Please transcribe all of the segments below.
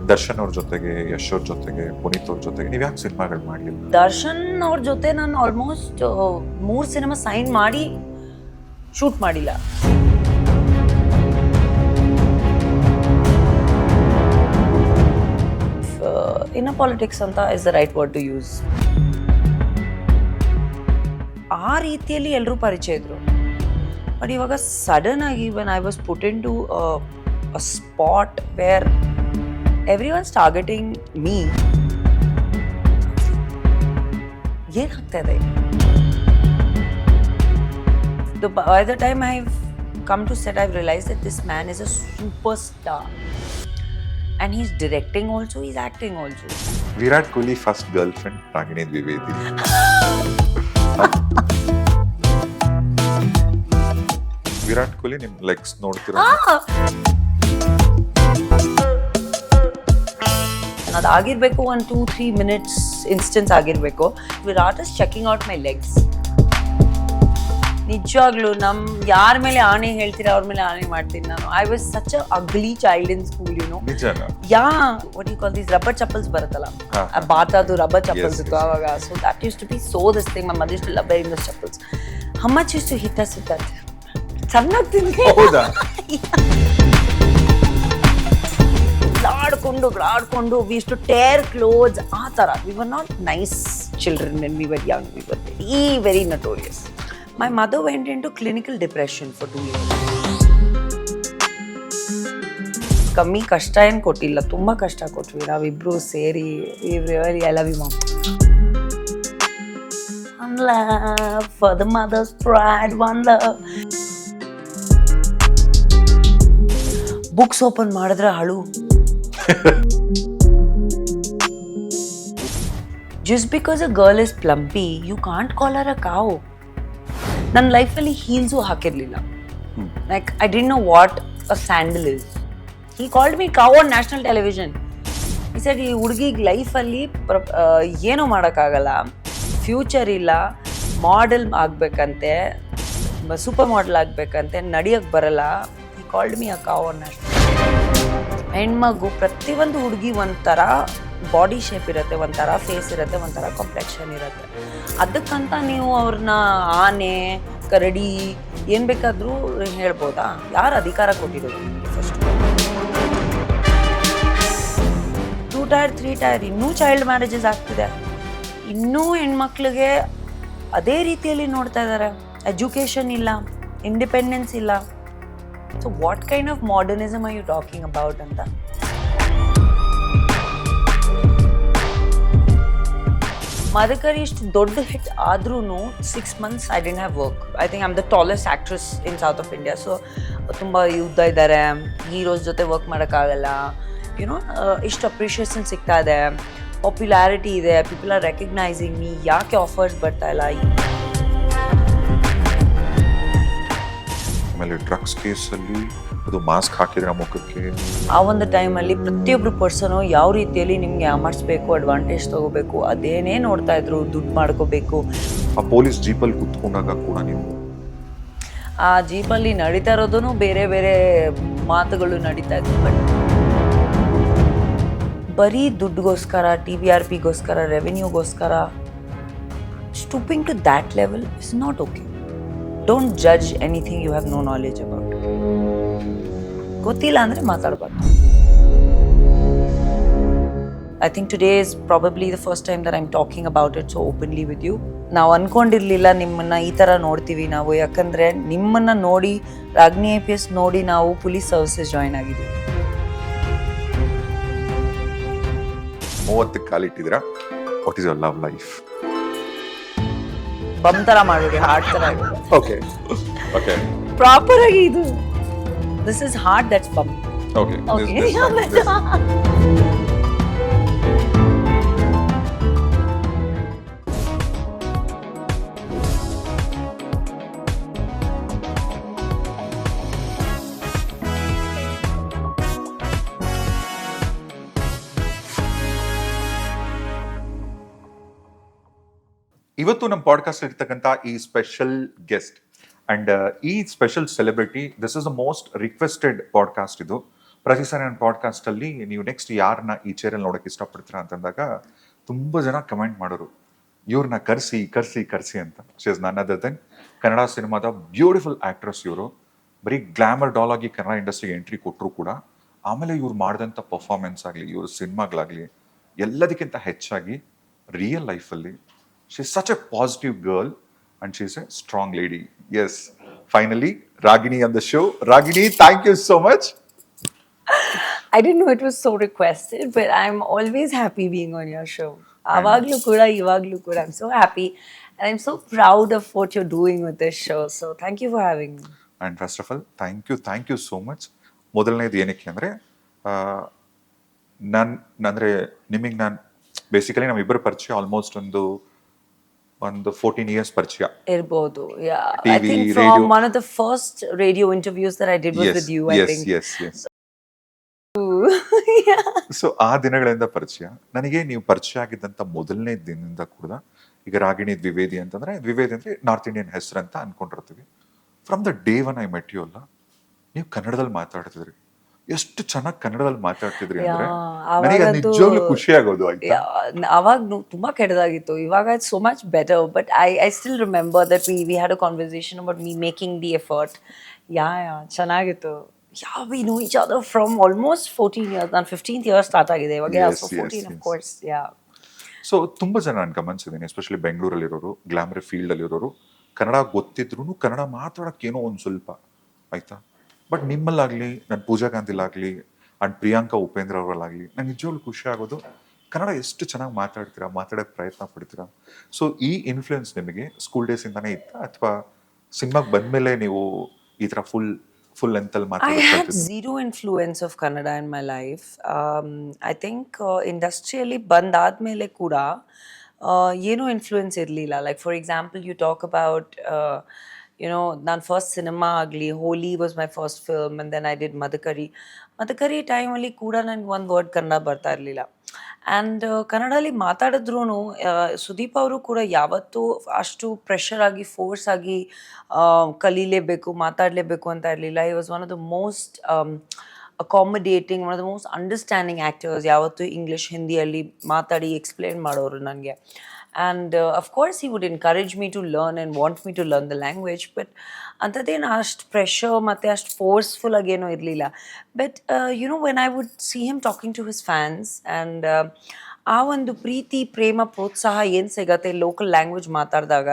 ದರ್ಶನ್ ಅವ್ರ ಜೊತೆಗೆ, ಯಶ್ ಅವ್ರ ಜೊತೆಗೆ, ಪುನೀತ್ ಅವ್ರ ಜೊತೆಗೆ ನೀವ್ ಯಾಕೆ ಸಿನಿಮಾಗಳು ಮಾಡ್ಲಿಲ್ಲ? ದರ್ಶನ್ ಅವ್ರ ಜೊತೆ ನಾನು ಆಲ್ಮೋಸ್ಟ್ 3 ಸಿನಿಮಾ ಸೈನ್ ಮಾಡಿ ಶೂಟ್ ಮಾಡಿಲ್ಲ. ಇನ್ನ ಪಾಲಿಟಿಕ್ಸ್ ಅಂತ is the right word to use. ಆ ರೀತಿಯಲ್ಲಿ ಎಲ್ಲರೂ ಪರಿಚಯ ಇದ್ರು. ಬಟ್ ಇವಾಗ ಸಡನ್ ಆಗಿ when I was put into a spot where everyone's targeting me, ಏನಾಗ್ತಾ ಇದೆ? By the time I've come to set, I've realized that this man is a superstar. And he's directing also, he's acting also. Virat Kohli first girlfriend Ragini Dwivedi. Virat Kohli ನಿಮ್ legs ನೋಡ್ತೀರಾ? ಅದಾಗಿರ್ಬೇಕು 1-2-3 minutes instance ಆಗಿರ್ಬೇಕು. Virat is checking out my legs. ನಿಜವಾಗ್ಲೂ ಯಾರ ಮೇಲೆ ಆಣೆ ಹೇಳ್ತೀರಾ ಅವ್ರ ಮೇಲೆ ಆಣೆ ಮಾಡ್ತೀನಿ ನಾನು. I was such a ugly child in school, you know. Yeah what you call these rubber chappals ಬರುತ್ತಲ್ಲ, ಬಾತಾದು ರಬ್ಬರ್ ಚಪ್ಪಲ್ಸ್ ಇತ್ತು ಅವಾಗ. So that used to be so this thing. My mother used to love very much chappals. How much used to hit us with that? ಸಣ್ಣಾಗ್ತೀನಿ. ಆಡ್ಕೊಂಡು we used to tear clothes, ಆ ಥರ. We were not nice children when we were young. We were very notorious. My mother went into clinical depression for 2 years. ಕಮ್ಮಿ ಕಷ್ಟ ಏನು ಕೊಟ್ಟಿಲ್ಲ, ತುಂಬ ಕಷ್ಟ ಕೊಟ್ವಿ ನಾವಿಬ್ರು ಸೇರಿ. I love you mom. One love for the mother's pride, one love. Books open ಮಾಡಿದ್ರೆ ಅಳು. Just because a girl is plumpy, you can't call her a cow. ನನ್ನ ಲೈಫಲ್ಲಿ ಹೀಲ್ಸು ಹಾಕಿರಲಿಲ್ಲ. Like I didn't know what a sandal is. He called me cow on national television. ಈ side ಈ ಹುಡುಗಿಗೆ ಲೈಫಲ್ಲಿ ಏನೂ ಮಾಡೋಕ್ಕಾಗಲ್ಲ, ಫ್ಯೂಚರ್ ಇಲ್ಲ, ಮಾಡೆಲ್ ಆಗಬೇಕಂತೆ, ಸೂಪರ್ ಮಾಡೆಲ್ ಆಗಬೇಕಂತೆ, ನಡೆಯೋಕ್ಕೆ ಬರಲ್ಲ. He called me a cow on national. ಹೆಣ್ಮಗು ಪ್ರತಿಯೊಂದು ಹುಡುಗಿ ಒಂಥರ ಬಾಡಿ ಶೇಪ್ ಇರುತ್ತೆ, ಒಂಥರ ಫೇಸ್ ಇರುತ್ತೆ, ಒಂಥರ ಕಾಂಪ್ಲೆಕ್ಷನ್ ಇರುತ್ತೆ. ಅದಕ್ಕಂತ ನೀವು ಅವ್ರನ್ನ ಆನೆ, ಕರಡಿ ಏನು ಬೇಕಾದರೂ ಹೇಳ್ಬೋದಾ? ಯಾರು ಅಧಿಕಾರ ಕೊಟ್ಟಿರೋದು? ಫಸ್ಟ್ 2 ಟೈರ್ 3 ಟೈರ್ ಇನ್ನೂ ಚೈಲ್ಡ್ ಮ್ಯಾರೇಜಸ್ ಆಗ್ತಿದೆ. ಇನ್ನೂ ಹೆಣ್ಮಕ್ಳಿಗೆ ಅದೇ ರೀತಿಯಲ್ಲಿ ನೋಡ್ತಾ ಇದ್ದಾರೆ. ಎಜುಕೇಷನ್ ಇಲ್ಲ, ಇಂಡಿಪೆಂಡೆನ್ಸ್ ಇಲ್ಲ. So what kind of modernism are you talking about ಅಂತ. ಮದಕರಿ ಇಷ್ಟು ದೊಡ್ಡ ಹಿಟ್ ಆದ್ರೂ 6 months I didn't have work. I think I am the tallest actress in south of India. So ತುಂಬ ಯುದ್ಧ ಇದ್ದಾರೆ, ಹೀರೋಸ್ ಜೊತೆ ವರ್ಕ್ ಮಾಡೋಕ್ಕಾಗಲ್ಲ. ಯುನೋ ಇಷ್ಟು ಅಪ್ರಿಷಿಯೇಷನ್ ಸಿಗ್ತಾ ಇದೆ, ಪಾಪ್ಯುಲಾರಿಟಿ ಇದೆ, ಪೀಪಲ್ ಆರ್ ರೆಕಗ್ನೈಸಿಂಗ್ ಮೀ. ಯಾಕೆ ಆಫರ್ಸ್ ಬರ್ತಾ ಇಲ್ಲ? ಆಮೇಲೆ ಡ್ರಗ್ಸ್ ಕೇಸಲ್ಲಿ ಅದು ಮಾಸ್ಕ್ ಹಾಕಿದ್ರೆ ಮುಖಕ್ಕೆ. ಆ ಒಂದು ಟೈಮಲ್ಲಿ ಪ್ರತಿಯೊಬ್ಬರು ಪರ್ಸನು ಯಾವ ರೀತಿಯಲ್ಲಿ ನಿಮಗೆ ಅಮರ್ಸ್ಬೇಕು, ಅಡ್ವಾಂಟೇಜ್ ತಗೋಬೇಕು, ಅದೇನೇ ನೋಡ್ತಾ ಇದ್ರು. ದುಡ್ಡು ಮಾಡ್ಕೋಬೇಕು. ಆ ಪೊಲೀಸ್ ಜೀಪಲ್ಲಿ ಕುತ್ಕೊಂಡಾಗ ಕೂಡ ನೀವು ಆ ಜೀಪಲ್ಲಿ ನಡೀತಾ ಇರೋದು ಬೇರೆ ಬೇರೆ ಮಾತುಗಳು ನಡೀತಾ ಇದ್ವು. ಬಟ್ ಬರೀ ದುಡ್ಡುಗೋಸ್ಕರ, TVRPಗೋಸ್ಕರ, ರೆವೆನ್ಯೂಗೋಸ್ಕರ stooping to that level is not okay. Don't judge anything you have no knowledge about. ಗೊತ್ತಿಲ್ಲ ಅಂದರೆ ಮಾತಾಡಬಾರ್ದು. I think today is probably the first time that I'm talking about it so openly with you. ನಾವು ಅನ್ಕೊಂಡಿರ್ಲಿಲ್ಲ ನಿಮ್ಮನ್ನ ಈ ಥರ ನೋಡ್ತೀವಿ ನಾವು. ಯಾಕಂದರೆ ನಿಮ್ಮನ್ನ ನೋಡಿ, ರಾಗಿಣಿ IPS ನೋಡಿ ನಾವು ಪೊಲೀಸ್ ಸರ್ವಿಸಸ್ ಜಾಯ್ನ್ ಆಗಿದ್ದೀವಿ. 30ಕ್ಕೆ ಕಾಲಿಟ್ಟಿದ್ದೀರಾ. What is your love life? Bum ಥರ ಮಾಡಿರಿ, ಹಾರ್ಟ್ ಥರ ಆಗಿದೆ. ಓಕೆ ಓಕೆ, ಪ್ರಾಪರ್ ಆಗಿ ಇದು this is heart, that's bum. Okay okay. ಇವತ್ತು ನಮ್ಮ ಪಾಡ್ಕಾಸ್ಟ್ ಇರ್ತಕ್ಕಂಥ ಈ ಸ್ಪೆಷಲ್ ಗೆಸ್ಟ್ ಅಂಡ್ ಈ special celebrity, this is the most requested podcast ಇದು. ಪ್ರತಿ ಸಾರಿ ನನ್ನ ಪಾಡ್ಕಾಸ್ಟಲ್ಲಿ ನೀವು ನೆಕ್ಸ್ಟ್ ಯಾರನ್ನ ಈ ಚೇರಲ್ಲಿ ನೋಡೋಕೆ ಇಷ್ಟಪಡ್ತೀರಾ ಅಂತಂದಾಗ ತುಂಬ ಜನ ಕಮೆಂಟ್ ಮಾಡೋರು, ಇವ್ರನ್ನ ಕರ್ಸಿ ಅಂತ. She is none other than Kannada ಸಿನಿಮಾದ ಬ್ಯೂಟಿಫುಲ್ ಆಕ್ಟ್ರೆಸ್ ಇವರು. ಬರೀ ಗ್ಲಾಮರ್ ಡಾಲ್ ಆಗಿ ಕನ್ನಡ ಇಂಡಸ್ಟ್ರಿಗೆ ಎಂಟ್ರಿ ಕೊಟ್ಟರು ಕೂಡ ಆಮೇಲೆ ಇವ್ರು ಮಾಡಿದಂಥ ಪರ್ಫಾರ್ಮೆನ್ಸ್ ಆಗಲಿ, ಇವ್ರ ಸಿನಿಮಾಗಳಾಗಲಿ, ಎಲ್ಲದಕ್ಕಿಂತ ಹೆಚ್ಚಾಗಿ ರಿಯಲ್ ಲೈಫಲ್ಲಿ she is such a positive girl and she is a strong lady. Yes, finally Ragini on the show. Ragini, thank you so much. I didn't know it was so requested, but I'm always happy being on your show. Avaglu kuda, ivaglu kuda. I'm so happy and I'm so proud of what you're doing with this show. So thank you for having me. And first of all thank you so much. ಮೊದಲನೇದು ಏನಕ್ಕೆ ಅಂದರೆ ಅಂದರೆ ನಿಮಗೆ ನಾನು basically ನಮ್ಮಿಬ್ಬರ ಪರಿಚಯ almost ಒಂದು 14 years ಪರಿಚಯ ಇರ್ಬೋದು. Yeah, I TV, think radio. from one of the first radio interviews that I did was with you, I think. Yes. Yeah. So ಆ ದಿನಗಳಿಂದ ಪರಿಚಯ. ನನಗೆ ನೀವು ಪರಿಚಯ ಆಗಿದ್ದಂಥ ಮೊದಲನೇ ದಿನದಿಂದ ಕೂಡ ಈಗ ರಾಗಿಣಿ ದ್ವಿವೇದಿ ಅಂತಂದ್ರೆ, ದ್ವಿವೇದಿ ಅಂದ್ರೆ ನಾರ್ತ್ ಇಂಡಿಯನ್ ಹೆಸರು ಅಂತ ಅನ್ಕೊಂಡಿರ್ತೀವಿ. From the day one I met you ಅಲ್ಲ, ನೀವು ಕನ್ನಡದಲ್ಲಿ ಮಾತಾಡ್ತಿದ್ರಿ. ಎಷ್ಟು ಚೆನ್ನಾಗಿ ಕನ್ನಡದಲ್ಲಿ ಮಾತಾಡ್ತಿದ್ರಿ ಅಂದ್ರೆ ನನಗೆ ಅದು ನಿಜವಾಗ್ಲೂ ಖುಷಿ ಆಗೋದು. ಆಯ್ತಾ, ಅವಾಗ ತುಂಬಾ ಕೆಟ್ಟದಾಗಿತ್ತು. ಇವಾಗ it's so much better, but I still remember that we had a conversation about me making the effort. Yeah ಚೆನ್ನಾಗಿತ್ತು. Yeah, we know each other from almost 14 years. ನಾನು 15th year ಸ್ಟಾರ್ಟ್ ಆಗಿದೆ ಇವಾಗ. So 14 of course. Yeah. So ತುಂಬಾ ಜನ ನಾನು ಗಮನಿಸಿದ್ದೀನಿ, especially ಬೆಂಗಳೂರಲ್ಲಿರೋರು, glamour field ಅಲ್ಲಿರೋರು, Kannada ಗೊತ್ತಿದ್ರು ಕನ್ನಡ ಮಾತಾಡೋಕೆ ಏನೋ ಒಂದು ಸ್ವಲ್ಪ ಆಯ್ತಾ. ಬಟ್ ನಿಮ್ಮಲ್ಲಾಗ್ಲಿ, ನನ್ನ ಪೂಜಾ ಗಾಂಧಿಲಾಗ್ಲಿ ಅಂಡ್ ಪ್ರಿಯಾಂಕಾ ಉಪೇಂದ್ರ ಅವರಲ್ಲಾಗ್ಲಿ ನಂಗೆ ನಿಜವಾಗ್ಲೂ ಖುಷಿ ಆಗೋದು, ಕನ್ನಡ ಎಷ್ಟು ಚೆನ್ನಾಗಿ ಮಾತಾಡ್ತೀರಾ, ಮಾತಾಡೋಕ್ಕೆ ಪ್ರಯತ್ನ ಪಡ್ತೀರಾ. ಸೊ ಈ ಇನ್ಫ್ಲುಯೆನ್ಸ್ ನಿಮಗೆ ಸ್ಕೂಲ್ ಡೇಸ್ ಇಂದಾನೇ ಇತ್ತಾ, ಅಥವಾ ಸಿನಿಮಾಗೆ ಬಂದ್ಮೇಲೆ ನೀವು ಈ ತರ ಫುಲ್ length ಅಲ್ಲಿ I ಮಾತಾಡೋಕೆ had zero influence of Kannada in my life. I think industrially ಬಂದಾದ್ಮೇಲೆ ಕೂಡ ಏನೂ ಇನ್ಫ್ಲೂಯೆನ್ಸ್ ಇರಲಿಲ್ಲ. Like for example you talk about ನನ್ನ ಫಸ್ಟ್ ಸಿನಿಮಾ ಆಗಲಿ, Holi was my first film, and then I did Madakari ಟೈಮಲ್ಲಿ ಕೂಡ ನನಗೆ ಒಂದು ವರ್ಡ್ ಕನ್ನಡ ಬರ್ತಾ ಇರಲಿಲ್ಲ. ಆ್ಯಂಡ್ ಕನ್ನಡಲ್ಲಿ ಮಾತಾಡಿದ್ರೂ ಸುದೀಪ್ ಅವರು ಕೂಡ ಯಾವತ್ತೂ ಅಷ್ಟು ಪ್ರೆಷರ್ ಆಗಿ, ಫೋರ್ಸ್ ಆಗಿ ಕಲೀಲೇಬೇಕು, ಮಾತಾಡಲೇಬೇಕು ಅಂತ ಇರಲಿಲ್ಲ. He was one of the most accommodating, one of the most understanding actors. ಯಾವತ್ತೂ ಇಂಗ್ಲೀಷ್, ಹಿಂದಿಯಲ್ಲಿ ಮಾತಾಡಿ ಎಕ್ಸ್ಪ್ಲೇನ್ ಮಾಡೋರು ನನಗೆ. And of course he would encourage me to learn and want me to learn the language. But ಅಂಥದ್ದೇನು ಅಷ್ಟು pressure ಮತ್ತು ಅಷ್ಟು forceful ಆಗೇನೂ ಇರಲಿಲ್ಲ. But when I would see him talking to his fans, and ಆ ಒಂದು ಪ್ರೀತಿ, ಪ್ರೇಮ, ಪ್ರೋತ್ಸಾಹ ಏನು ಸಿಗತ್ತೆ ಲೋಕಲ್ ಲ್ಯಾಂಗ್ವೇಜ್ ಮಾತಾಡಿದಾಗ,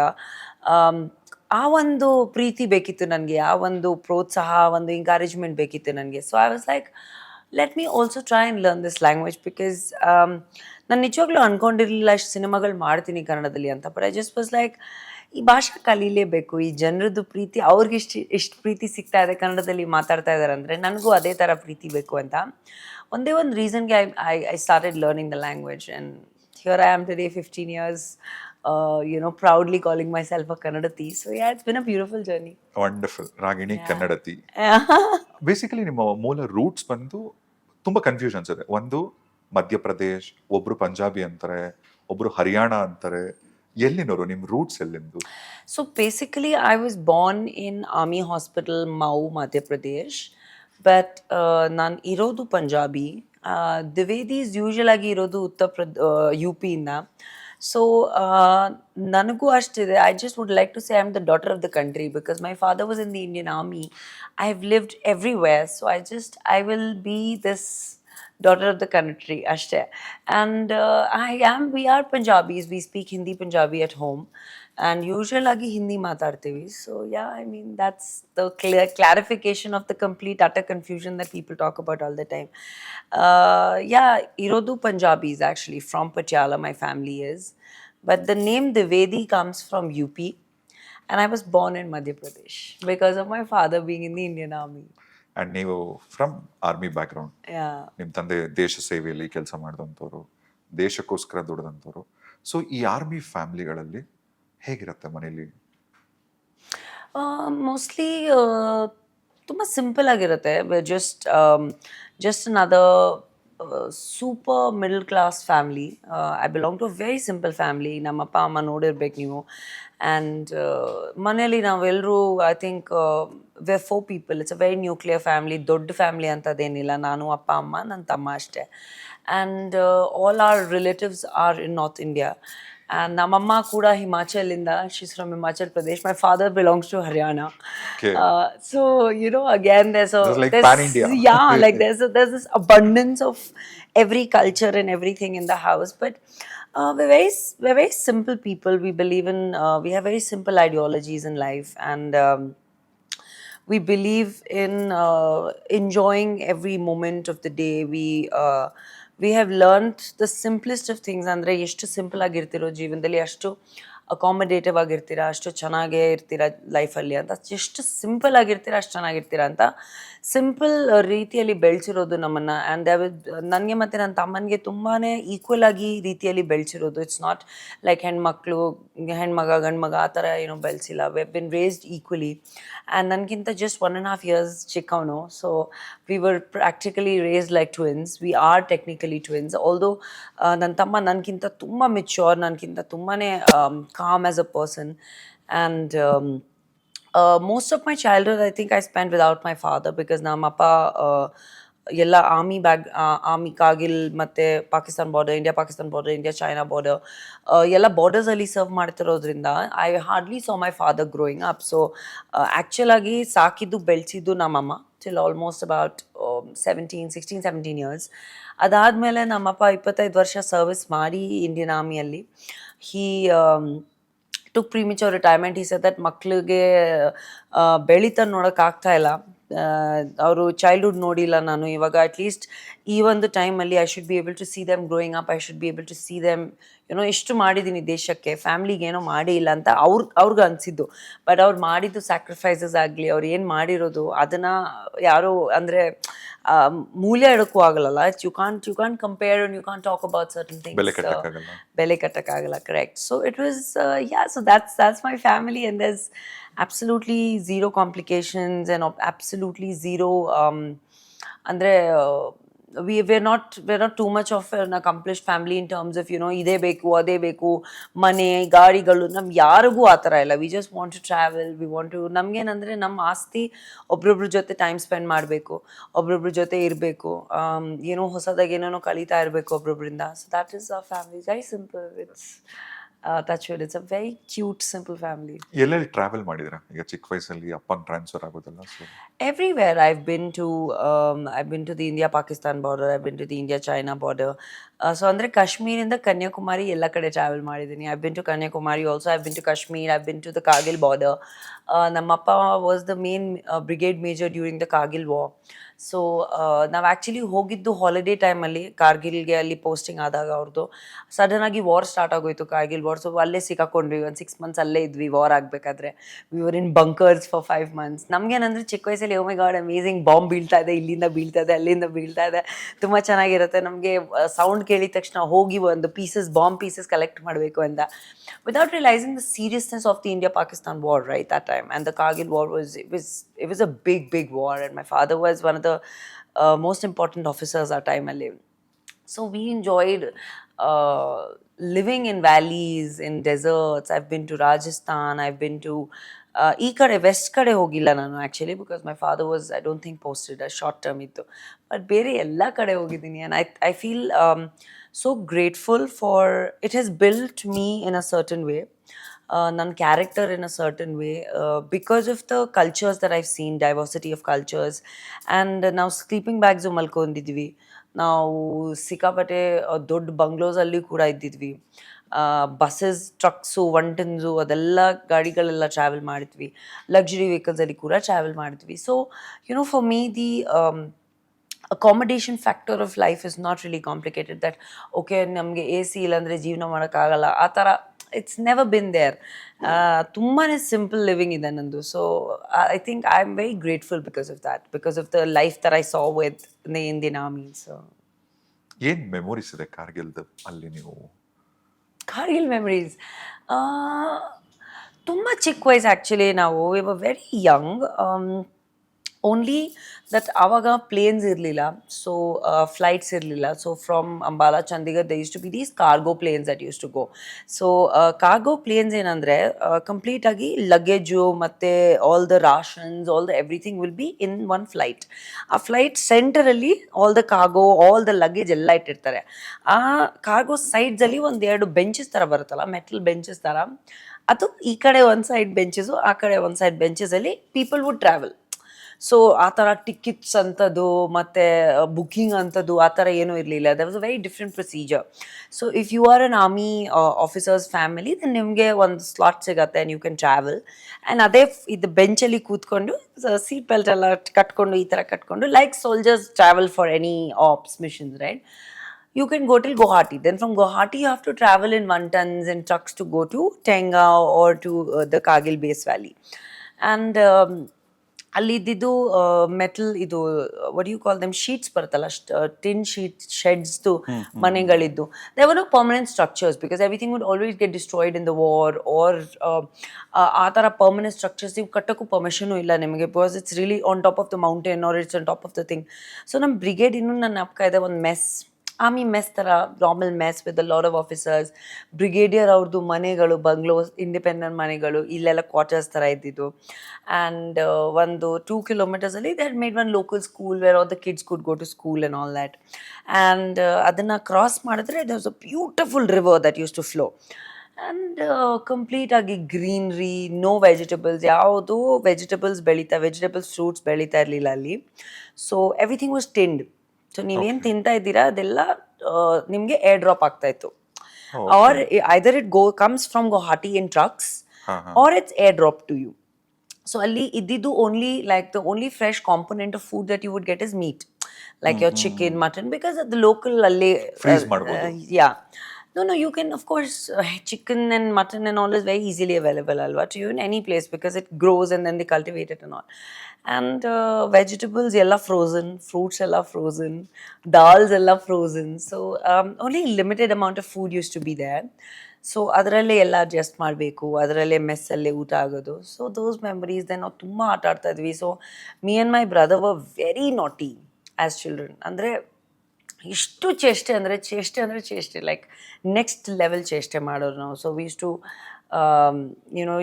ಆ ಒಂದು ಪ್ರೀತಿ ಬೇಕಿತ್ತು ನನಗೆ, ಆ ಒಂದು ಪ್ರೋತ್ಸಾಹ, ಒಂದು ಎಂಕರೇಜ್ಮೆಂಟ್ ಬೇಕಿತ್ತು ನನಗೆ. So I was like, let me also try and learn this language, because ನಾನು ನಿಜವಾಗ್ಲೂ ಅಂದ್ಕೊಂಡಿರಲಿಲ್ಲ ಅಷ್ಟು ಸಿನಿಮಾಗಳು ಮಾಡ್ತೀನಿ ಕನ್ನಡದಲ್ಲಿ ಅಂತ. But I just was like, ಈ ಭಾಷೆ ಕಲೀಲೇಬೇಕು, ಈ ಜನರದ್ದು ಪ್ರೀತಿ ಅವ್ರಿಗೆ ಇಷ್ಟು ಪ್ರೀತಿ ಸಿಗ್ತಾ ಇದೆ, ಕನ್ನಡದಲ್ಲಿ ಮಾತಾಡ್ತಾ ಇದ್ದಾರೆ ಅಂದರೆ ನನಗೂ ಅದೇ ಥರ ಪ್ರೀತಿ ಬೇಕು ಅಂತ. ಒಂದೇ ಒಂದು ರೀಸನ್ಗೆ I started learning the language, and here I am today 15 years, proudly calling myself a Kannadati. So yeah, it's been a beautiful journey. Wonderful. Ragini Kannadathi. Basically ನಿಮ್ಮ ಮೂಲ ರೂಟ್ಸ್ ಬಂದು ತುಂಬಾ ಕನ್ಫ್ಯೂಷನ್ಸ್ ಇದೆ. ಒಂದು ಮಧ್ಯಪ್ರದೇಶ್, ಒಬ್ರು ಪಂಜಾಬಿ ಅಂತಾರೆ, ಒಬ್ರು ಹರಿಯಾಣ ಅಂತಾರೆ. ಎಲ್ಲಿನವರು, ನಿಮ್ಮ roots ಎಲ್ಲಿಂದು? So basically, I was born in Army Hospital, Mau, Madhya Pradesh. But ನಾನು ಇರೋದು ಪಂಜಾಬಿ. ದ್ವಿವೇದೀಸ್ ಯೂಶಲ್ ಆಗಿ ಇರೋದು UP ಇಂದ. ಸೊ ನನಗೂ ಅಷ್ಟಿದೆ. I just would like to say I am the daughter of the country, because my father was in the Indian army. I have lived everywhere. So I will be this daughter of the country ashte. And we are Punjabis, we speak Hindi Punjabi at home, and usually Hindi matadtevi. So yeah, I mean that's the clarification of the complete utter confusion that people talk about all the time. Yeah, irodu Punjabis actually, from Patiala my family is, but the name Dwivedi comes from UP, and I was born in Madhya Pradesh because of my father being in the Indian Army. And ನೀವು from army background. Yeah. ನಿಮ್ಮ ತಂದೆ ದೇಶ ಸೇವೆಯಲ್ಲಿ ಕೆಲಸ ಮಾಡಿದಂಥವ್ರು, ದೇಶಕ್ಕೋಸ್ಕರ ದುಡಿದಂಥವ್ರು. So ಈ army ಫ್ಯಾಮಿಲಿಗಳಲ್ಲಿ ಹೇಗಿರುತ್ತೆ ಮನೇಲಿ? ಮೋಸ್ಟ್ಲಿ ತುಂಬ ಸಿಂಪಲ್ ಆಗಿರುತ್ತೆ. Just another super middle class family. I belong to a very simple family. ನಮ್ಮ ಅಪ್ಪ ಅಮ್ಮ ನೋಡಿರ್ಬೇಕು ನೀವು. ಆ್ಯಂಡ್ ಮನೇಲಿ ನಾವೆಲ್ಲರೂ I think we 4 people. It's a very nuclear family. ದೊಡ್ಡ ಫ್ಯಾಮ್ಲಿ ಅಂತದೇನಿಲ್ಲ. ನಾನು ಅಪ್ಪ ಅಮ್ಮ ನನ್ನ ತಮ್ಮ ಅಷ್ಟೇ. And all our relatives are in North India. And Namamma kuda Himachalinda. She's from Himachal Pradesh. My father belongs to Haryana. Okay. So you know, again, there's like pan-India. yeah, like there's this abundance of every culture and everything in the house. But we're very simple people. We believe in we have very simple ideologies in life, and we believe in enjoying every moment of the day. We have learned the simplest of things. ಅಂದರೆ ಎಷ್ಟು simple ಆಗಿರ್ತಿರೋ ಜೀವನದಲ್ಲಿ ಅಷ್ಟು accommodative ಆಗಿರ್ತೀರಾ, ಅಷ್ಟು ಚೆನ್ನಾಗೇ ಇರ್ತೀರಾ ಲೈಫಲ್ಲಿ ಅಂತ. ಎಷ್ಟು ಸಿಂಪಲ್ ಆಗಿರ್ತೀರಾ ಅಷ್ಟು ಚೆನ್ನಾಗಿರ್ತೀರಾ ಅಂತ ಸಿಂಪಲ್ ರೀತಿಯಲ್ಲಿ ಬೆಳೆಸಿರೋದು ನಮ್ಮನ್ನು. ಆ್ಯಂಡ್ ನನಗೆ ಮತ್ತು ನನ್ನ ತಮ್ಮನಿಗೆ ತುಂಬಾ ಈಕ್ವಲ್ ಆಗಿ ರೀತಿಯಲ್ಲಿ ಬೆಳೆಸಿರೋದು. ಇಟ್ಸ್ ನಾಟ್ ಲೈಕ್ ಹೆಣ್ಮಗ ಗಂಡ್ಮಗ ಆ ಥರ ಏನೋ ಬೆಳೆಸಿಲ್ಲ. We have been raised equally. And ನನಗಿಂತ ಜಸ್ಟ್ 1.5 years ಚಿಕ್ಕವನು. So we were practically raised like twins. We are technically twins. Although ನನ್ನ ತಮ್ಮ ನನಗಿಂತ ತುಂಬ ಮೆಚ್ಯೂರ್, ನನಗಿಂತ ತುಂಬಾ calm as a person. And most of my childhood I think I spent without my father, because ನಮ್ಮ ಅಪ್ಪ ಎಲ್ಲ ಆರ್ಮಿ ಕಾರ್ಗಿಲ್ ಮತ್ತು Pakistan border, India China border ಎಲ್ಲ ಬಾರ್ಡರ್ಸಲ್ಲಿ ಸರ್ವ್ ಮಾಡ್ತಿರೋದ್ರಿಂದ I hardly saw my father growing up. So ಆ್ಯಕ್ಚುಲಾಗಿ ಸಾಕಿದ್ದು ಬೆಳೆಸಿದ್ದು ನಮ್ಮಮ್ಮ ಟಿಲ್ ಆಲ್ಮೋಸ್ಟ್ ಅಬೌಟ್ 16-17 years. ಅದಾದಮೇಲೆ ನಮ್ಮಪ್ಪ 25 ವರ್ಷ ಸರ್ವಿಸ್ ಮಾಡಿ Indian ಆರ್ಮಿಯಲ್ಲಿ. he took premature retirement. He said that ಮಕ್ಳಿಗೆ ಬೆಳೀತಾ ನೋಡೋಕ್ಕಾಗ್ತಾ ಇಲ್ಲ, ಅವರು ಚೈಲ್ಡ್ಹುಡ್ ನೋಡಿಲ್ಲ ನಾನು. ಇವಾಗ ಅಟ್ಲೀಸ್ಟ್ ಈ ಒಂದು ಟೈಮಲ್ಲಿ I should be able to see them growing up. I should be able to see them ಏನೋ ಎಷ್ಟು ಮಾಡಿದ್ದೀನಿ ದೇಶಕ್ಕೆ, ಫ್ಯಾಮ್ಲಿಗೆ ಏನೋ ಮಾಡೇ ಇಲ್ಲ ಅಂತ ಅವ್ರಿಗೆ ಅನಿಸಿದ್ದು. ಬಟ್ ಅವ್ರು ಮಾಡಿದ್ದು ಸ್ಯಾಕ್ರಿಫೈಸಸ್ ಆಗಲಿ, ಅವ್ರು ಏನು ಮಾಡಿರೋದು ಅದನ್ನು ಯಾರು ಅಂದರೆ ಮೂಲ್ಯ ಇಡೋಕ್ಕೂ ಆಗಲ್ಲ. You can't compare and you can't talk about certain things. ಬೆಲೆ ಕಟ್ಟಕ್ಕಾಗಲ್ಲ. Correct. So it was so that's my family, and there's absolutely zero complications and absolutely zero andre we're not too much of an accomplished family in terms of, you know, ide beku ade beku mane gaadigalu. nam yarigu ಆ ಥರ ಇಲ್ಲ. we just want to travel. we want to ನಮ್ಗೇನಂದರೆ ನಮ್ಮ ಆಸ್ತಿ ಒಬ್ರೊಬ್ರ ಜೊತೆ time spend ಮಾಡಬೇಕು, ಒಬ್ರೊಬ್ರ ಜೊತೆ ಇರಬೇಕು, ಏನೋ ಹೊಸದಾಗಿ ಏನೇನೋ ಕಲಿತಾ ಇರಬೇಕು ಒಬ್ರೊಬ್ರಿಂದ. So that is our family. Very simple. That's it. It's a very cute, simple family. ಎಲ್ಲೆಲ್ಲಿ ಟ್ರಾವೆಲ್ ಮಾಡಿದ್ರಾ ಈಗ ಚಿಕ್ಕ ವಯಸ್ಸಲ್ಲಿ ಅಪ್ಪನ ಟ್ರಾನ್ಸ್ಫರ್ ಆಗೋದಲ್ಲ? So everywhere I've been to the India-Pakistan border. I've been to the India-China border. So ಅಂದರೆ ಕಾಶ್ಮೀರಿಂದ ಕನ್ಯಾಕುಮಾರಿ ಎಲ್ಲ ಕಡೆ ಟ್ರಾವೆಲ್ ಮಾಡಿದ್ದೀನಿ. I've been to Kanyakumari also. I've been to Kashmir. I've been to the Kargil border. ನಮ್ಮಪ್ಪ was the main brigade major during the Kargil war. So ನಾವು actually ಹೋಗಿದ್ದು holiday ಟೈಮಲ್ಲಿ ಕಾರ್ಗಿಲ್ಗೆ. ಅಲ್ಲಿ posting ಆದಾಗ ಅವ್ರದ್ದು ಸಡನ್ನಾಗಿ ವಾರ್ ಸ್ಟಾರ್ಟ್ ಆಗೋಯ್ತು, ಕಾರ್ಗಿಲ್ ವಾರ್. ಸೊ ಅಲ್ಲೇ ಸಿಕ್ಕಾಕೊಂಡ್ವಿ. ಒಂದು 6 months ಅಲ್ಲೇ ಇದ್ವಿ ವಾರ್ ಆಗಬೇಕಾದ್ರೆ. We were in bunkers for 5 months. ನಮಗೇನಂದರೆ ಚಿಕ್ಕ ವಯಸ್ಸಲ್ಲಿ ಓ ಮೈ ಗಾಡ್ ಅಮೇಝಿಂಗ್, ಬಾಂಬ್ ಬೀಳ್ತಾ ಇದೆ, ಇಲ್ಲಿಂದ ಬೀಳ್ತಾ ಇದೆ, ಅಲ್ಲಿಂದ ಬೀಳ್ತಾ ಇದೆ, ತುಂಬ ಚೆನ್ನಾಗಿರುತ್ತೆ. ನಮಗೆ ಸೌಂಡ್ ಕೇಳಿದ ತಕ್ಷಣ ಹೋಗಿ ಒಂದು ಬಾಂಬ್ ಪೀಸಸ್ ಕಲೆಕ್ಟ್ ಮಾಡಬೇಕು ಅಂತ, without realizing the seriousness of the India-Pakistan war right that time. And the Kargil war it was a big war, and my father was one of the most important officers at time alli. So we enjoyed living in valleys, in deserts. I've been to Rajasthan. I've been to ಈ ಕಡೆ West ಕಡೆ ಹೋಗಿಲ್ಲ ನಾನು actually, because my father was I don't think posted, short term ಇತ್ತು. But ಬೇರೆ ಎಲ್ಲ ಕಡೆ ಹೋಗಿದ್ದೀನಿ. And I feel so grateful for it. Has built me in a certain way, ನನ್ನ character in a certain way, because of the cultures that I've seen, diversity of cultures. And ನಾವು sleeping bags ಮಲ್ಕೊಂಡಿದ್ವಿ, ನಾವು ಸಿಕ್ಕಾಪಟ್ಟೆ ದೊಡ್ಡ ಬಂಗ್ಲೋಸಲ್ಲಿ ಕೂಡ ಇದ್ದಿದ್ವಿ. Buses, trucks, 1 tons ಅದೆಲ್ಲ ಗಾಡಿಗಳೆಲ್ಲ travel ಮಾಡಿದ್ವಿ. Luxury ವೆಹಿಕಲ್ಸಲ್ಲಿ ಕೂಡ travel ಮಾಡಿದ್ವಿ. So for me the accommodation factor of life is not really complicated, that okay ನಮಗೆ AC ಇಲ್ಲಾಂದರೆ ಜೀವನ ಮಾಡೋಕ್ಕಾಗಲ್ಲ ಆ ಥರ. it's never been there. ತುಂಬಾ simple living ಇದೆ ನಂದು. So I think I'm very grateful because of that, because of the life that I saw with the Indian Army. So ಏನು ಮೆಮೊರೀಸ್ ಇದೆ ಕಾರ್ಗಿಲ್ದು ಅಲ್ಲಿ ನೀವು? ಕಾರ್ಗಿಲ್ ಮೆಮರೀಸ್ ತುಂಬ ಚಿಕ್ಕ ವಯಸ್ಸು ಆ್ಯಕ್ಚುಲಿ. ನಾವು we were very young. Only that ಆವಾಗ ಪ್ಲೇನ್ಸ್ ಇರಲಿಲ್ಲ, ಸೊ ಫ್ಲೈಟ್ಸ್ ಇರಲಿಲ್ಲ. So from Ambala Chandigarh they used to be these cargo planes that used to go. So cargo planes ಏನಂದರೆ ಕಂಪ್ಲೀಟಾಗಿ ಲಗೇಜು ಮತ್ತು all the rations, all the everything will be in one flight. ಆ flight ಸೆಂಟರಲ್ಲಿ all the cargo, all the luggage ಎಲ್ಲ ಇಟ್ಟಿರ್ತಾರೆ. ಆ cargo ಸೈಡ್ಸಲ್ಲಿ ಒಂದೆರಡು benches ಥರ ಬರುತ್ತಲ್ಲ, ಮೆಟಲ್ ಬೆಂಚಸ್ ಥರ, ಅದು ಈ ಕಡೆ ಒಂದು ಸೈಡ್ ಬೆಂಚಸ್ಸು, ಆ ಕಡೆ ಒಂದು ಸೈಡ್ ಬೆಂಚಸಲ್ಲಿ ಪೀಪಲ್ ವುಡ್ ಟ್ರಾವೆಲ್. ಸೊ ಆ ಥರ ಟಿಕೆಟ್ಸ್ ಅಂಥದ್ದು ಮತ್ತು ಬುಕ್ಕಿಂಗ್ ಅಂಥದ್ದು ಆ ಥರ ಏನೂ ಇರಲಿಲ್ಲ. That was a very different procedure. So if you are an army officers family, then ನಿಮಗೆ ಒಂದು ಸ್ಲಾಟ್ ಸಿಗತ್ತೆ and you can travel. And ಅದೇ ಇದು ಬೆಂಚಲ್ಲಿ ಕೂತ್ಕೊಂಡು ಸೀಟ್ ಬೆಲ್ಟ್ ಎಲ್ಲ ಕಟ್ಕೊಂಡು, ಈ ಥರ ಕಟ್ಕೊಂಡು, like soldiers travel for any ops missions, right? You can go till Guwahati. Then from Guwahati, you have to travel in one tons and trucks to go to Tenga or to the Kargil base valley. And ಅಲ್ಲಿದ್ದು metal ಇದು what you call them, sheets ಬರುತ್ತಲ್ಲ, tin sheet ಶೆಡ್ಸ್ದು ಮನೆಗಳಿದ್ದು. They were no permanent structures because everything would always get destroyed in the war or ಆ ಥರ permanent structures ನೀವು ಕಟ್ಟೋಕ್ಕೂ permission ಇಲ್ಲ ನಿಮಗೆ, because it's really on top of the mountain or it's on top of the thing. So ನಮ್ಮ brigade ಇನ್ನೂ ನನ್ನ ಜ್ಞಾಪಕ ಇದೆ, ಒಂದು ಮೆಸ್, ಆರ್ಮಿ ಮೆಸ್ ಥರ, normal mess with a lot of officers. Brigadier ಅವ್ರದ್ದು ಮನೆಗಳು, ಬಂಗ್ಲೋಸ್, ಇಂಡಿಪೆಂಡೆಂಟ್ ಮನೆಗಳು, ಇಲ್ಲೆಲ್ಲ ಕ್ವಾರ್ಟರ್ಸ್ ಥರ ಇದ್ದಿದ್ದು. ಆ್ಯಂಡ್ ಒಂದು 2 ಕಿಲೋಮೀಟರ್ಸಲ್ಲಿ they had made one local school where all the kids could go to school and all that. And ಅದನ್ನು ಕ್ರಾಸ್ ಮಾಡಿದ್ರೆ there was a beautiful river that used to flow. And ಕಂಪ್ಲೀಟಾಗಿ greenery, no vegetables, ಯಾವುದೂ vegetables fruits ಬೆಳೀತಾ ಇರಲಿಲ್ಲ ಅಲ್ಲಿ. So everything was tinned. So ನೀವೇನು ತಿಂತಾ ಇದ್ದೀರಾ ಅದೆಲ್ಲ ನಿಮಗೆ ಏರ್ ಡ್ರಾಪ್ ಆಗ್ತಾ ಇತ್ತು. Or either it comes from Guwahati in trucks or it's air drop to you. So ಅಲ್ಲಿ ಇದ್ದಿದ್ದು only like the only fresh component of food that you would get is meat, like your chicken, mutton, because ಅದು local ಅಲ್ಲಿ. Yeah, no, you can, of course, chicken and mutton and all is very easily available, alva, to you in any place because it grows and then they cultivate it and all. And vegetables, ella frozen, fruits, ella frozen, dals, ella frozen. So only limited amount of food used to be there. So ಅದರಲ್ಲೇ ಎಲ್ಲ adjust ಮಾಡಬೇಕು, ಅದರಲ್ಲೇ ಮೆಸ್ಸಲ್ಲೇ ಊಟ ಆಗೋದು. So those memories then ನಾವು ತುಂಬ ಆಟ ಆಡ್ತಾ ಇದ್ವಿ. So me and my brother were very ನಾಟಿ ಆ್ಯಸ್ ಚಿಲ್ಡ್ರನ್. ಅಂದರೆ ಇಷ್ಟು ಚೇಷ್ಟೆ ಅಂದರೆ ಚೇಷ್ಟೆ, ಲೈಕ್ ನೆಕ್ಸ್ಟ್ ಲೆವೆಲ್ ಚೇಷ್ಟೆ ಮಾಡೋರು ನಾವು. So we used to you know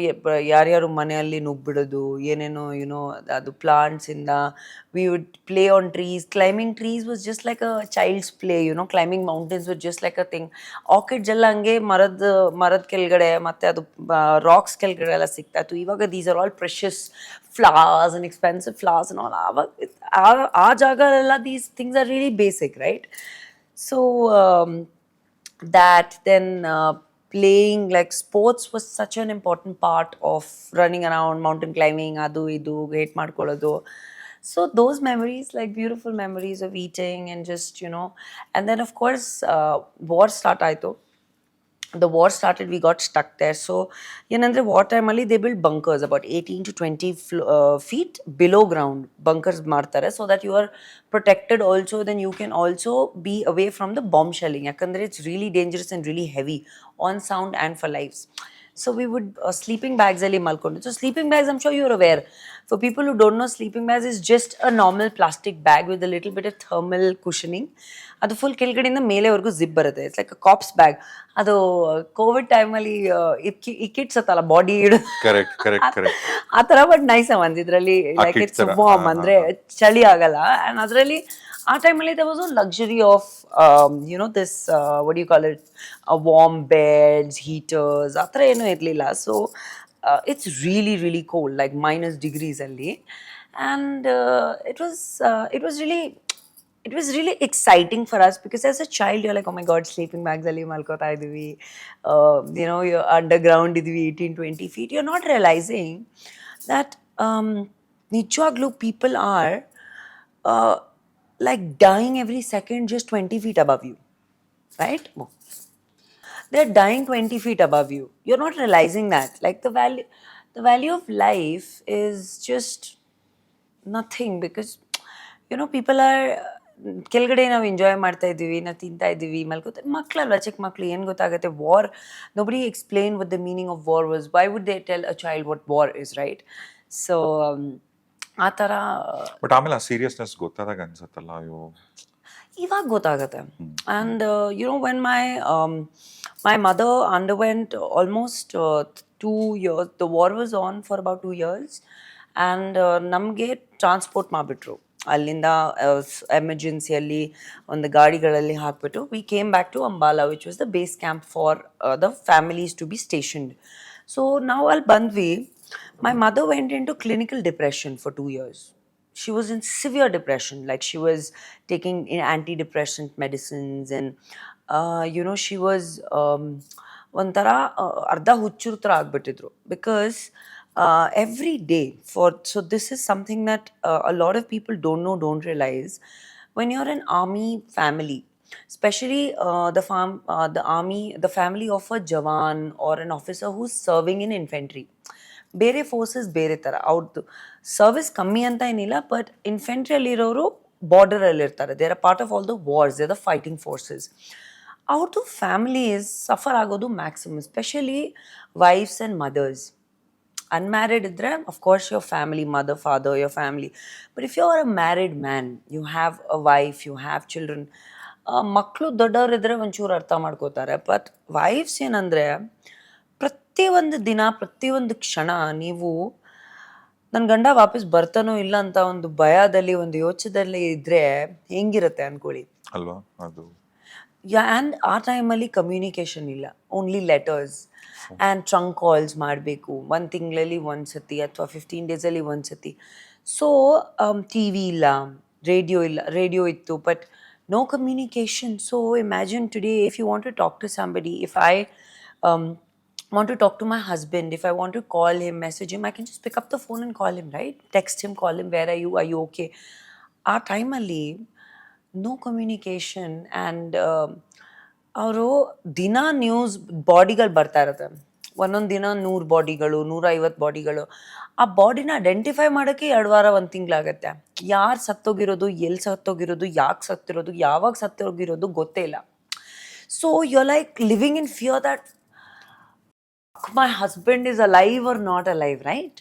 ಯಾರ್ಯಾರು ಮನೆಯಲ್ಲಿ ನುಗ್ಬಿಡೋದು, ಏನೇನೋ ಯುನೋ ಅದು ಪ್ಲಾಂಟ್ಸಿಂದ. We would play on trees. Climbing trees was just like a child's play, you know. Climbing mountains was just like a thing. Orchids ಎಲ್ಲ ಹಂಗೆ ಮರದ ಕೆಳಗಡೆ ಮತ್ತು ಅದು ರಾಕ್ಸ್ ಕೆಳಗಡೆ ಎಲ್ಲ ಸಿಗ್ತಾ ಇತ್ತು. ಇವಾಗ these are all precious flowers and expensive flowers and all. ಆ ಜಾಗದಲ್ಲೆಲ್ಲ these things are really basic, right? So that then playing like sports was such an important part of running around, mountain climbing, adu idu gate ಮಾಡ್ಕೊಳ್ಳೋದು. So those memories, like beautiful memories of eating and just, you know. And then of course war start ಆಯಿತು. The war started, we got stuck there. So ಏನಂದರೆ war ಟೈಮಲ್ಲಿ they build bunkers about 18 to 20 feet below ground. Bunkers ಮಾಡ್ತಾರೆ so that you are protected also. Then you can also be away from the bomb shelling, ಯಾಕಂದರೆ it's really dangerous and really heavy on sound and for lifes. So we would sleeping bags ಅಲ್ಲಿ ಮಲ್ಕೊಂಡು. So sleeping bags, I'm sure you're aware. For people who don't know, sleeping bags is just a normal plastic bag with a little bit of thermal cushioning. ಅದು full ಕೆಳಗಡೆಯಿಂದ ಮೇಲೆವರೆಗೂ zip ಬರುತ್ತೆ. It's like a cops bag. ಅದು Covid ಟೈಮಲ್ಲಿ ಇಕ್ಕಿಟ್ಸತ್ತಲ್ಲ body ಇಡೋದು, ಆ ಥರ. But nice ಒಂದು ಇದರಲ್ಲಿ ಲೈಕ್ ಇಟ್ಸ್ ವಾರ್ಮ್, ಅಂದರೆ ಚಳಿ ಆಗಲ್ಲ. ಆ್ಯಂಡ್ ಅದರಲ್ಲಿ ಆ ಟೈಮಲ್ಲಿ there was no luxury of you know this what do you call it, warm beds, heaters, ಆ ಥರ ಏನೂ ಇರಲಿಲ್ಲ. So it's really cold, like minus degrees ಅಲ್ಲಿ. And it was really exciting for us because as a child you're like, oh my god, sleeping bags ಅಲ್ಲಿ ಮಲ್ಕೋತಾ ಇದೀವಿ, you know, you're underground ಇದೀವಿ 18-20 feet. You're not realizing that ನಿಜವಾಗ್ಲೂ people are like dying every second just 20 feet above you, right? They're dying 20 feet above you. You're not realizing that. Like the value of life is just nothing because, you know, people are ಕೆಳಗಡೆ ನಾವು enjoy ಮಾಡ್ತಾ ಇದ್ದೀವಿ, ನಾವು ತಿಂತಾ ಇದ್ದೀವಿ, ಮಲ್ಕೋತಾ. ಮಕ್ಕಳಲ್ವ, ಚಿಕ್ಕ ಮಕ್ಕಳು ಏನು ಗೊತ್ತಾಗುತ್ತೆ? War, nobody explained what the meaning of war was. Why would they tell a child what war is, right? So ಆ ಥರ ಬಟ್ ಆಮೇಲೆ ಆ ಸೀರಿಯಸ್ನೆಸ್ ಗೊತ್ತಾದಾಗ ಅನ್ಸತ್ತಲ್ಲ ಅಯ್ಯೋ. ಇವಾಗ ಗೊತ್ತಾಗುತ್ತೆ. And you know when my mother underwent almost 2 years, the war was on for about 2 years, and ನಮಗೆ transport ಮಾಡಿಬಿಟ್ರು ಅಲ್ಲಿಂದ ಎಮರ್ಜೆನ್ಸಿಯಲ್ಲಿ ಒಂದು ಗಾಡಿಗಳಲ್ಲಿ ಹಾಕ್ಬಿಟ್ಟು we came back to Ambala which was the base camp for the families to be stationed. So ನಾವು ಅಲ್ಲಿ ಬಂದ್ವಿ. My mother went in to clinical depression for 2 years. She was in severe depression, like she was taking antidepressant medicines, and she was ಒಂಥರ ಅರ್ಧ ಹುಚ್ಚರ ಥರ ಆಗ್ಬಿಟ್ಟಿದ್ರು because every day so this is something that a lot of people don't realize. When you're an army family, especially the family of a jawan or an officer who's serving in infantry, ಬೇರೆ forces ಬೇರೆ ಥರ ಅವ್ರದ್ದು service ಕಮ್ಮಿ ಅಂತ ಏನಿಲ್ಲ, but ಇನ್ಫೆಂಟ್ರಿಯಲ್ಲಿರೋರು ಬಾರ್ಡರಲ್ಲಿರ್ತಾರೆ. They are part of all the wars, they are the fighting forces. ಅವ್ರದ್ದು ಫ್ಯಾಮಿಲೀಸ್ ಸಫರ್ ಆಗೋದು maximum, especially wives and mothers. Unmarried ಇದ್ದರೆ of course your family, mother, father, your family. But if you are a married man, you have a wife, you have children. ಮಕ್ಕಳು ದೊಡ್ಡವರಿದ್ದರೆ ಒಂಚೂರು ಅರ್ಥ ಮಾಡ್ಕೋತಾರೆ. But wives ಏನಂದರೆ ಪ್ರತಿಯೊಂದು ದಿನ, ಪ್ರತಿಯೊಂದು ಕ್ಷಣ ನೀವು ನನ್ನ ಗಂಡ ವಾಪಸ್ ಬರ್ತಾನೋ ಇಲ್ಲ ಅಂತ ಒಂದು ಭಯದಲ್ಲಿ, ಒಂದು ಯೋಚನೆಯಲ್ಲಿ ಇದ್ದರೆ ಹೆಂಗಿರುತ್ತೆ ಅಂದ್ಕೊಳ್ಳಿ ಅಲ್ವಾ ಅದು. ಆ್ಯಂಡ್ ಆ ಟೈಮಲ್ಲಿ ಕಮ್ಯುನಿಕೇಷನ್ ಇಲ್ಲ, only letters and trunk calls ಮಾಡಬೇಕು 1 ತಿಂಗಳಲ್ಲಿ 1 ಸತಿ ಅಥವಾ 15 ಡೇಸಲ್ಲಿ 1 ಸತಿ. ಸೊ ಟಿ ವಿ ಇಲ್ಲ, ರೇಡಿಯೋ ಇತ್ತು, but no communication. So imagine today if you want to talk to somebody, if I want to talk to my husband, if I want to call him, message him, I can just pick up the phone and call him, right? Text him, call him, where are you okay? Our time alli no communication, and ಅವರು ದಿನ news ಬಾಡಿಗಳು ಬರ್ತಾ ಇರುತ್ತೆ. ಒಂದೊಂದು ದಿನ 100 ಬಾಡಿಗಳು, 150 ಬಾಡಿಗಳು. ಆ ಬಾಡಿನ identify ಮಾಡೋಕ್ಕೆ 2 ವಾರ 1 ತಿಂಗಳಾಗತ್ತೆ. ಯಾರು ಸತ್ತೋಗಿರೋದು, ಎಲ್ಲಿ ಸತ್ತೋಗಿರೋದು, ಯಾಕೆ ಸತ್ತಿರೋದು, ಯಾವಾಗ ಸತ್ತೋಗಿರೋದು ಗೊತ್ತೇ ಇಲ್ಲ. So you are like living in fear that my husband is alive or not alive, right?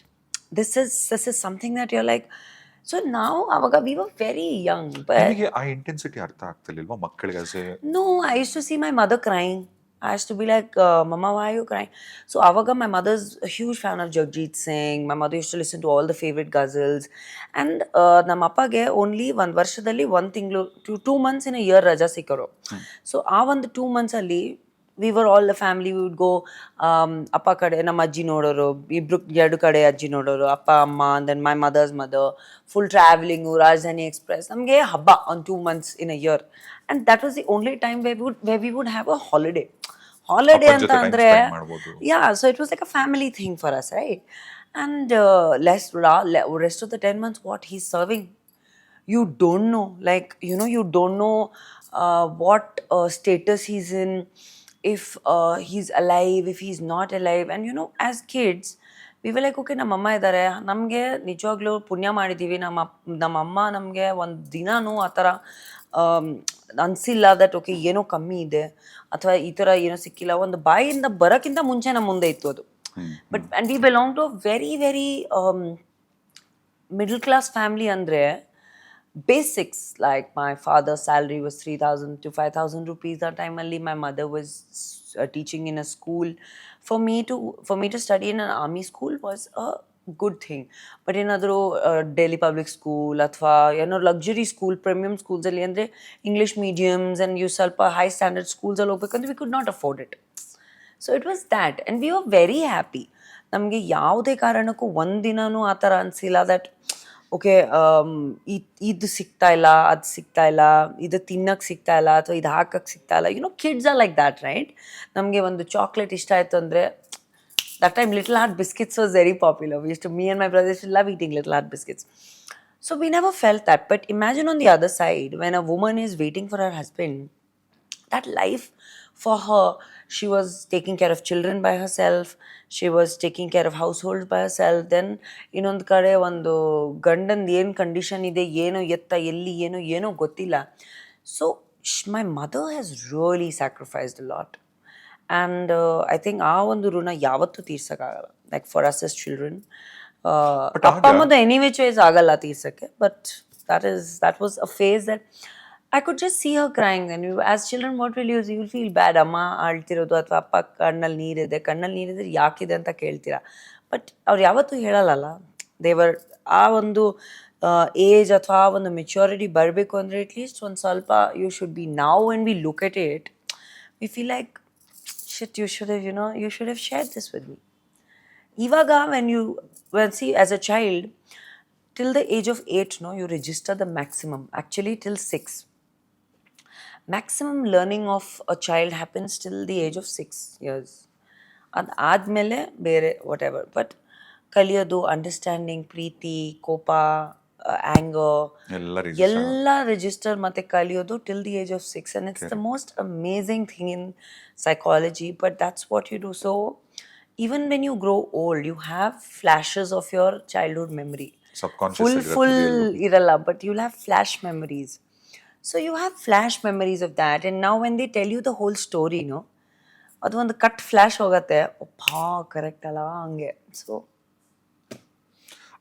This is something that you're like. So now avaga we were very young, but ನಿಮಗೆ ಆ ಇಂಟೆನ್ಸಿಟಿ ಅರ್ಥ ಆಗ್ತಿರ್ಲಿಲ್ವಾ ಮಕ್ಕಳಿಗೆ? no, I used to see my mother crying. I used to be like, Mama, why are you crying? So avaga my mother's a huge fan of Jagjit Singh. My mother used to listen to all the favorite ghazals, and ನಮ್ಮ ಅಪ್ಪಗೆ only 1 ವರ್ಷದಲ್ಲಿ 1 ತಿಂಗಳು to 2 months in a year ರಜಾ ಸಿಕ್ಕರು. So ಆ ಒಂದು 2 months ಅಲ್ಲಿ we were all the family, we would go appa kade ನಮ್ಮ ಅಜ್ಜಿ ನೋಡೋರು, ಇಬ್ರು 2 ಕಡೆ ಅಜ್ಜಿ ನೋಡೋರು, ಅಪ್ಪ ಅಮ್ಮ, and then my mother's mother, full traveling, ರಾಜಧಾನಿ ಎಕ್ಸ್ಪ್ರೆಸ್. ನಮಗೆ ಹಬ್ಬ on 2 months in a year, and that was the only time where we would have a holiday ಅಂತ ಅಂದ್ರೆ. Yeah, so it was like a family thing for us, right? And rest of the 10 months what he's serving, you don't know, like you don't know what status he's in, if he's alive, if he's not alive. And as kids we were like, okay, ನಮ್ಮ ಅಮ್ಮ ಇದ್ದಾರೆ, ನಮಗೆ ನಿಜವಾಗ್ಲೂ ಪುಣ್ಯ ಮಾಡಿದ್ದೀವಿ, ನಮ್ಮ ಅಮ್ಮ ನಮಗೆ ಒಂದು ದಿನಾನೂ ಆ ಥರ ಅನಿಸಿಲ್ಲ ದಟ್ ಓಕೆ ಏನೋ ಕಮ್ಮಿ ಇದೆ ಅಥವಾ ಈ ಥರ ಏನೋ ಸಿಕ್ಕಿಲ್ಲ. ಒಂದು ಬಾಯಿಂದ ಬರೋಕ್ಕಿಂತ ಮುಂಚೆ ನಮ್ಮ ಮುಂದೆ ಇತ್ತು ಅದು. But and we belong to a very very middle class family. ಅಂದರೆ basics, like my father's salary was 3,000 to 5,000 rupees that time only. My mother was teaching in a school. For me to study in an army school was a good thing, but ಏನಾದರೂ Delhi public school ಅಥವಾ ಏನೋ luxury school, premium schools ಅಲ್ಲಿ ಅಂದರೆ English mediums and you ಸ್ವಲ್ಪ high standard ಸ್ಕೂಲ್ಸಲ್ಲಿ ಹೋಗ್ಬೇಕಂದ್ರೆ we could not afford it. So it was that, and we were very happy. ನಮಗೆ ಯಾವುದೇ ಕಾರಣಕ್ಕೂ ಒಂದಿನೂ ಆ ಥರ ಅನಿಸಿಲ್ಲ ದಟ್ ಓಕೆ ಇದು ಸಿಗ್ತಾ ಇಲ್ಲ, ಅದು ಸಿಗ್ತಾ ಇಲ್ಲ, ಇದು ತಿನ್ನಕ್ಕೆ ಸಿಗ್ತಾ ಇಲ್ಲ ಅಥವಾ ಇದು ಹಾಕಕ್ಕೆ ಸಿಗ್ತಾ ಇಲ್ಲ. Kids are like that, right? ನಮಗೆ ಒಂದು ಚಾಕ್ಲೇಟ್ ಇಷ್ಟ ಆಯಿತು ಅಂದರೆ, that time little heart biscuits was very popular. me and my brothers love eating little heart biscuits. So we never felt that. But imagine on the other side, when a woman is waiting for her husband, that life for her, she was taking care of children by herself, she was taking care of household by herself. Then ಇನ್ನೊಂದು ಕಡೆ ಒಂದು ಗಂಡಂದು ಏನು condition ಇದೆ, ಏನೋ ಎತ್ತ ಎಲ್ಲಿ ಏನೋ ಗೊತ್ತಿಲ್ಲ. So my mother has really sacrificed a lot, and I think ಆ ಒಂದು ಋಣ ಯಾವತ್ತೂ ತೀರ್ಸೋಕ್ಕಾಗಲ್ಲ, like for us as children. ಅಪ್ಪ ಅಮ್ಮದು ಎನಿ ವಿಚ್ ವೇಸ್ ಆಗಲ್ಲ ತೀರ್ಸಕ್ಕೆ, but that was a phase that I could just see her crying. And as children, what will you feel bad, ಅಮ್ಮ ಅಳ್ತಿರೋದು ಅಥವಾ ಅಪ್ಪ ಕಣ್ಣಲ್ಲಿ ನೀರಿದ್ರೆ ಯಾಕಿದೆ ಅಂತ ಕೇಳ್ತೀರಾ. ಬಟ್ ಅವ್ರು ಯಾವತ್ತೂ ಹೇಳಲ್ಲ. ದೇವರ್ ಆ ಒಂದು ಏಜ್ ಅಥವಾ ಆ ಒಂದು ಮೆಚ್ಯೂರಿಟಿ ಬರಬೇಕು ಅಂದರೆ ಅಟ್ಲೀಸ್ಟ್ ಒಂದು ಸ್ವಲ್ಪ you should be now when we look at it we feel like shit you should have shared this with me. ಇವಾಗ when see as a child till the age of 8 no you register the maximum, actually till 6 maximum learning of a child happens till the age of 6 years. ಅದಾದ್ಮೇಲೆ ಬೇರೆ whatever, but ಕಲಿಯೋದು understanding, ಪ್ರೀತಿ, ಕೋಪ, anger ಎಲ್ಲ register ಮತ್ತೆ ಕಲಿಯೋದು till the age of 6, and it's the most amazing thing in psychology, but that's what you do. So even when you grow old you have flashes of your childhood memory, full iralla, but you'll have flash memories. So you have flash memories of that, and now when they tell you the whole story, ಅದು ಒಂದು cut flash ಹೋಗತ್ತೆ, ಒಪ್ಪಾ correct ಅಲ್ಲ ಹಂಗೆ. So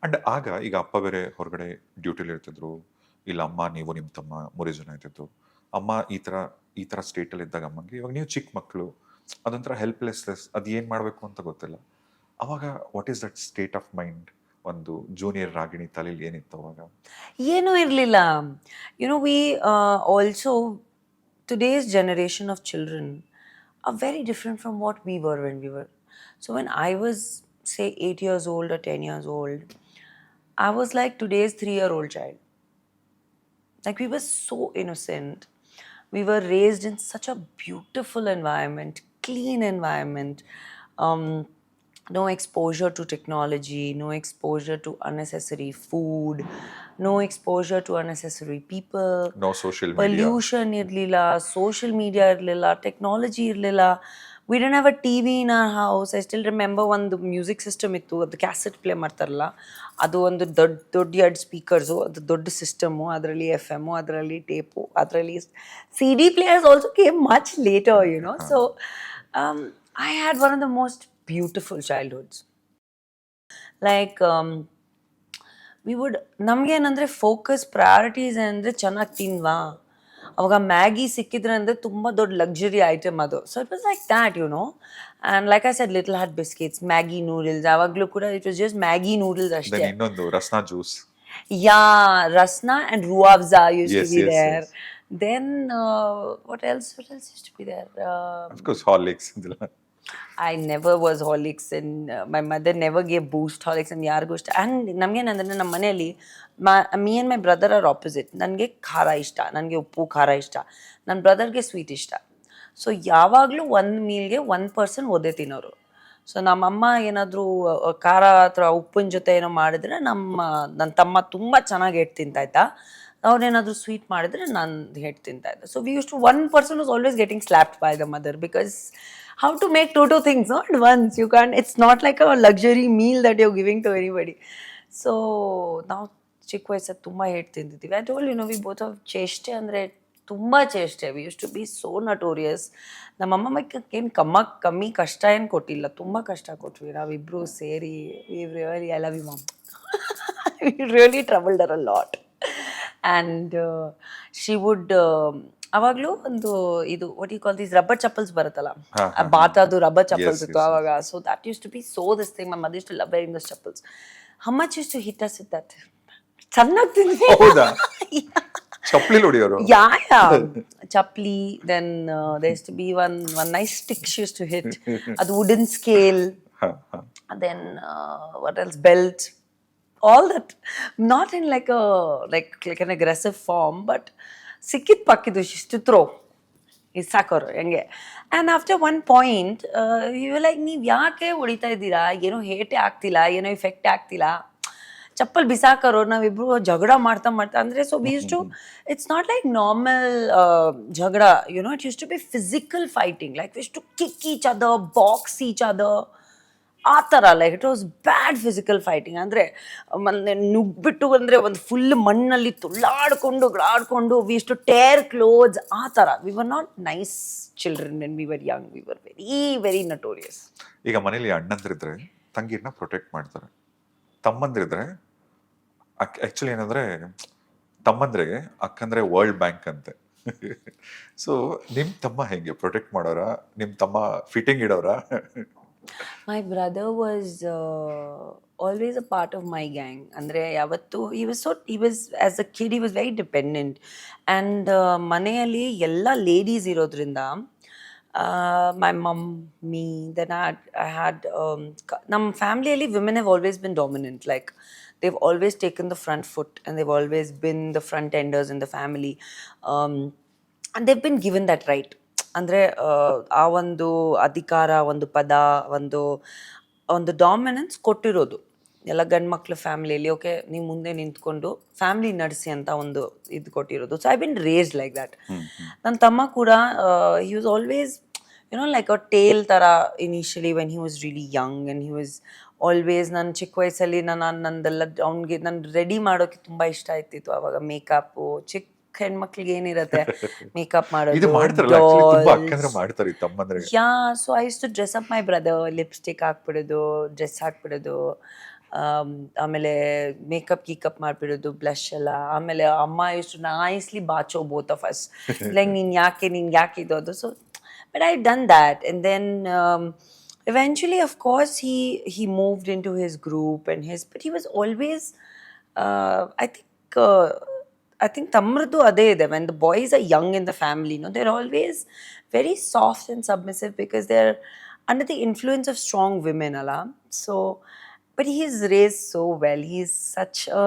and ಆಗ ಈಗ ಅಪ್ಪ ಬೇರೆ ಹೊರಗಡೆ ಡ್ಯೂಟಿಲಿ ಇರ್ತಿದ್ರು, ಇಲ್ಲ ಅಮ್ಮ ನೀವು ನಿಮ್ಮ ತಮ್ಮ 3 ಜನ ಇರ್ತಿದ್ರು. ಅಮ್ಮ ಈ ತರ ಸ್ಟೇಟಲ್ಲಿ ಇದ್ದಾಗ ಅಮ್ಮಂಗೆ, ಇವಾಗ ನೀವು ಚಿಕ್ಕ ಮಕ್ಕಳು, ಅದೊಂಥರ ಹೆಲ್ಪ್ಲೆಸ್ನೆಸ್, ಅದು ಏನು ಮಾಡಬೇಕು ಅಂತ ಗೊತ್ತಿಲ್ಲ. ಅವಾಗ what is that state of mind? ಒಂದು ಜೂನಿಯರ್ ರಾಗಿಣಿ ತಲೆಯಲ್ಲಿ ಏನಿತ್ತು ಅವಾಗ? ಏನೂ ಇರಲಿಲ್ಲ. We also today's generation of children are very different from what we were when we were. So when I was say 8 years old or 10 years old, I was like today's 3-year-old child. Like we were so innocent. We were raised in such a beautiful environment, clean environment, no exposure to technology, no exposure to unnecessary food, no exposure to unnecessary people, no social media, pollution irlilla, social media irlilla, technology irlilla. We didn't have a TV in our house. I still remember ಒಂದು music system ಇತ್ತು, ಅದು cassette play ಮಾಡ್ತಾರಲ್ಲ, ಅದು ಒಂದು ದೊಡ್ಡ 2 speakers, ಅದು ದೊಡ್ಡ system, ಅದರಲ್ಲಿ FM, ಅದರಲ್ಲಿ ಟೇಪು, ಅದರಲ್ಲಿ CD players also came much later, So I had one of the most beautiful childhoods. Like ನಮ್ಗೆ ಏನಂದ್ರೆ ಫೋಕಸ್ ಪ್ರಯಾರಿಟೀಸ್ ಅಂದರೆ ಚೆನ್ನಾಗಿ ತಿನ್ವಾ, ಅವಾಗ ಮ್ಯಾಗಿ ಸಿಕ್ಕಿದ್ರೆ ಅಂದರೆ ತುಂಬ ದೊಡ್ಡ ಲಕ್ಸುರಿ ಐಟಮ್ ಅದು. So it was like that, and like I said little heart biscuits, Maggi noodles, ಆವಾಗಲೂ ಕೂಡ it was just Maggi noodles ಅಷ್ಟೇ. ಇನ್ನೊಂದು Rasna juice, Rasna and Rooh Afza used to be there. Then what else used to be there? Of course Horlicks. I never was Horlicks, and my mother never gave Boost, Horlicks, and ಯಾರಿಗೂ ಇಷ್ಟ. And ನಮಗೇನಂದ್ರೆ ನಮ್ಮ ಮನೆಯಲ್ಲಿ me and my brother are opposite. ನನಗೆ ಖಾರ ಇಷ್ಟ, ನನಗೆ ಉಪ್ಪು ಖಾರ ಇಷ್ಟ, ನನ್ನ ಬ್ರದರ್ಗೆ ಸ್ವೀಟ್ ಇಷ್ಟ. ಸೊ ಯಾವಾಗಲೂ ಒಂದು ಮೀಲ್ಗೆ 1 ಪರ್ಸನ್ ಒದೆ ತಿನ್ನೋರು. ಸೊ ನಮ್ಮಮ್ಮ ಏನಾದರೂ ಖಾರ ಅಥವಾ ಉಪ್ಪಿನ ಜೊತೆ ಏನೋ ಮಾಡಿದ್ರೆ ನನ್ನ ತಮ್ಮ ತುಂಬ ಚೆನ್ನಾಗಿ ಹೆಟ್ಟು ತಿಂತಾಯಿದ್ದ. ಅವ್ರೇನಾದರೂ ಸ್ವೀಟ್ ಮಾಡಿದ್ರೆ ನಾನು ಹೆಟ್ಟು ತಿಂತಾಯಿದ್ದೆ. So we used to 1 person was always getting slapped by the mother, because how to make two things at once? You can't. It's not like a luxury meal that you're giving to anybody. So now ಚಿಕ್ಕ ವಯಸ್ಸಲ್ಲಿ ತುಂಬ ಹೆಟ್ಟು ತಿಂತಿದ್ದೀವಿ. I told we both have ಚೇಷ್ಟೆ ಅಂದರೆ ತುಂಬ ಚೇಷ್ಟೆ. We used to be so notorious. ನಮ್ಮಮ್ಮ ಏನು ಕಮ್ಮಿ ಕಷ್ಟ ಏನು ಕೊಟ್ಟಿಲ್ಲ, ತುಂಬ ಕಷ್ಟ ಕೊಟ್ವಿ ನಾವಿಬ್ಬರು ಸೇರಿ. Really I love you mom. We really troubled her a lot. And she would ಅವಾಗಲೂ ಒಂದು ಇದು what you call these rubber chappals ಬರುತ್ತಲ್ಲ, ಬಾತಾದು ರಬ್ಬರ್ ಚಪ್ಪಲ್ಸ್ ಇತ್ತು ಅವಾಗ. So that used to be so this thing. My mother used to love wearing those chappals. How much used to hit us with that? ಚೆನ್ನಾಗಿ ತಿಂದ್ವಿ. ಚಪ್ಪಲಿ ಹೊಡಿಯೋರು. ಚಪ್ಪಲಿ. Then there used to be one nice stick she used to hit. ಅದು wooden scale. Then what else? Belt. All that, not in like an aggressive form, but ಸಿಕ್ಕಿದ ಪಕ್ಕಿದ್ದು ಇಷ್ಟು throw ಇದು ಸಾಕೋರು ಹೆಂಗೆ. And after one point you like, ನೀವು ಯಾಕೆ ಹೊಡಿತಾ ಇದ್ದೀರಾ, ಏನೋ ಹೇಟೇ ಆಗ್ತಿಲ್ಲ, ಏನೋ ಇಫೆಕ್ಟೇ ಆಗ್ತಿಲ್ಲ, ಚಪ್ಪಲ್ ಬಿಸಾಕೋರು. ನಾವಿಬ್ರು ಜಗಳ ಮಾಡ್ತಾ ಅಂದರೆ. So we used to, it's not like normal ಜಗಳ, it used to be physical fighting. Like we used to kick each other, box each other, ಆ ಥರ. Like it was bad physical fighting. ಅಂದರೆ ನುಗ್ಬಿಟ್ಟು ಅಂದರೆ ಒಂದು ಫುಲ್ ಮಣ್ಣಲ್ಲಿ ತುಳ್ಳಾಡ್ಕೊಂಡು we used to tear clothes, ಆ ಥರ. We were not nice children when we were young. We were very very notorious. ಈಗ ಮನೇಲಿ ಅಣ್ಣಂದ್ರಿದ್ರೆ ತಂಗಿರನ್ನ ಪ್ರೊಟೆಕ್ಟ್ ಮಾಡ್ತಾರೆ, ತಮ್ಮಂದ್ರಿದ್ರೆ ಆಕ್ಚುಲಿ ಏನಂದ್ರೆ ತಮ್ಮಂದ್ರಿಗೆ ಅಕ್ಕಂದ್ರೆ ವರ್ಲ್ಡ್ ಬ್ಯಾಂಕ್ ಅಂತೆ. ಸೊ ನಿಮ್ ತಮ್ಮ ಹೆಂಗೆ ಪ್ರೊಟೆಕ್ಟ್ ಮಾಡೋರ, ನಿಮ್ ತಮ್ಮ fitting ಇಡೋರ? My brother was always a part of my gang. Andre yavattu he was as a kid he was very dependent and maneyalli ella ladies irodrinda my mom, me, then I had nam family alli women have always been dominant, like they've always taken the front foot and they've always been the front enders in the family, um, and they've been given that right. ಅಂದರೆ ಆ ಒಂದು ಅಧಿಕಾರ, ಒಂದು ಪದ, ಒಂದು ಒಂದು dominance ಕೊಟ್ಟಿರೋದು ಎಲ್ಲ ಗಂಡು ಮಕ್ಳ ಫ್ಯಾಮಿಲಿಯಲ್ಲಿ. ಓಕೆ, ನೀವು ಮುಂದೆ ನಿಂತ್ಕೊಂಡು ಫ್ಯಾಮಿಲಿ ನಡೆಸಿ ಅಂತ ಒಂದು ಇದು ಕೊಟ್ಟಿರೋದು. So I been raised like that. ನನ್ನ ತಮ್ಮ ಕೂಡ he was always like a tail ಥರ initially when he was really young and he was always. ನನ್ನ ಚಿಕ್ಕ ವಯಸ್ಸಲ್ಲಿ ನಂದೆಲ್ಲ ಅವ್ನಿಗೆ ನಾನು ರೆಡಿ ಮಾಡೋಕ್ಕೆ ತುಂಬ ಇಷ್ಟ ಆಯ್ತಿತ್ತು ಆವಾಗ. ಮೇಕಪ್ಪು ಚಿಕ್ಕ ಹೆಣ್ಮಕ್ಳಿಗೆ ಏನಿರತ್ತೆ ಮೇಕಪ್ ಇದು ಮಾಡ್ತಾರಲ್ಲ actually, ತುಂಬಾ ಅಕ್ಕಂದ್ರೆ ಮಾಡ್ತಾರೆ ಈ ತಮ್ಮಂದ್ರಿಗೆ. Yeah, so I used to dress up my brother, lipstick ಹಾಕ್ಬಿಡೋದು, ಡ್ರೆಸ್ ಹಾಕ್ಬಿಡೋದು, ಆಮೇಲೆ ಮೇಕಪ್ ಗೀಕಪ್ ಮಾಡಿಬಿಡೋದು, ಬ್ಲಷ್ ಎಲ್ಲ. ಆಮೇಲೆ ಅಮ್ಮ ಯೂಸ್ ಟು ನೈಸ್ಲಿ ಬಾಚೋ ಬೋತ್ ಆಫ್ ಅಸ್, ಲೈಕ್ ನಿಂಗೆ ಯಾಕೆ ಇದು ಅದು. So but I done that and then eventually of course he moved into his group and but he was always I think tamradu ade ide. When the boys are young in the family, they're always very soft and submissive because they're under the influence of strong women, ala. So but he's raised so well. He's such a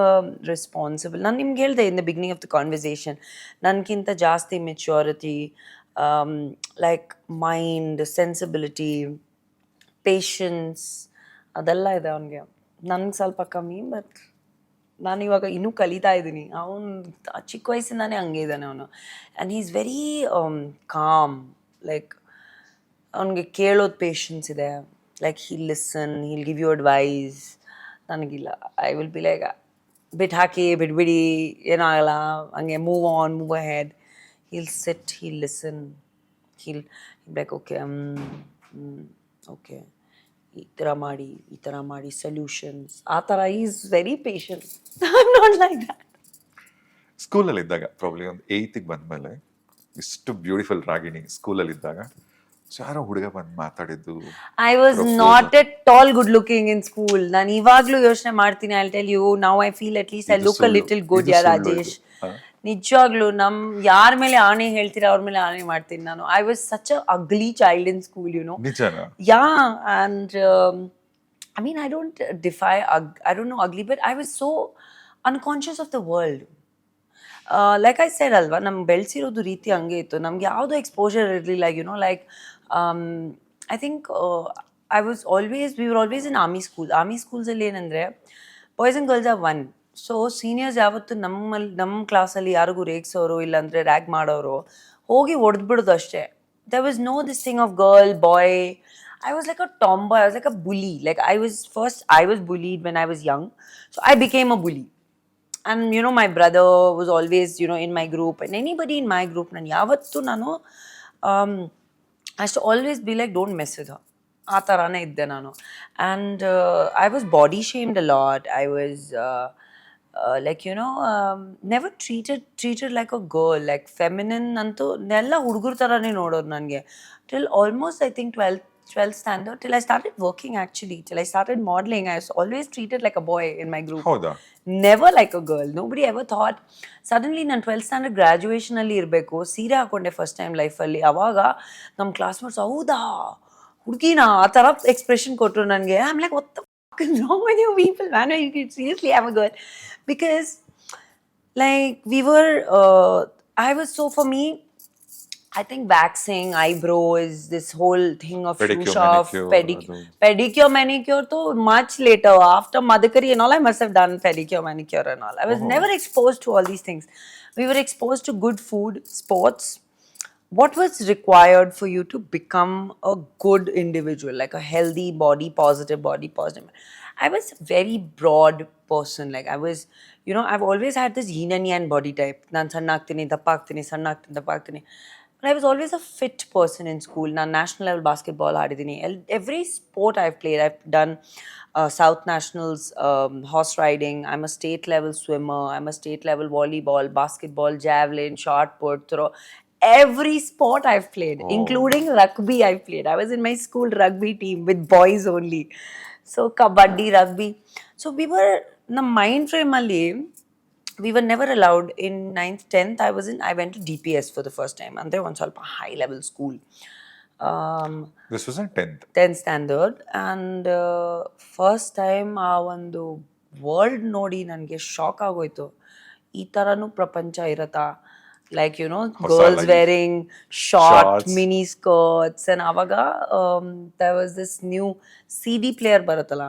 responsible. Nan nimge helde in the beginning of the conversation, nankinta jaasti maturity, like mind, sensibility, patience ಅದೆಲ್ಲ ಇದೆ ಅವನಿಗೆ. ನನಗೆ ಸ್ವಲ್ಪ ಕಮ್ಮಿ, but ನಾನು ಇವಾಗ ಇನ್ನೂ ಕಲಿತಾ ಇದ್ದೀನಿ. ಅವನು ಚಿಕ್ಕ ವಯಸ್ಸಿಂದಾನೇ ಹಂಗೆ ಇದ್ದಾನೆ ಅವನು. And he is very calm, like ಅವನಿಗೆ ಕೇಳೋದು ಪೇಷನ್ಸ್ ಇದೆ. Like he'll listen, he'll give you advice. ನನಗಿಲ್ಲ, ಐ ವಿಲ್ ಬಿ ಲೈಕ್ ಬಿಟ್ಟು ಬಿಡಿ ಏನಾಗಲ್ಲ, ಹಂಗೆ move on, move ahead. He'll sit, he'll listen, he'll like okay okay ಈ ಥರ ಮಾಡಿ ಸೊಲ್ಯೂಷನ್ಸ್ ಆ ಥರ. Is very patient. I am not like that. ಸ್ಕೂಲಲ್ಲಿ ಇದ್ದಾಗ ಪ್ರಾಬ್ಲಿ ಒಂದು 8th ಬಂದ್ಮೇಲೆ ಇಷ್ಟು ಬ್ಯೂಟಿಫುಲ್ ರಾಗಿಣಿ ಸ್ಕೂಲಲ್ಲಿ ಇದ್ದಾಗ ಯಾರೋ ಹುಡುಗ ಬಂದು ಮಾತಾಡಿದ್ದು. I was not at all good looking in school. ನಾನು ಇವಾಗಲೂ ಯೋಚನೆ ಮಾಡ್ತೀನಿ. I tell you now I feel at least I look a little good. Yeah Rajesh, ನಿಜವಾಗ್ಲೂ ಯಾರ ಮೇಲೆ ಆಣೆ ಹೇಳ್ತೀರಾ ಅವ್ರ ಮೇಲೆ ಆಣೆ ಮಾಡ್ತೀನಿ ನಾನು. I was such a ugly child in school, yeah. And I mean I don't I don't no ugly, but I was so unconscious of the world. Like I shed ಅಲ್ವಾ, ನಮ್ಗೆ ಬೆಳೆಸಿರೋದು ರೀತಿ ಹಂಗೆ ಇತ್ತು. ನಮ್ಗೆ ಯಾವುದೋ ಎಕ್ಸ್ಪೋಜರ್ ಇರಲಿಲ್ಲ, like I think we were always in army ಸ್ಕೂಲ್ಸಲ್ಲಿ ಏನಂದರೆ boys and girls are one. So seniors ಯಾವತ್ತು ನಮ್ಮ ಕ್ಲಾಸಲ್ಲಿ ಯಾರಿಗೂ ರೇಗ್ಸೋರು ಇಲ್ಲಾಂದರೆ ರ್ಯಾಗ್ ಮಾಡೋರು ಹೋಗಿ ಹೊಡೆದ್ಬಿಡೋದು ಅಷ್ಟೇ. there was no this thing of girl, boy. I was like a tomboy. I was like a bully. Like I was bullied when I was young. So I became a bully. And my brother was always, in my group. And anybody in my group, I used to always be like, don't mess with her. ಆ ಥರನೇ ಇದ್ದೆ ನಾನು. And I was body shamed a lot. I was like never treated like a girl, like feminine ಅಂತೂ ಎಲ್ಲ ಹುಡುಗರ ಥರನೇ ನೋಡೋರು ನನಗೆ till almost I think 12th standard, till I started working actually, till I started modeling. I was always treated like a boy in my group. ಹೌದಾ? Never like a girl. Nobody ever thought. Suddenly ನಾನು 12th standard graduation ಅಲ್ಲಿ ಇರಬೇಕು, ಸೀರೆ ಹಾಕೊಂಡೆ first time ಲೈಫಲ್ಲಿ. ಅವಾಗ ನಮ್ಮ classmates ಹೌದಾ ಹುಡುಗಿನ ಆ ಥರ ಎಕ್ಸ್ಪ್ರೆಷನ್ ಕೊಟ್ಟರು ನನಗೆ. I am like what the fuck is wrong with you people, man? You could seriously have a girl. Because like we were I was so, for me, I think waxing eyebrows, this whole thing of shoe shop, pedicure, manicure to much later. After Madhukari and all, I must have done pedicure, manicure and all. I was never exposed to all these things. We were exposed to good food, sports. What was required for you to become a good individual, like a healthy body positive. I was a very broad person. Like I was, I've always had this yin and yang body type. Nan sanna agtini, dappa agtini, sanna agtini, dappa agtini. But I was always a fit person in school. Now, national level basketball ಆಡಿದ್ದೀನಿ. Every sport I've played, I've done South Nationals, horse riding. I'm a state level swimmer. I'm a state level volleyball, basketball, javelin, shot put, throw. Every sport I've played, including rugby, I've played. I was in my school rugby team with boys only. So, kabaddi, rugby. So, we were in the mind frame ಅಲ್ಲಿ we were never allowed in ninth 10th I went to DPS for the first time ಅಂದ್ರೆ ಒಂದು ಸ್ವಲ್ಪ high level school This was in 10th. 10th standard and first time ಆ ಒಂದು world ನೋಡಿ ನನಗೆ shock ಆಗೋಯ್ತು ಈ ಥರನೂ ಪ್ರಪಂಚ ಇರತ್ತಾ like you know girls life. wearing short Shorts. mini skirts and ಅವಾಗ there was this new CD player ಬರುತ್ತಲ್ಲ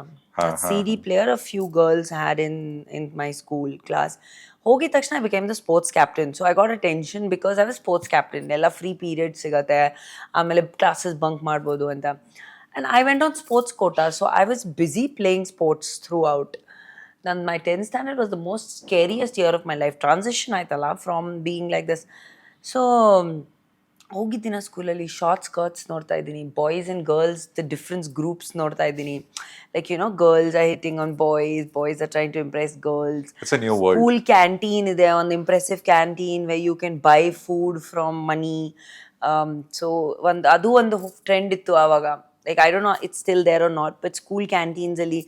CD player a few girls had in my school class ಹೋಗಿದ ತಕ್ಷಣ I became the sports captain so I got attention because I was sports captain ಎಲ್ಲ free period ಸಿಗತ್ತೆ ಆಮೇಲೆ classes bunk ಮಾಡ್ಬೋದು ಅಂತ and I went on sports quota so I was busy playing sports throughout then my 10th standard was the most scariest year of my life transition ಆಯ್ತಲ್ಲ from being like this so ಹೋಗಿದ್ದಿನ ಸ್ಕೂಲಲ್ಲಿ short skirts ನೋಡ್ತಾ ಇದ್ದೀನಿ boys and girls the difference groups ನೋಡ್ತಾ ಇದ್ದೀನಿ like you know girls are hitting on boys are trying to impress girls It's a new world. School canteen ಇದೆ ಒಂದು impressive canteen where you can buy food from money so ಅದು ಒಂದು trend ಇತ್ತು ಆವಾಗ like I don't know it's still there or not but school canteens ಅಲ್ಲಿ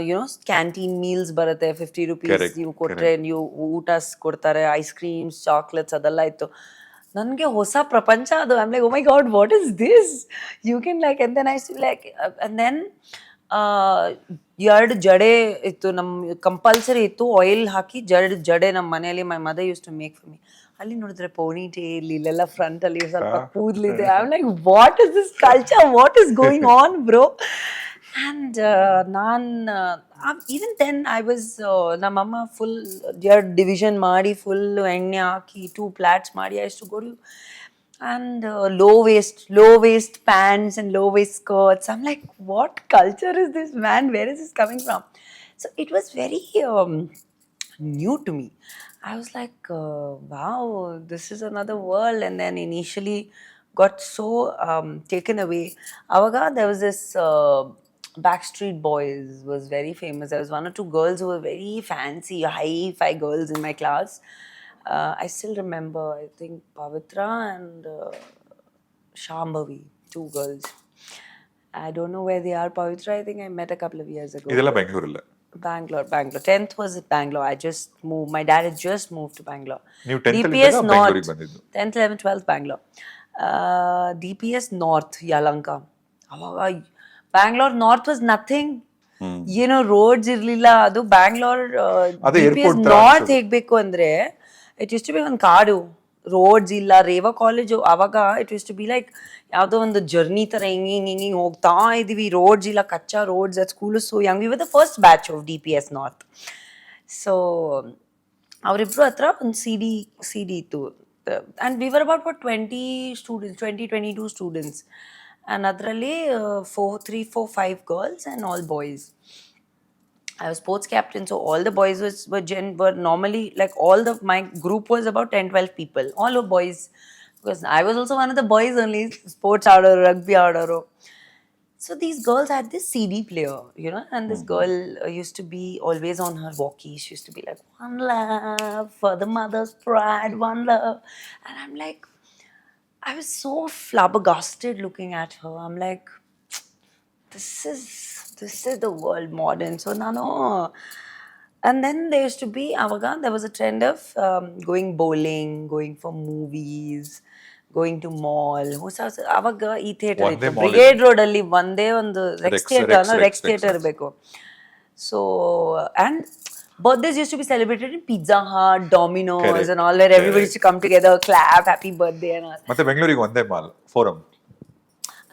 you know canteen meals ಬರುತ್ತೆ 50 rupees Correct, ನೀವು ಕೊಟ್ಟರೆ ನೀವು ಊಟ ಕೊಡ್ತಾರೆ ಐಸ್ ಕ್ರೀಮ್ಸ್ ಚಾಕ್ಲೇಟ್ಸ್ ಅದೆಲ್ಲ ಇತ್ತು ನನಗೆ ಹೊಸ ಪ್ರಪಂಚ ಅದು I'm like oh my God what is this you can like and then I see like and then ಎರಡು ಜಡೆ ಇತ್ತು ನಮ್ಮ ಕಂಪಲ್ಸರಿ ಇತ್ತು ಆಯಿಲ್ ಹಾಕಿ ಜಡೆ ನಮ್ಮ ಮನೆಯಲ್ಲಿ my mother used to make for me ಅಲ್ಲಿ ನೋಡಿದ್ರೆ ಪೋನಿ ಟೇಲ್ ಇಲ್ಲೆಲ್ಲ ಫ್ರಂಟ್ ಅಲ್ಲಿ ಸ್ವಲ್ಪ ಕೂದಲಿದೆ I like what is this culture what is going on bro and even then I was ನಮ್ಮಮ್ಮ ಫುಲ್ ಎರಡು ಡಿವಿಷನ್ ಮಾಡಿ ಫುಲ್ ಎಣ್ಣೆ ಹಾಕಿ 2 ಪ್ಲಾಟ್ಸ್ ಮಾಡಿ I used to go to and low waist pants and low waist skirts I'm like what culture is this man where is this coming from so it was very new to me I was like wow this is another world and then initially got so taken away avaga there was this Backstreet Boys was very famous. There was 1 or 2 girls who were very fancy, high-fi girls in my class. I still remember, I think Pavitra and Shambhavi, 2 girls. I don't know where they are. Pavitra, I think I met a couple of years ago. ಇದೆಲ್ಲ ಬೆಂಗಳೂರಲ್ಲ. Bangalore. 10th was at Bangalore. I just moved. My dad had just moved to Bangalore. ನೀವು 10th ಅಲ್ಲಿ DPS ಇದ್ದಾಗ North. ಬೆಂಗಳೂರಿಗೆ ಬಂದಿದ್ದು. 10th, 11th, 12th Bangalore. DPS North, Yalanka. Bangalore North was nothing. You know, roads ಇರ್ಲಿಲ್ಲ ಅದು Bangalore DPS North ಹೇಗ್ಬೇಕು ಅಂದ್ರೆ it used to B ಒಂದು ಕಾಡು ರೋಡ್ಸ್ ಇಲ್ಲ ರೇವಾ ಕಾಲೇಜು ಅವಾಗ it used to be like ಯಾವುದೋ ಒಂದು ಜರ್ನಿ ಥರ ಹಿಂಗೆ ಹೋಗ್ತಾ ಇದೀವಿ ರೋಡ್ಸ್ ಇಲ್ಲ ಕಚ್ಚಾ roads at school so Young we were the first batch of DPS North so ಅವರಿಬ್ರು ಹತ್ರ ಒಂದು ಸಿ ಡಿ ಇತ್ತು and we were about 20 students 22 students and adರಲ್ಲಿ 5 girls and all boys I was sports captain so all the boys were normally like my group was about 10-12 people all were boys because I was also one of the boys only sports outer rugby outer so these girls had this CD player you know and this girl used to be always on her walkie she used to be like one love for the mother's pride one love and I'm like I was so flabbergasted looking at her. I'm like, this is the world modern. So nano. And then there used to be, there was a trend of going bowling, going for movies, going to mall. Avaga ee theater ittu. Brigade Road alli one Rex theater irbeku. So and birthdays used to be celebrated in Pizza Hut, Domino's Correct. And all where everybody used to come together, clap, happy birthday and all. ಮತ್ತೆ ಬೆಂಗಳೂರಿಗೆ ಒಂದೇ mall forum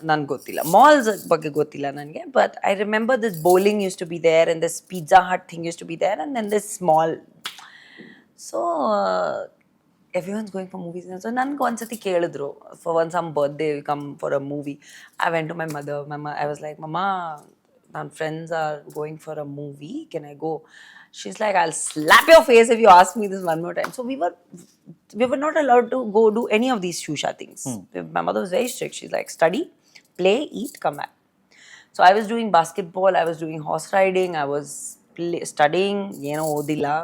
ನನ್ಗೆ ಗೊತ್ತಿಲ್ಲ malls ಬಗ್ಗೆ ಗೊತ್ತಿಲ್ಲ ನನಗೆ but I remember this bowling used to be there and this Pizza Hut thing used to be there and then this mall so everyone's going for movies so ನನಗೆ ಒಂದ್ಸತಿ ಕೇಳಿದ್ರು for some birthday come for a movie I went to my mother I was like mama my friends are going for a movie, can I go? She's like, I'll slap your face if you ask me this one more time. So we were not allowed to go do any of these shusha things. My mother was very strict. She's like, study, play, eat, come back. So I was doing basketball, I was doing horse riding, I was studying, odila.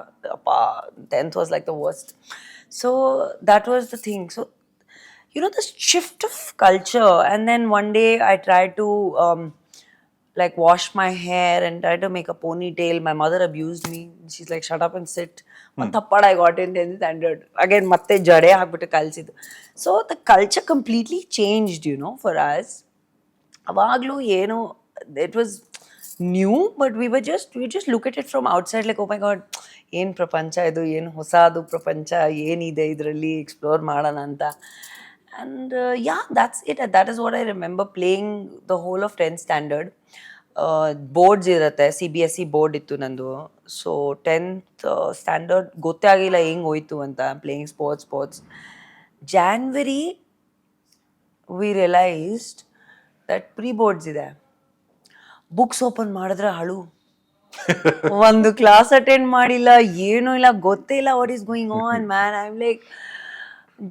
10th was like the worst. So that was the thing. So this shift of culture. And then one day I tried to like wash my hair and try to make a ponytail. My mother abused me. She's like, shut up and sit. One thappad I got in 10th standard. Again, ಮತ್ತೆ ಜಡೆ ಹಾಕ್ಬಿಟ್ಟು ಕಲ್ಸಿದ್ದು. So the culture completely changed, for us. ಅವಾಗಲೂ ಏನು, it was new, but we just look at it from outside like, oh my god, ಏನು ಪ್ರಪಂಚ ಇದು, ಏನು ಹೊಸದು ಪ್ರಪಂಚ, ಏನಿದೆ ಇದರಲ್ಲಿ, ಎಕ್ಸ್ಪ್ಲೋರ್ ಮಾಡೋಣ ಅಂತ. And yeah, that's it. That is what I remember playing the whole of 10th standard. Boards ಇರುತ್ತೆ, CBSE ಬೋರ್ಡ್ ಇತ್ತು ನಂದು. ಸೊ 10th ಸ್ಟ್ಯಾಂಡರ್ಡ್ ಗೊತ್ತೇ ಆಗಿಲ್ಲ ಹೆಂಗೆ ಹೋಯ್ತು ಅಂತ, playing sports. January we realized that pre-boards ಇದೆ. ಬುಕ್ಸ್ ಓಪನ್ ಮಾಡಿದ್ರೆ ಹಳು. ಒಂದು ಕ್ಲಾಸ್ ಅಟೆಂಡ್ ಮಾಡಿಲ್ಲ, ಏನೂ ಇಲ್ಲ, ಗೊತ್ತೇ ಇಲ್ಲ what is going on man. I am like,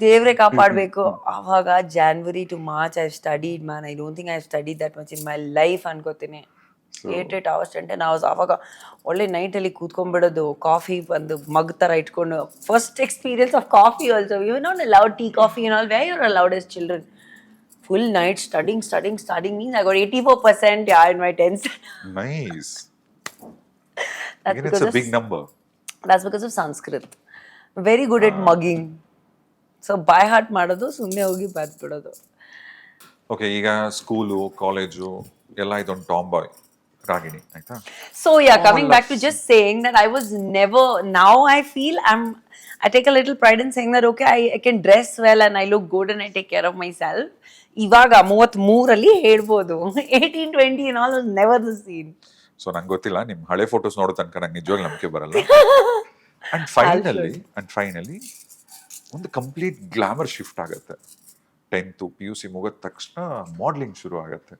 ದೇವ್ರೆ ಕಾಪಾಡಬೇಕು. ಆವಾಗ January to March I studied man. I don't think I studied that much in my life ಅನ್ಕೋತೀನಿ. 8 hours 10 hours. ಆವಾಗ ಒಳ್ಳೆ ನೈಟಲ್ಲಿ ಕೂತ್ಕೊಂಡ್ಬಿಡೋದು, ಕಾಫಿ ಒಂದು ಮಗ್ ಥರ ಇಟ್ಕೊಂಡು. First experience of coffee also. You not allowed tea, coffee and all. Where you're allowed as children? Full night studying means I got 84% in my 10th. Nice. That's Again, it's a big number. That's because of Sanskrit. Very good at mugging. So by heart ಮಾಡೋದು, ಸುಮ್ಮನೆ ಹೋಗಿ ಬರ್ದ್ಬಿಡೋದು. Okay, ಈಗ school, college ಎಲ್ಲ ಇದೊಂದು Tom ಬಾಯ್ ರಾಗಿಣಿ ಆಯ್ತಾ. So yeah, coming back to just saying that I was never, now I feel I take a little pride in saying that, okay, I can dress well and I look good and I take care of myself. ಇವಾಗ 33 ಹೇಳ್ಬೋದು. 18-20 and all was never the scene. So ನಂಗೆ ಗೊತ್ತಿಲ್ಲ, ನಿಮ್ಮ ಹಳೆ photos ನೋಡೋ ತನಕ ನಂಗೆ ನಿಜವಾಗ್ಲೂ ನಂಬಿಕೆ ಬರಲ್ಲ. ಅಂಡ್ ಫೈನಲಿ ಒಂದು ಕಂಪ್ಲೀಟ್ ಗ್ಲಾಮರ್ ಶಿಫ್ಟ್ ಆಗುತ್ತೆ. 10th PUC ಮುಗಿದ ತಕ್ಷಣ ಮಾಡ್ಲಿಂಗ್ ಶುರು ಆಗುತ್ತೆ.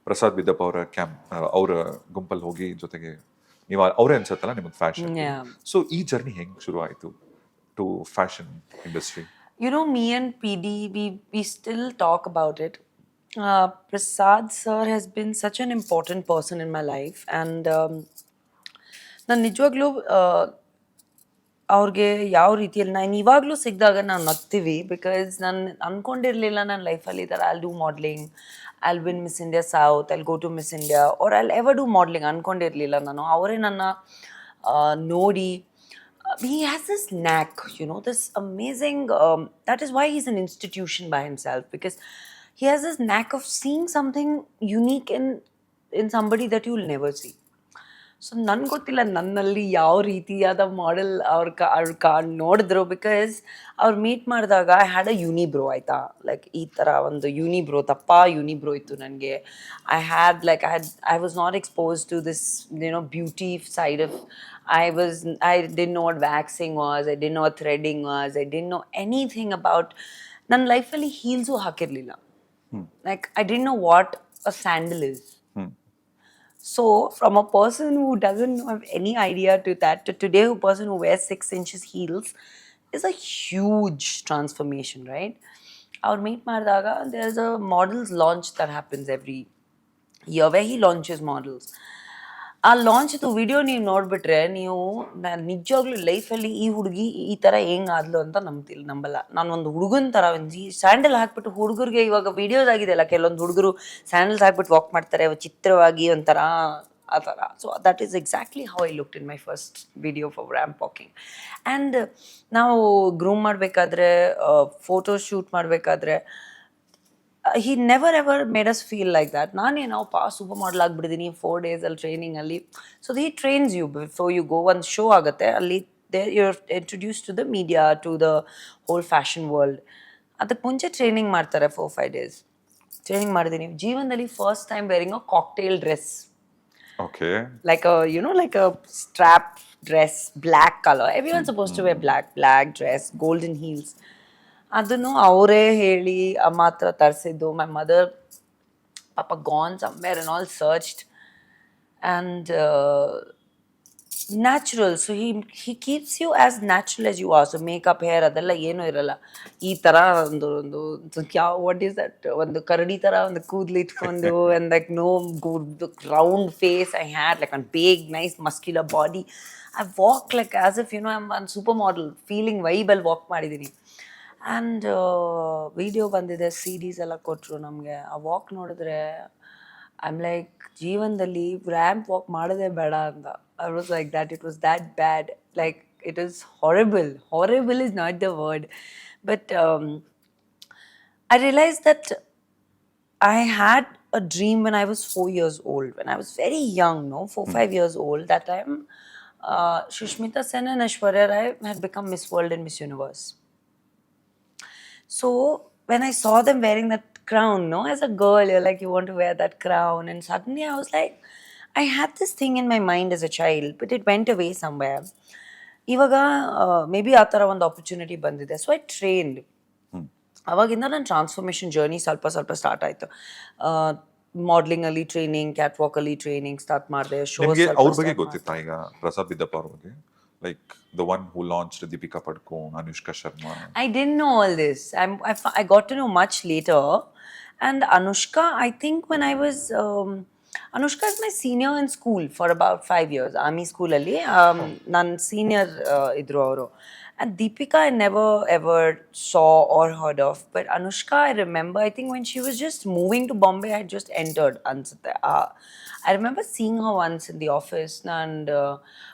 ಪ್ರಸಾದ್ ಬಿದ್ದಪ್ಪ ಅವರ ಗುಂಪಲ್ಲಿ ಹೋಗಿ ಜೊತೆಗೆ ನೀವು ಅವರೇ ಅನ್ಸತ್ತಲ್ಲ ನಿಮಗೆ ಫ್ಯಾಷನ್. ಸೊ ಈ ಜರ್ನಿ ಹೆಂಗ್ ಶುರು ಆಯ್ತು to fashion industry? Me and PD, we still talk about it. Prasad sir has been such an important person in my life, and ನಾನು ನಿಜವಾಗ್ಲೂ ಅವ್ರಿಗೆ ಯಾವ ರೀತಿಯಲ್ಲಿ ನಾನು ಇವಾಗಲೂ ಸಿಕ್ಕಿದಾಗ ನಾನು ನಗ್ತೀವಿ. ಬಿಕಾಸ್ ನಾನು ಅಂದ್ಕೊಂಡಿರಲಿಲ್ಲ ನನ್ನ ಲೈಫಲ್ಲಿ ಈ ಥರ I'll do modelling, I'll win Miss India South, I'll go to Miss India, or I'll ever do modelling ಅಂದ್ಕೊಂಡಿರಲಿಲ್ಲ ನಾನು. ಅವರೇ ನನ್ನ ನೋಡಿ, he has this knack, this amazing, that is why he's an institution by himself, because he has this knack of seeing something unique in somebody that you'll never see. So ನನ್ಗೆ ಗೊತ್ತಿಲ್ಲ ನನ್ನಲ್ಲಿ ಯಾವ ರೀತಿಯಾದ ಮಾಡೆಲ್ ಅವ್ರು ನೋಡಿದ್ರು. Because ಅವ್ರು meet ಮಾಡಿದಾಗ I had a ಯೂನಿಬ್ರೋ ಆಯಿತಾ, ಲೈಕ್ ಈ ಥರ ಒಂದು ಯೂನಿಬ್ರೋ, ಯೂನಿಬ್ರೋ ಇತ್ತು ನನಗೆ. I was not expose to this beauty side of, I didn't know what waxing was, I didn't know what threading was, I didn't know anything about, ನನ್ನ ಲೈಫಲ್ಲಿ heels ಹಾಕಿರಲಿಲ್ಲ. Like I didn't know what a sandal is. So from a person who doesn't have any idea to that, to today a person who wears 6 inches heels is a huge transformation, right? Our meet ಮಾಡಿದಾಗ there's a models launch that happens every year where he launches models. ಆ ಲಾಂಚ್ದು video ನೀವು ನೋಡಿಬಿಟ್ರೆ ನೀವು ನಿಜವಾಗ್ಲೂ ಲೈಫಲ್ಲಿ ಈ ಹುಡುಗಿ ಈ ಥರ ಹೆಂಗಾದ್ಲು ಅಂತ ನಂಬಲ್ಲ. ನಾನು ಒಂದು ಹುಡುಗನ ಥರ ಒಂದು ಸ್ಯಾಂಡಲ್ ಹಾಕ್ಬಿಟ್ಟು, ಹುಡುಗರಿಗೆ ಇವಾಗ ವಿಡಿಯೋಸ್ ಆಗಿದೆಯಲ್ಲ, ಕೆಲವೊಂದು ಹುಡುಗರು ಸ್ಯಾಂಡಲ್ಸ್ ಹಾಕ್ಬಿಟ್ಟು ವಾಕ್ ಮಾಡ್ತಾರೆ ಚಿತ್ರವಾಗಿ ಒಂಥರ ಆ ಥರ. So that is exactly how I looked in my first video for ramp walking. And ನಾವು ಗ್ರೂಮ್ ಮಾಡಬೇಕಾದ್ರೆ, ಫೋಟೋ ಶೂಟ್ ಮಾಡಬೇಕಾದ್ರೆ, he never ever made us feel like that. ನಾನೇನಪ್ಪ ಸೂಪರ್ ಮಾಡಲ್ ಆಗಿಬಿಟ್ಟಿದ್ದೀನಿ 4 days ಅಲ್ಲಿ ಟ್ರೈನಿಂಗಲ್ಲಿ. So he trains you before you go. ಒಂದು show ಆಗುತ್ತೆ ಅಲ್ಲಿ, you're introduced to the media, to the whole fashion world. ಅದಕ್ಕೆ ಮುಂಚೆ ಟ್ರೈನಿಂಗ್ ಮಾಡ್ತಾರೆ 4-5 days. ಟ್ರೈನಿಂಗ್ ಮಾಡಿದ್ದೀನಿ ಜೀವನದಲ್ಲಿ first time wearing a cocktail dress. Okay. Like a strap dress, black color. Everyone's supposed to wear black dress, golden heels. ಅದನ್ನು ಅವರೇ ಹೇಳಿ ಮಾತ್ರ ತರಿಸಿದ್ದು. My mother ಪಾಪ gone somewhere and all searched. and natural. So he keeps you as natural as you are. So makeup, hair ಅದೆಲ್ಲ ಏನೂ ಇರಲ್ಲ. ಈ ಥರ ಒಂದು ಯಾವ ವಾಟ್ ಈಸ್ ದಟ್, ಒಂದು ಕರಡಿ ಥರ ಒಂದು ಕೂದಲು ಇಟ್ಕೊಂಡು and like no good round face I had, like a big nice muscular body. I walk like as if I'm a supermodel feeling vibe ಅಲ್ಲಿ ವಾಕ್ ಮಾಡಿದ್ದೀನಿ. ಆ್ಯಂಡ್ ವಿಡಿಯೋ ಬಂದಿದೆ, CDs ಎಲ್ಲ ಕೊಟ್ಟರು ನಮಗೆ. ಆ ವಾಕ್ ನೋಡಿದ್ರೆ I'm like, ಜೀವನದಲ್ಲಿ ramp walk ಮಾಡೋದೇ ಬೇಡ ಅಂತ. I was like that. It was that bad. Like, it was horrible. Horrible is not the word. But I realized that I had a dream when I was 4 years old. When I was very young, no, 4-5 years old. That time, Shushmita Sen and Aishwarya Rai had become Miss World and Miss Universe. So when I saw them wearing that crown, no, as a girl, you're like, you want to wear that crown. And suddenly I was like, I had this thing in my mind as a child, but it went away somewhere. ಇವಾಗ may be ಆ ಥರ ಒಂದು opportunity ಬಂದಿದೆ. So I trained. ಅವಾಗಿಂದ ನನ್ನ transformation journey ಸ್ವಲ್ಪ ಸ್ವಲ್ಪ start ಆಯಿತು. ಮಾಡಲಿಂಗಲ್ಲಿ ಟ್ರೈನಿಂಗ್, ಕ್ಯಾಟ್ ವಾಕಲ್ಲಿ ಟ್ರೈನಿಂಗ್ ಸ್ಟಾರ್ಟ್ ಮಾಡಿದೆ. ನಿಮಗೆ ಅವ್ರ ಬಗ್ಗೆ ಗೊತ್ತಿತ್ತಾ ಈಗ ಪ್ರಸಾದ್ ಬಿದ್ದಪ್ಪ ಅವ್ರ ಬಗ್ಗೆ? Like the one who launched Deepika Padukone, Anushka Sharma. I didn't know all this. I got to know much later. And Anushka, I think when I was... Anushka is my senior in school for about 5 years. Army school alli. Nan senior idru avaru. And Deepika I never ever saw or heard of. But Anushka, I remember, I think when she was just moving to Bombay, I had just entered. I remember seeing her once in the office, and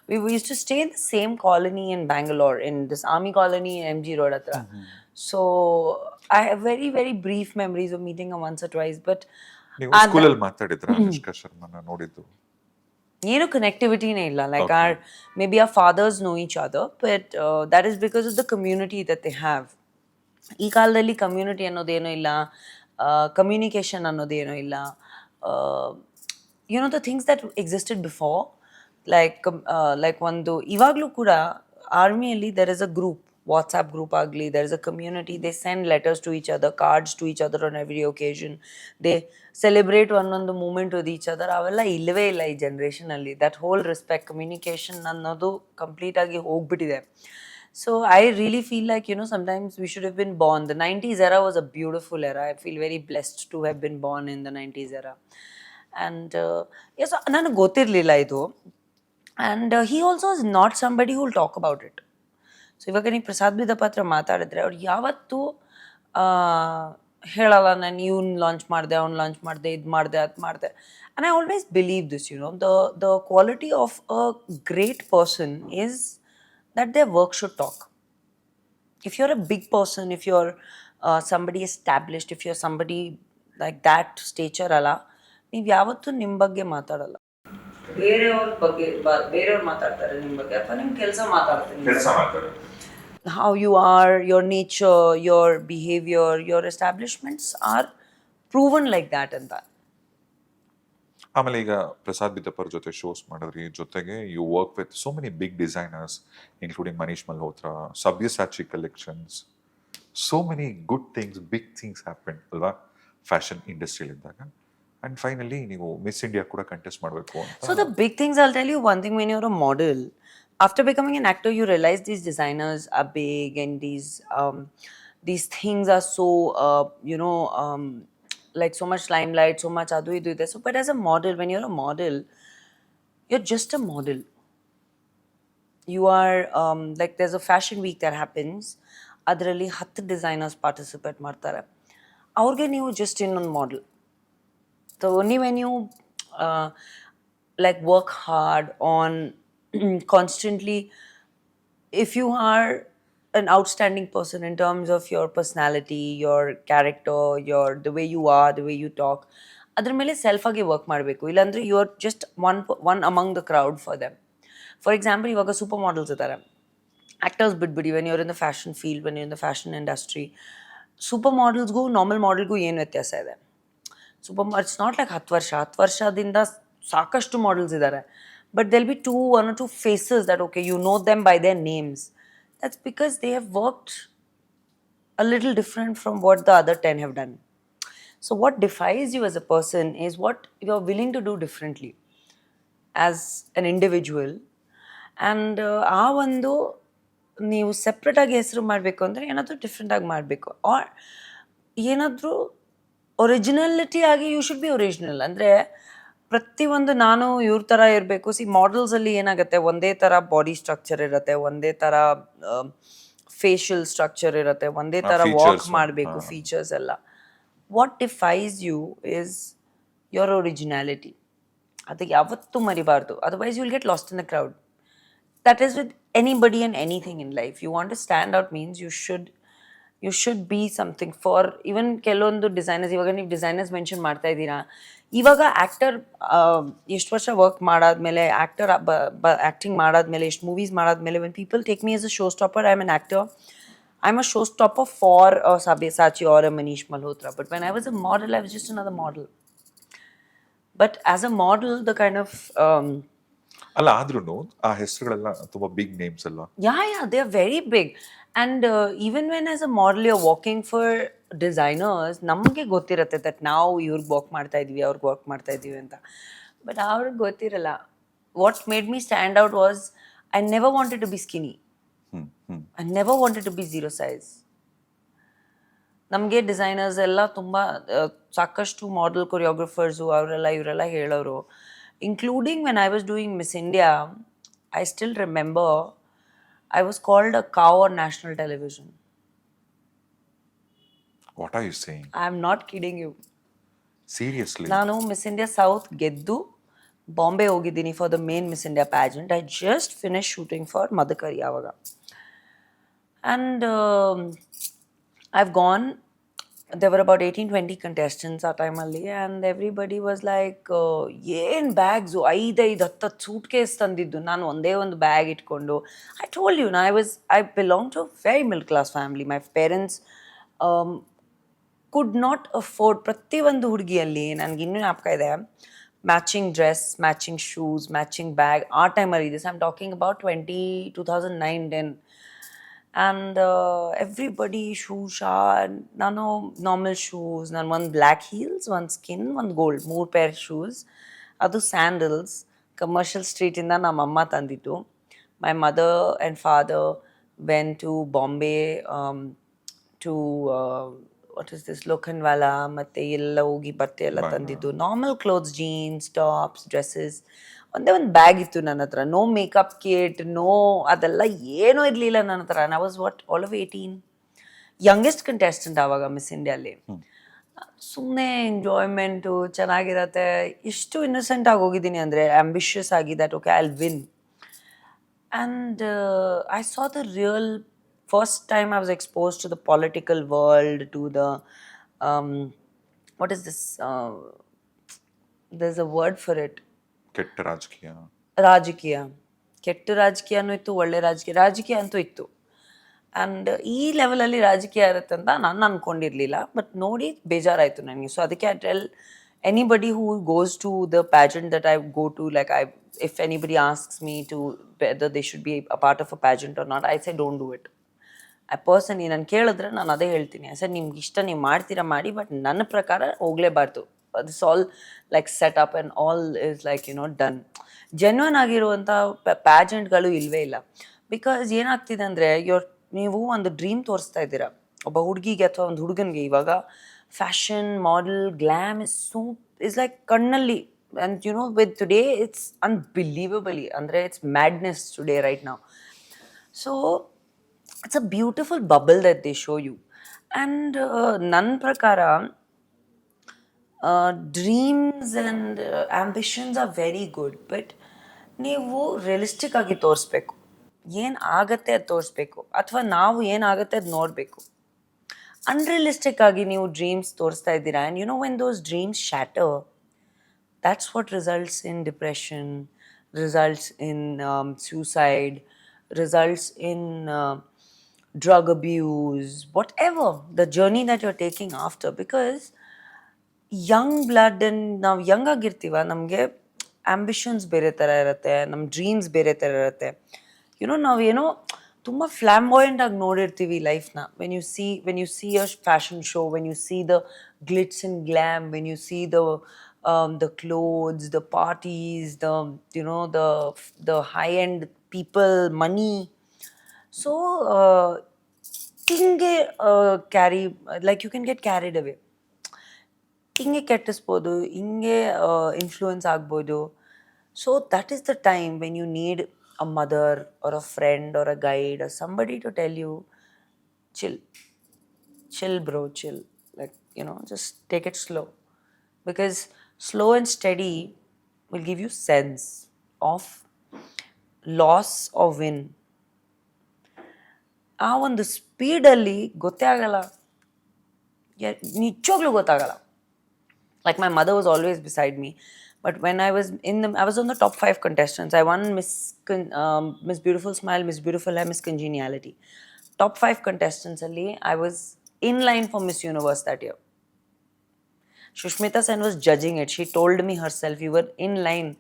we used to stay in the same colony in Bangalore, in this army colony in MG Road atra. So I have very, very brief memories of meeting her once or twice. But ನೀವು ಸ್ಕೂಲಲ್ಲಿ ಮಾತಾಡಿದ್ರ ಅನುಷ್ಕಾ ಶರ್ಮನ ನೋಡಿದ್ದು? ಏನು ಕನೆಕ್ಟಿವಿಟಿನೇ ಇಲ್ಲ. Like may be our fathers know each other, but that is because of the community that they have. ಈ ಕಾಲದಲ್ಲಿ community ಅನ್ನೋದೇನೂ ಇಲ್ಲ, communication ಅನ್ನೋದೇನೂ ಇಲ್ಲ. the things that existed before, like ಒಂದು ಇವಾಗಲೂ ಕೂಡ ಆರ್ಮಿಯಲ್ಲಿ there is a group, WhatsApp group ಆಗಲಿ, there is a community, they send letters to each other, cards to each other on every occasion, they celebrate ಒಂದೊಂದು moment with each other. ಅವೆಲ್ಲ ಇಲ್ಲವೇ ಇಲ್ಲ ಈ ಜನ್ರೇಷನಲ್ಲಿ. ದಟ್ ಹೋಲ್ ರೆಸ್ಪೆಕ್ಟ್, ಕಮ್ಯುನಿಕೇಷನ್ ಅನ್ನೋದು complete ಆಗಿ ಹೋಗ್ಬಿಟ್ಟಿದೆ. So I really feel like, sometimes we should have been born. The 90s era was a beautiful era. I feel very blessed to have been born in the 90s era. And yes, ನನಗೆ ಗೊತ್ತಿರಲಿಲ್ಲ ಇದು. And he also is not somebody who will talk about it. So ಇವಾಗ ನೀವು ಪ್ರಸಾದ್ ಬಿದ್ದಪ್ಪ ಹತ್ರ ಮಾತಾಡಿದ್ರೆ ಅವ್ರು ಯಾವತ್ತೂ ಹೇಳಲ್ಲ, ನಾನು ಇವ್ನು ಲಾಂಚ್ ಮಾಡಿದೆ, ಅವ್ನು ಲಾಂಚ್ ಮಾಡಿದೆ, ಇದು ಮಾಡಿದೆ, ಅದು ಮಾಡಿದೆ. And I always believe this, the quality of a great person is that their work should talk. If you're a big person, if you're somebody established, if you're somebody like that stature ಅಲ್ಲ, ನೀವು ಯಾವತ್ತೂ ನಿಮ್ಮ ಬಗ್ಗೆ ಮಾತಾಡಲ್ಲ. ಬೇರೆಯವ್ರ ಬಗ್ಗೆ ಬೇರೆಯವ್ರು ಮಾತಾಡ್ತಾರೆ ನಿಮ್ಮ ಬಗ್ಗೆ, ಅಥವಾ ನಿಮ್ಮ ಕೆಲಸ ಮಾತಾಡ್ತಾರೆ. How you are, your nature, your behavior, your establishments are proven like that and that. ಆಮೇಲೆ ಈಗ ಪ್ರಸಾದ್ ಬಿದ್ದಪ್ಪರ ಜೊತೆ ಶೋಸ್ ಮಾಡಿದ್ರಿ, ಜೊತೆಗೆ you work with so many big designers including Manish Malhotra, Sabyasachi collections, so many good things, big things happen ಅಲ್ವಾ fashion ಇಂಡಸ್ಟ್ರಿಲಿದ್ದಾಗ. And finally ನೀವು Miss India ಕೂಡ contest ಮಾಡಬೇಕು ಅಂತ. So the big things, I'll tell you one thing, when you're a model, after becoming an actor, you realize these designers are big and these things are so like so much limelight, so much adu idu ide. So but as a model, when you're a model, you're just a model. You are like there's a fashion week that happens, ಅದರಲ್ಲಿ 10 designers participate ಮಾಡ್ತಾರೆ, ಅವ್ರಿಗೆ ನೀವು just ಇನ್ನೊಂದು model. So only when you like work hard on constantly, if you are an outstanding person in terms of your personality, your character, the way you are, the way you talk, ಅದ್ರ ಮೇಲೆ self ಆಗಿ work ಮಾಡಬೇಕು. ಇಲ್ಲಾಂದರೆ you are just one among the crowd for them. For example, ಇವಾಗ super models ಇದ್ದಾರೆ, actors ಬಿಟ್ಬಿಡಿ. When you're in the fashion field, when you're in the fashion industry, super ಮಾಡೆಲ್ಸ್ಗೂ normal ಮಾಡೆಲ್ಗೂ ಏನು ವ್ಯತ್ಯಾಸ ಇದೆ? ಇಟ್ಸ್ ನಾಟ್ ಲೈಕ್ 10 ವರ್ಷದಿಂದ ಸಾಕಷ್ಟು ಮಾಡೆಲ್ಸ್ ಇದ್ದಾರೆ, but they'll be one or two faces that, okay, you know them by their names. That's because they have worked a little different from what the other 10 have done. So what defines you as a person is what you are willing to do differently. As an individual. And ಆ ಒಂದು ನೀವು ಸೆಪ್ರೇಟಾಗಿ ಹೆಸರು ಮಾಡಬೇಕು ಅಂದರೆ ಏನಾದರೂ ಡಿಫ್ರೆಂಟಾಗಿ ಮಾಡಬೇಕು, R ಏನಾದರೂ ಒರಿಜಿನಾಲಿಟಿ ಆಗಿ ಯು ಶುಡ್ ಬಿ ಒರಿಜಿನಲ್. ಅಂದರೆ ಪ್ರತಿಯೊಂದು ನಾನು ಇವ್ರ ಥರ ಇರಬೇಕು. ಮಾಡಲ್ಸಲ್ಲಿ ಏನಾಗುತ್ತೆ, ಒಂದೇ ಥರ ಬಾಡಿ ಸ್ಟ್ರಕ್ಚರ್ ಇರುತ್ತೆ, ಒಂದೇ ಥರ ಫೇಶಿಯಲ್ ಸ್ಟ್ರಕ್ಚರ್ ಇರುತ್ತೆ, ಒಂದೇ ಥರ ವಾಕ್ features. ಮಾಡಬೇಕು, ಫೀಚರ್ಸ್ ಎಲ್ಲ. What defines you is your originality. ಅದು ಯಾವತ್ತೂ ಮರಿಬಾರ್ದು, otherwise you will get lost in the crowd. That is with anybody and anything in life. You want to stand out means you should be something. For even ಕೆಲವೊಂದು designers, ಇವಾಗ ನೀವು designers mention ಮಾಡ್ತಾ ಇದ್ದೀರಾ, ಇವಾಗ actor ಎಷ್ಟು ವರ್ಷ work ಮಾಡಾದ್ಮೇಲೆ, acting ಮಾಡಾದ್ಮೇಲೆ, ಎಷ್ಟು ಮೂವೀಸ್ ಮಾಡಾದ್ಮೇಲೆ, when people take me as a show stopper, I am an actor, I am a show stopper for Sabyasachi or a Manish Malhotra. But when I was a model, I was just another model. But as a model, the kind of ಅಲ್ಲ, ಆದ್ರೂ ಆ ಹೆಸರುಗಳೆಲ್ಲ ತುಂಬಾ big names ಅಲ್ಲ. yeah, they are very big. And even when as a model you're working for designers, ನಮಗೆ ಗೊತ್ತಿರುತ್ತೆ that ನಾವು ಇವ್ರಿಗೆ work ಮಾಡ್ತಾ ಇದೀವಿ, ಅವ್ರಿಗೆ ವರ್ಕ್ ಮಾಡ್ತಾ ಇದೀವಿ ಅಂತ. ಬಟ್ ಅವ್ರಿಗೆ ಗೊತ್ತಿರಲ್ಲ. What made me stand out was I never wanted to be skinny. I never wanted to be zero size. ನಮಗೆ ಡಿಸೈನರ್ಸ್ ಎಲ್ಲ ತುಂಬ ಸಾಕಷ್ಟು ಮಾಡೆಲ್ ಕೊರಿಯೋಗ್ರಫರ್ಸು ಅವರೆಲ್ಲ ಇವರೆಲ್ಲ ಹೇಳೋರು, including when I was doing Miss India. I still remember I was called a cow on national television. What are you saying? I am not kidding you. Seriously? ನಾನು Miss India South ಗೆದ್ದು ಬಾಂಬೆ ಹೋಗಿದ್ದೀನಿ for the main Miss India pageant. I just finish shooting for Madakari ಆವಾಗ. And I've gone. There were about 18-20 contestants ಆ ಟೈಮಲ್ಲಿ, and everybody was like, ಏನು bags, 5-10 suitcase ತಂದಿದ್ದು, ನಾನು ಒಂದೇ ಒಂದು ಬ್ಯಾಗ್ ಇಟ್ಕೊಂಡು. I told you, I belong to very middle class family. My parents could not afford. ಪ್ರತಿಯೊಂದು ಹುಡುಗಿಯಲ್ಲಿ ನನಗೆ ಇನ್ನೂ ಜ್ಞಾಪಕ ಇದೆ, matching dress, matching shoes, matching bag. ಆ ಟೈಮಲ್ಲಿ ಇದೆ, I am talking about 2009-10. And everybody ಶೂಶಾ. ನಾನು ನಾರ್ಮಲ್ ಶೂಸ್, ನಾನು ಒಂದು ಬ್ಲ್ಯಾಕ್ ಹೀಲ್ಸ್, ಒಂದು ಸ್ಕಿನ್, ಒಂದು ಗೋಲ್ಡ್, 3 ಪೇರ್ ಶೂಸ್. ಅದು ಸ್ಯಾಂಡಲ್ಸ್ ಕಮರ್ಷಿಯಲ್ ಸ್ಟ್ರೀಟಿಂದ ನಮ್ಮಮ್ಮ ತಂದಿತ್ತು. My mother and father went to Bombay to what is this Lokhandwala, ಮತ್ತು ಎಲ್ಲ ಹೋಗಿ ಬಟ್ಟೆ ಎಲ್ಲ ತಂದಿದ್ದು. Normal clothes, jeans, tops, dresses. ಒಂದೇ ಒಂದು ಬ್ಯಾಗ್ ಇತ್ತು ನನ್ನ ಹತ್ರ. ನೋ ಮೇಕಪ್ ಕಿಟ್, ನೋ ಅದೆಲ್ಲ ಏನೂ ಇರಲಿಲ್ಲ ನನ್ನ ಹತ್ರ. I was all of 18, youngest contestant ಆವಾಗ ಮಿಸ್ ಇಂಡಿಯಲ್ಲಿ. ಸುಮ್ಮನೆ ಎಂಜಾಯ್ಮೆಂಟು ಚೆನ್ನಾಗಿರತ್ತೆ. ಎಷ್ಟು ಇನ್ನಸೆಂಟ್ ಆಗಿ ಹೋಗಿದ್ದೀನಿ ಅಂದರೆ, ಆಂಬಿಷಿಯಸ್ ಆಗಿ that okay I will win. And I saw the real first time I was exposed to the political world, to the what is this, there's a word for it. ಕೆಟ್ಟ ರಾಜಕೀಯ. ರಾಜಕೀಯ. ಕೆಟ್ಟ ರಾಜಕೀಯನೂ ಇತ್ತು, ಒಳ್ಳೆ ರಾಜಕೀಯ ಅಂತೂ ಇತ್ತು. ಆ್ಯಂಡ್ ಈ ಲೆವೆಲಲ್ಲಿ ರಾಜಕೀಯ ಇರುತ್ತೆ ಅಂತ ನಾನು ಅಂದ್ಕೊಂಡಿರಲಿಲ್ಲ. ಬಟ್ ನೋಡಿ ಬೇಜಾರಾಯಿತು ನನಗೆ. ಸೊ ಅದಕ್ಕೆ I tell anybody who goes to the pageant that I go to, like if anybody asks me to whether they should be a part of a pageant or not, I say don't do it. I personally ನಾನು ಕೇಳಿದ್ರೆ ನಾನು ಅದೇ ಹೇಳ್ತೀನಿ. Sir ನಿಮ್ಗೆ ಇಷ್ಟ ನೀವು ಮಾಡ್ತೀರಾ ಮಾಡಿ, ಬಟ್ ನನ್ನ ಪ್ರಕಾರ ಹೋಗಲೇಬಾರ್ದು. This all like set up and all is like done. Genuine ಆಗಿರುವಂಥ ಪ್ಯಾಜೆಂಟ್ಗಳು ಇಲ್ಲವೇ ಇಲ್ಲ. ಬಿಕಾಸ್ ಏನಾಗ್ತಿದೆ ಅಂದರೆ, ನೀವು ಒಂದು ಡ್ರೀಮ್ ತೋರಿಸ್ತಾ ಇದ್ದೀರಾ ಒಬ್ಬ ಹುಡುಗಿಗೆ ಅಥವಾ ಒಂದು ಹುಡುಗನಿಗೆ. ಇವಾಗ fashion, model, glam is like ಕಣ್ಣಲ್ಲಿ. ಆ್ಯಂಡ್ ವಿತ್ ಟುಡೇ ಇಟ್ಸ್ ಅನ್ಬಿಲೀವಬಲಿ, ಅಂದರೆ it's madness today right now. So it's a beautiful bubble that they show you. And ನನ್ನ ಪ್ರಕಾರ dreams and ambitions are very good, but ನೀವು realistic ಆಗಿ ತೋರಿಸ್ಬೇಕು. ಏನು ಆಗತ್ತೆ ಅದು ತೋರಿಸ್ಬೇಕು, ಅಥವಾ ನಾವು ಏನಾಗುತ್ತೆ ಅದು ನೋಡಬೇಕು. ಅನ್ರಿಯಲಿಸ್ಟಿಕ್ ಆಗಿ ನೀವು ಡ್ರೀಮ್ಸ್ ತೋರಿಸ್ತಾ ಇದ್ದೀರಾ, and when those dreams shatter, that's what results in depression, results in suicide, results in drug abuse, whatever the journey that you're taking after. Because young blood, and ನಾವು ಯಂಗ್ ಆಗಿರ್ತೀವ, ನಮಗೆ ambitions ಬೇರೆ ಥರ ಇರುತ್ತೆ, ನಮ್ಮ dreams ಬೇರೆ ಥರ ಇರುತ್ತೆ. ನಾವೇನೋ ತುಂಬ ಫ್ಲ್ಯಾಂಬಾಯಂಟ್ ಆಗಿ ನೋಡಿರ್ತೀವಿ ಲೈಫ್ನ. When you see a fashion show, when you see the glitz and glam, when you see the the clothes, the parties, the high end people, money. So ಹಿಂಗೆ carry, like you can get carried away. ಹಿಂಗೆ ಕೆಟ್ಟಿಸ್ಬೋದು, ಹಿಂಗೆ influence ಆಗ್ಬೋದು. So that is the time when you need a mother or a friend or a guide or somebody to tell you chill, chill bro, chill, like, just take it slow, because slow and steady will give you sense of loss or win. ಆ ಒಂದು ಸ್ಪೀಡಲ್ಲಿ ಗೊತ್ತೇ ಆಗಲ್ಲ, ನಿಜವಾಗ್ಲೂ ಗೊತ್ತಾಗಲ್ಲ. Like my mother was always beside me, but when I was I was on the top 5 contestants. I won Miss Beautiful Smile, Miss Beautiful Hair, Miss Congeniality. Top 5 contestants alli, I was in line for Miss Universe that year. Shushmita Sen was judging it. She told me herself, you were in line.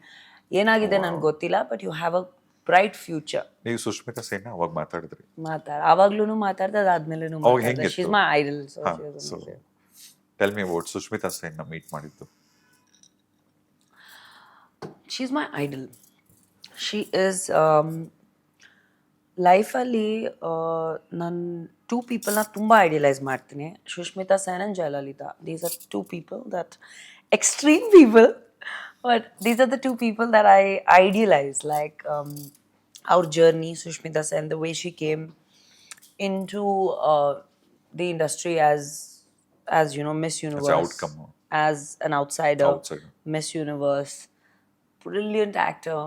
ಏನಾಗಿದೆ ನನಗೆ ಗೊತ್ತಿಲ್ಲ, but you have a bright future. ನೀವು ಸುಷ್ಮಿತಾ ಸೇನ್ ಅವಾಗ ಮಾತಾಡಿದ್ರಿ? ಆವಾಗ್ಲೂ ಮಾತಾಡ್ದೆ, ಅದಾದ್ಮೇಲೂ ಮಾತಾಡ್ದೆ. She's my idol. So tell me about Sushmita Sen ನ meet ಮಾಡಿದ್ದು. She's my idol. She is ಲೈಫಲ್ಲಿ ನಾನು 2 ಪೀಪಲ್ನ ತುಂಬ ಐಡಿಯಲೈಸ್ ಮಾಡ್ತೀನಿ. Sushmita Sen and Jayalalithaa. These are 2 people that extreme people, but these are the 2 people that I idealise. Like our journey, Sushmita Sen, the way she came into the industry as Miss Universe, as an outcome, as an outsider. Miss Universe, brilliant actor,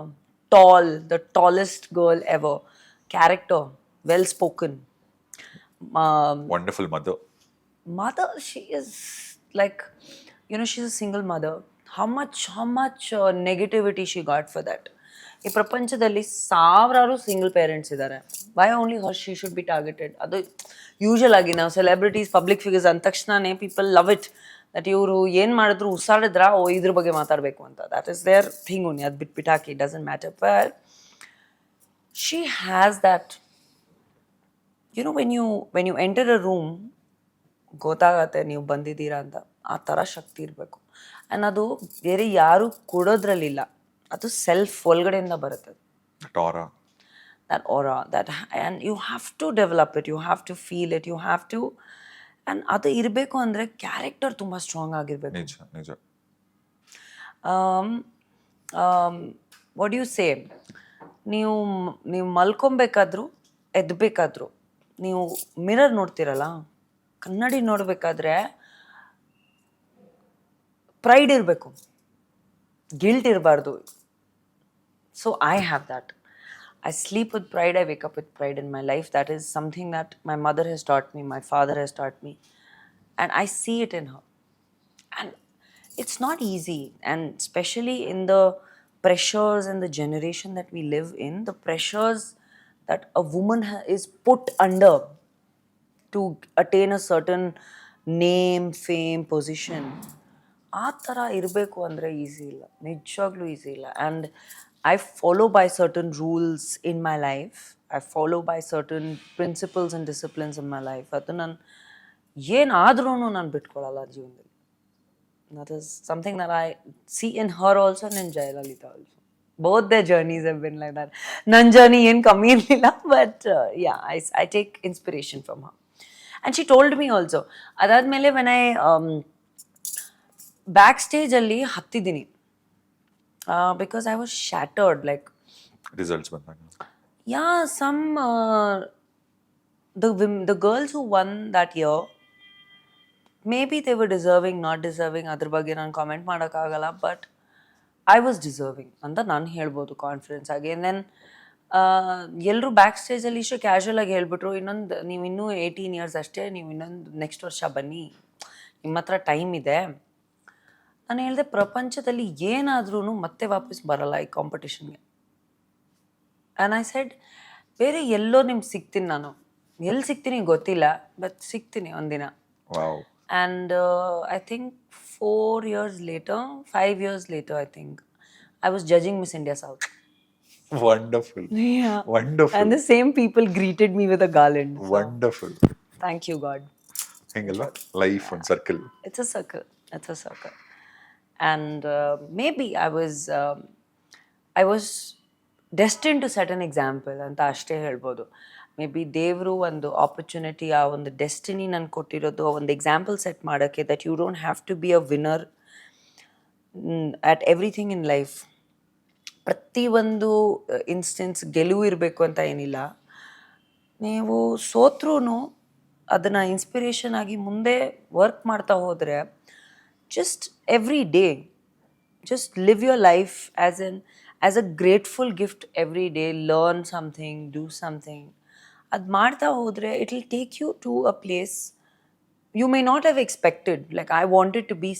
tall, the tallest girl ever, character, well spoken, wonderful mother. She is like, she's a single mother. How much negativity she got for that. ಈ ಪ್ರಪಂಚದಲ್ಲಿ ಸಾವಿರಾರು single parents ಇದ್ದಾರೆ. Why only her she should be targeted? ಅದು usual ಆಗಿ ನಾವು celebrities, public figures ಅಂದ ತಕ್ಷಣನೇ people love it, that ಇವರು ಏನು ಮಾಡಿದ್ರು ಉಸಾಡಿದ್ರ ಇದ್ರ ಬಗ್ಗೆ ಮಾತಾಡಬೇಕು ಅಂತ. That is their thing only. ಅದು ಬಿಟ್ಬಿಟ್ಟು ಹಾಕಿ, doesn't matter. But she has that, when you enter a room ಗೊತ್ತಾಗತ್ತೆ ನೀವು ಬಂದಿದ್ದೀರಾ ಅಂತ. ಆ ಥರ ಶಕ್ತಿ ಇರಬೇಕು. ಆ್ಯಂಡ್ ಅದು ಬೇರೆ ಯಾರು ಕೊಡೋದ್ರಲ್ಲಿಲ್ಲ, ಅದು ಸೆಲ್ಫ್ ಒಳಗಡೆಯಿಂದ ಬರುತ್ತೆ. That aura, and you have to develop it, you have to feel it, you have to, and ಅದು ಇರಬೇಕು ಅಂದರೆ ಕ್ಯಾರೆಕ್ಟರ್ ತುಂಬ ಸ್ಟ್ರಾಂಗ್ ಆಗಿರಬೇಕು. ನಿಜ. ವಾಟ್ ಯು ಸೇ, ನೀವು ಮಲ್ಕೊಬೇಕಾದ್ರು ಎದ್ಬೇಕಾದ್ರು ನೀವು ಮಿರರ್ ನೋಡ್ತಿರಲ್ಲ, ಕನ್ನಡಿ ನೋಡಬೇಕಾದ್ರೆ ಪ್ರೈಡ್ ಇರಬೇಕು, ಗಿಲ್ಟ್ ಇರಬಾರ್ದು. So I have that. I sleep with pride, I wake up with pride in my life. That is something that my mother has taught me, my father has taught me, and I see it in her. And it's not easy, and especially in the pressures and the generation that we live in, the pressures that a woman is put under to attain a certain name, fame, position. ಆ ಥರ ಇರಬೇಕು ಅಂದರೆ easy ಇಲ್ಲ, ನಿಜವಾಗ್ಲೂ easy ಇಲ್ಲ. And I follow by certain rules in my life. I follow by certain principles and disciplines in my life. ಅದು ನಾನು ಏನಾದ್ರೂ ನಾನು ಬಿಟ್ಕೊಳ್ಳಲ್ಲ ಜೀವನದಲ್ಲಿ. That is something that I see in her also and in Jayalalitha also. Both their journeys have been like that. ನನ್ನ journey ಏನು ಕಮ್ಮಿ ಇರಲಿಲ್ಲ, but I take inspiration from her. And she told me also, ಅದಾದಮೇಲೆ when I back ಸ್ಟೇಜಲ್ಲಿ ಹತ್ತಿದ್ದೀನಿ, because I was shattered, like results ಬಂದಾಗ. Yeah, some the girls who won that year, maybe they were deserving, not deserving, ಅದ್ರ ಬಗ್ಗೆ ನಾನು comment ಮಾಡೋಕ್ಕಾಗಲ್ಲ, but I was deserving ಅಂತ ನಾನು ಹೇಳ್ಬೋದು ಕಾನ್ಫಿಡೆನ್ಸ್ ಆಗಿ. And then ಎಲ್ಲರೂ ಬ್ಯಾಕ್ ಸ್ಟೇಜಲ್ಲಿ ಇಷ್ಟು ಕ್ಯಾಶುವಲ್ ಆಗಿ ಹೇಳ್ಬಿಟ್ರು, ನೀವು ಇನ್ನೂ 18 years ಅಷ್ಟೇ, ನೀವು ಇನ್ನೊಂದು ನೆಕ್ಸ್ಟ್ ವರ್ಷ ಬನ್ನಿ, ನಿಮ್ಮ ಹತ್ರ ಟೈಮ್ ಇದೆ. ನಾನು ಹೇಳಿದೆ, ಪ್ರಪಂಚದಲ್ಲಿ ಏನಾದ್ರೂ ಮತ್ತೆ ವಾಪಸ್ ಬರಲ್ಲ ಈ ಕಾಂಪಿಟೇಷನ್ಗೆ. ಆ್ಯಂಡ್ ಐ ಸೆಡ್, ಬೇರೆ ಎಲ್ಲೋ ನಿಮ್ಗೆ ಸಿಗ್ತೀನಿ, ನಾನು ಎಲ್ಲಿ ಸಿಗ್ತೀನಿ ಗೊತ್ತಿಲ್ಲ, ಬಟ್ ಸಿಗ್ತೀನಿ ಒಂದಿನ. And I think 5 years later, I think, I was judging Miss India South. Wonderful. Yeah. Wonderful. And the same people greeted me with a garland. So, wonderful. Thank you, God. ಹಿಂಗಲ್ಲ life ಒಂದು circle. It's a circle. and maybe I was destined to set an example ಅಂತ ಅಷ್ಟೇ ಹೇಳ್ಬೋದು. May be ದೇವರು ಒಂದು opportunity, ಆ ಒಂದು destiny ನನ್ಗೆ ಕೊಟ್ಟಿರೋದು, ಆ ಒಂದು ಎಕ್ಸಾಂಪಲ್ ಸೆಟ್ ಮಾಡೋಕ್ಕೆ, that you don't have to be a winner at everything in life. ಪ್ರತಿಯೊಂದು ಇನ್ಸ್ಟೆನ್ಸ್ ಗೆಲುವು ಇರಬೇಕು ಅಂತ ಏನಿಲ್ಲ. ನೀವು ಸೋತ್ರೂ ಅದನ್ನು ಇನ್ಸ್ಪಿರೇಷನ್ ಆಗಿ ಮುಂದೆ ವರ್ಕ್ ಮಾಡ್ತಾ ಹೋದರೆ, just every day, just live your life as a grateful gift every day. Learn something, do something. Ad ಮಾಡ್ತಾ ಹೋದ್ರೆ it will take you to a place you may not have expected. Like I wanted to be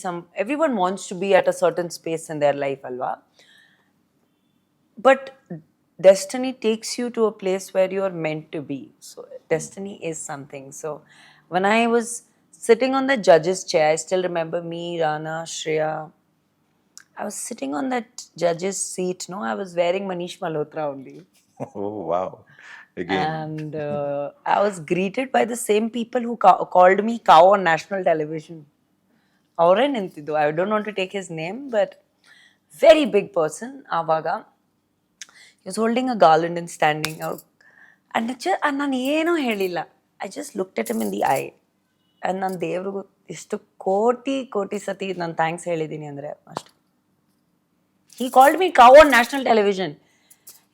everyone wants to be at a certain space in their life, alva, but destiny takes you to a place where you are meant to be. So destiny is something. So when I was sitting on the judge's chair, I still remember me, Rana, Shreya, I was sitting on that judge's seat. No, I was wearing Manish Malhotra only. Oh, wow. Again. And I was greeted by the same people who called me cow on national television. Avare nintidu. I don't want to take his name, but very big person. Avaga. He was holding a garland and standing out. And ನಾನು ಏನೂ ಹೇಳಿಲ್ಲ. I just looked at him in the eye. And ನಾನು ದೇವ್ರಿಗೂ ಎಷ್ಟು ಕೋಟಿ ಸತಿ ನಾನು thanks ಹೇಳಿದ್ದೀನಿ ಅಂದರೆ ಅಷ್ಟೆ. He called me cow on national television.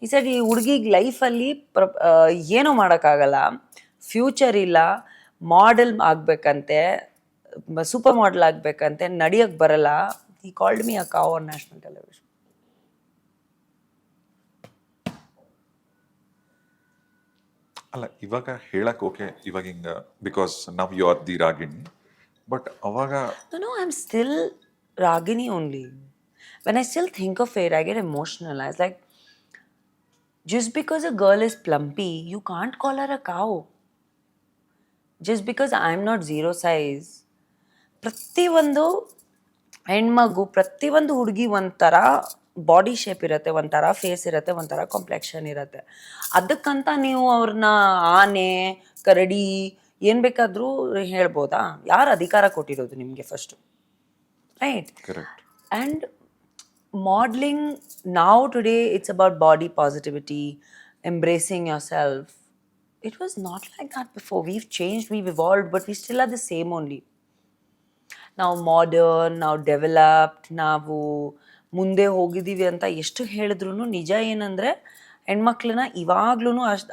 He said, ಈ ಹುಡುಗಿಗೆ ಲೈಫಲ್ಲಿ ಏನೂ ಮಾಡೋಕ್ಕಾಗಲ್ಲ, ಫ್ಯೂಚರ್ ಇಲ್ಲ, ಮಾಡೆಲ್ ಆಗಬೇಕಂತೆ, ಸೂಪರ್ ಮಾಡೆಲ್ ಆಗಬೇಕಂತೆ, ನಡೆಯೋಕ್ಕೆ ಬರಲ್ಲ. He called me a cow on national television. ಅಲ್ಲ, ಇವಾಗ ಹೇಳಕ್ ಓಕೆ, ಇವಾಗ ಹಿಂಗ because now you are the Ragini, but ಅವಾಗ No, I'm still Ragini only. When I still think of it, I get emotional. I was like, just because a girl is plumpy, you can't call her a cow. Just because I'm not zero size, ಪ್ರತಿಯೊಂದು ಹೆಣ್ಮಗು, ಪ್ರತಿಯೊಂದು ಹುಡುಗಿ ಒಂಥರ body shape ಇರುತ್ತೆ, ಒಂಥರ face ಇರುತ್ತೆ, ಒಂಥರ complexion ಇರುತ್ತೆ. ಅದಕ್ಕಂತ ನೀವು ಅವ್ರನ್ನ ಆನೆ, ಕರಡಿ ಏನು ಬೇಕಾದರೂ ಹೇಳ್ಬೋದಾ? ಯಾರು ಅಧಿಕಾರ ಕೊಟ್ಟಿರೋದು ನಿಮಗೆ first, right? Correct. And modeling now today, it's about body positivity, embracing yourself. It was not like that before. We've changed, we've evolved, but we still are the same only. ನಾವು ಮಾಡರ್ನ್, ನಾವು developed, ನಾವು ಮುಂದೆ ಹೋಗಿದ್ದೀವಿ ಅಂತ ಎಷ್ಟು ಹೇಳಿದ್ರು ನಿಜ ಏನಂದರೆ, ಹೆಣ್ಮಕ್ಳನ್ನ ಇವಾಗ್ಲೂ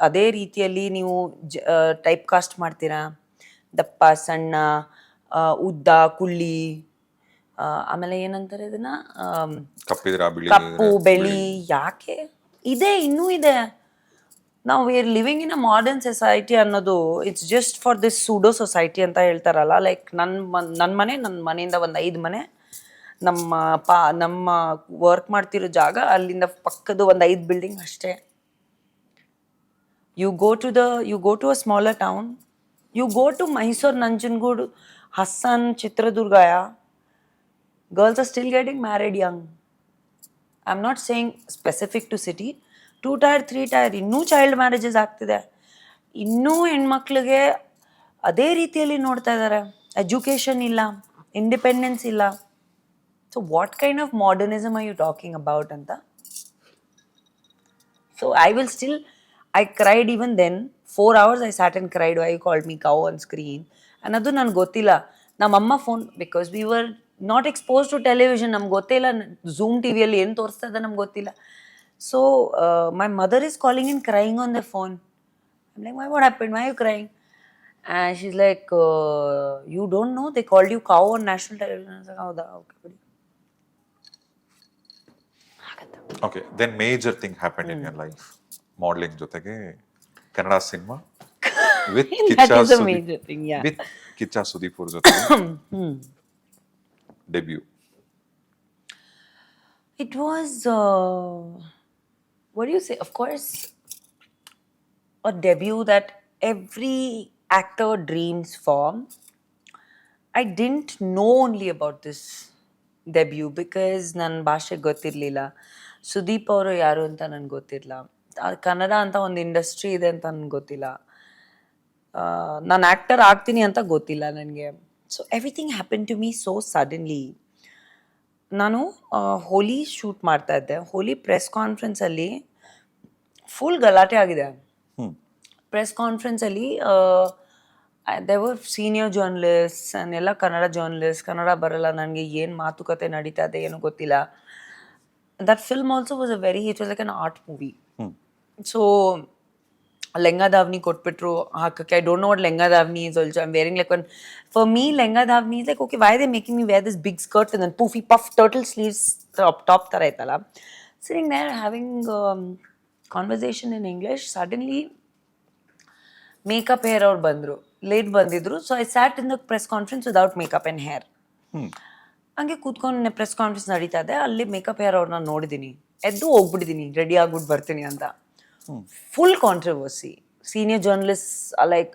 ಅದೇ ರೀತಿಯಲ್ಲಿ ನೀವು ಟೈಪ್ ಕಾಸ್ಟ್ ಮಾಡ್ತೀರಾ. ದಪ್ಪ, ಸಣ್ಣ, ಉದ್ದ, ಕುಳ್ಳಿ, ಆಮೇಲೆ ಏನಂತಾರೆ ಇದನ್ನ, ಕಪ್ಪು, ಬೆಳಿ. ಯಾಕೆ ಇದೆ? ಇನ್ನೂ ಇದೆ. ನಾವು we are living in a modern society ಅನ್ನೋದು, it's just for this pseudo society ಅಂತ ಹೇಳ್ತಾರಲ್ಲ. ಲೈಕ್ ನನ್ನ ಮನೆಯಿಂದ ಒಂದು 5 ಮನೆ, ನಮ್ಮ ವರ್ಕ್ ಮಾಡ್ತಿರೋ ಜಾಗ, ಅಲ್ಲಿಂದ ಪಕ್ಕದ ಒಂದು 5 ಬಿಲ್ಡಿಂಗ್ ಅಷ್ಟೇ. You go to a smaller town, you go to Mysuru, Nanjangud, Hassan, Chitradurga, girls are still getting married young. I'm not saying specific to city. 2 tier 3 tier ಇನ್ನೂ ಚೈಲ್ಡ್ ಮ್ಯಾರೇಜಸ್ ಆಗ್ತಿದೆ. ಇನ್ನೂ ಹೆಣ್ಮಕ್ಳಿಗೆ ಅದೇ ರೀತಿಯಲ್ಲಿ ನೋಡ್ತಾ ಇದ್ದಾರೆ. ಎಜುಕೇಷನ್ ಇಲ್ಲ, ಇಂಡಿಪೆಂಡೆನ್ಸ್ ಇಲ್ಲ. So what kind of modernism are you talking about ಅಂತ. So I cried even then. 4 hours I sat and cried why you called me cow on screen. ಅನ್ನೋದು ನನಗೆ ಗೊತ್ತಿಲ್ಲ. ನಮ್ಮಮ್ಮ phone, because we were not expose to television, ನಮ್ಗೆ ಗೊತ್ತಿಲ್ಲ Zoom ಟಿವಿಯಲ್ಲಿ ಏನು ತೋರಿಸ್ತಾ ಇದೆ ನಮ್ಗೆ ಗೊತ್ತಿಲ್ಲ. So my mother is calling and crying on the phone. I'm like, what happened, why you crying? And she's like, you don't know they called you cow on national television. ಹೌದಾ, okay ಬಿಡಿ. Okay, then major thing happened in your life modelling ಜೊತೆಗೆ Kannada cinema with Kichcha Sudeep ಅವ್ರ ಜೊತೆ debut. It was, what do you say? Of course, a debut that every actor dreams for. I didn't know only about this debut because ನನ್ನ ಭಾಷೆ ಗೊತ್ತಿರಲಿಲ್ಲ. ಸುದೀಪ್ ಅವರು ಯಾರು ಅಂತ ನನಗೆ ಗೊತ್ತಿರಲಿಲ್ಲ. ಕನ್ನಡ ಅಂತ ಒಂದು ಇಂಡಸ್ಟ್ರಿ ಇದೆ ಅಂತ ನನಗೆ ಗೊತ್ತಿಲ್ಲ. ನಾನು ಆ್ಯಕ್ಟರ್ ಆಗ್ತೀನಿ ಅಂತ ಗೊತ್ತಿಲ್ಲ ನನಗೆ. So everything happen to me so suddenly. ನಾನು ಹೋಲಿ ಶೂಟ್ ಮಾಡ್ತಾ ಇದ್ದೆ. ಹೋಲಿ ಪ್ರೆಸ್ ಕಾನ್ಫರೆನ್ಸಲ್ಲಿ ಫುಲ್ ಗಲಾಟೆ ಆಗಿದೆ. ಪ್ರೆಸ್ ಕಾನ್ಫರೆನ್ಸಲ್ಲಿ ದೇವರ್ ಸೀನಿಯರ್ ಜರ್ನಲಿಸ್ಟ್ ಎಲ್ಲ ಕನ್ನಡ ಜರ್ನಲಿಸ್ಟ್, ಕನ್ನಡ ಬರಲ್ಲ ನನಗೆ, ಏನು ಮಾತುಕತೆ ನಡೀತಾ ಇದೆ ಏನೂ ಗೊತ್ತಿಲ್ಲ. That film also was it was like an art movie. So langa davani ಕೊಟ್ಬಿಟ್ರು ಹಾಕಕ್ಕೆ. I don't know what langa davani is also. I am wearing like one, for me langa davani is like, okay why they making me wear this big skirt and then poofy puff turtle sleeves top ಥರ ಐತಲ್ಲ. Sitting there having conversation in English, suddenly makeup hair ಅವ್ರು ಬಂದರು, late ಬಂದಿದ್ರು. So I sat in the press conference without makeup and hair. ಹಂಗೆ ಕೂತ್ಕೊಂಡು press conference ನಡೀತಾ ಇದೆ. ಅಲ್ಲಿ ಮೇಕಪ್ ಹೇರ್ ಅವ್ರನ್ನ ನೋಡಿದ್ದೀನಿ, ಎದ್ದು ಹೋಗ್ಬಿಟ್ಟಿದ್ದೀನಿ, ರೆಡಿ ಆಗ್ಬಿಟ್ಟು ಬರ್ತೀನಿ ಅಂತ. Full controversy. Senior journalist like,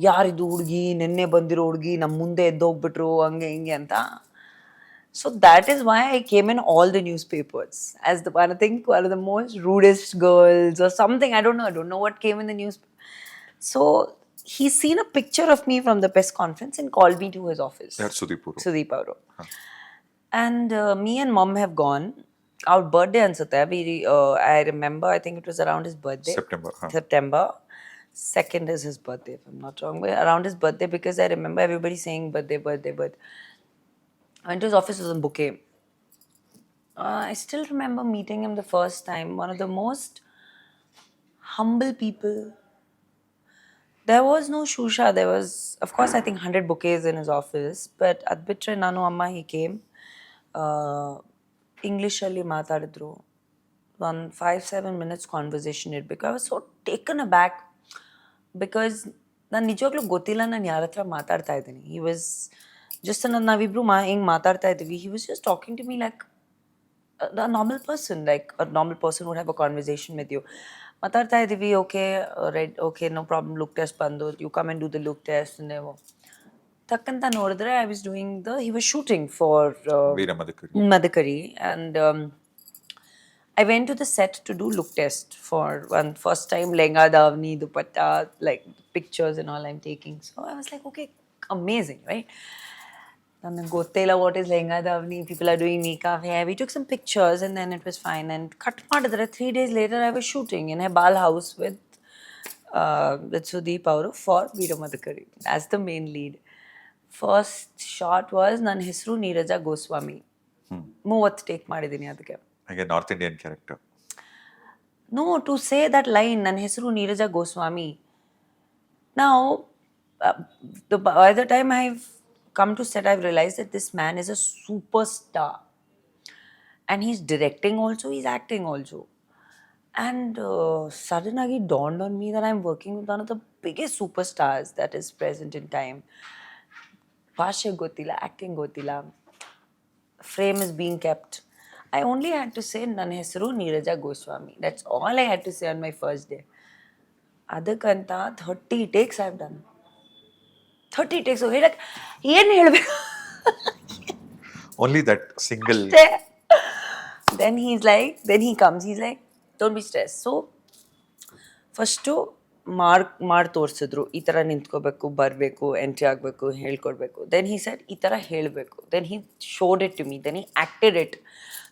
ಯಾರಿದು ಹುಡುಗಿ, ನಿನ್ನೆ ಬಂದಿರೋ ಹುಡುಗಿ ನಮ್ಮ ಮುಂದೆ ಎದ್ದು ಹೋಗ್ಬಿಟ್ರು, ಹಂಗೆ ಹಿಂಗೆ ಅಂತ. So that is why I came in all the newspapers as one of the most rudest girls or something. I don't know what came in the news. So he's seen a picture of me from the press conference and called me to his office. That's Sudeep Auro. And me and mom have gone. Our birthday ansutta. I remember, I think it was around his birthday. September 2nd is his birthday, if I'm not wrong. But around his birthday, because I remember everybody saying birthday. I went to his office with a bouquet. I still remember meeting him the first time. One of the most humble people. There was no shusha. There was, of course, I think 100 bouquets in his office. But at bitre nanu amma, he came. English alli matadidru. 5-7 minutes conversation irbekku. I was so taken aback because ನಾನು ನಿಜವಾಗ್ಲೂ ಗೊತ್ತಿಲ್ಲ ನಾನು ಯಾರ ಹತ್ರ ಮಾತಾಡ್ತಾ ಇದ್ದೀನಿ. He was just ನಾವಿಬ್ರು ಹಿಂಗೆ ಮಾತಾಡ್ತಾ ಇದ್ದೀವಿ. He was just talking to me like a normal person, like a normal person would have a conversation with you. ಮಾತಾಡ್ತಾ ಇದ್ದೀವಿ, okay, no problem, look test ಬಂದು, you come and do the look test. ತಕ್ಕಂತ ನೋಡಿದ್ರೆ he was shooting for Veera Madhukari. And I went to the set to do look test for one first time. Lenga davni, dupatta, like pictures and all I'm taking. So I was like, okay, amazing, right? Nange gottilla what is lenga davni. People are doing nikah hair. We took some pictures and then it was fine. And cut madidre 3 days later I was shooting in a ball house with Sudeep Auro for Veera Madhukari as the main lead. First shot was ನನ್ನ ಹೆಸರು Neeraja Goswami. 30 take ಮಾಡಿದ್ದೀನಿ ಅದಕ್ಕೆ. Again, North Indian character. No, to say that line, ನನ್ನ ಹೆಸರು Neeraja Goswami. Now, by the time I've come to set, I've realized that this man is a superstar. And he's directing also, he's acting also. And suddenly it dawned on me that I'm working with one of the biggest superstars that is present in time. ಭಾಷೆ ಗೊತ್ತಿಲ್ಲ, acting ಗೊತ್ತಿಲ್ಲ, frame is being kept. I only had to say ನನ್ನ ಹೆಸರು Neeraja Goswami. That's all I had to say on my first day. ಅದಕ್ಕಂತ 30 takes I've done. 30 takes. So ಹೇಳಕ್ ಏನು ಹೇಳಬೇಕು? Only that single. Then he comes, he's like, don't be stressed. So first ಮಾಡಿ ತೋರಿಸಿದ್ರು, ಈ ಥರ ನಿಂತ್ಕೋಬೇಕು, ಬರಬೇಕು, ಎಂಟ್ರಿ ಆಗಬೇಕು, ಹೇಳ್ಕೊಡ್ಬೇಕು. ದೆನ್ ಹಿ ಸೆಡ್ ಈ ಥರ ಹೇಳಬೇಕು. Then he showed it to me, then he acted it.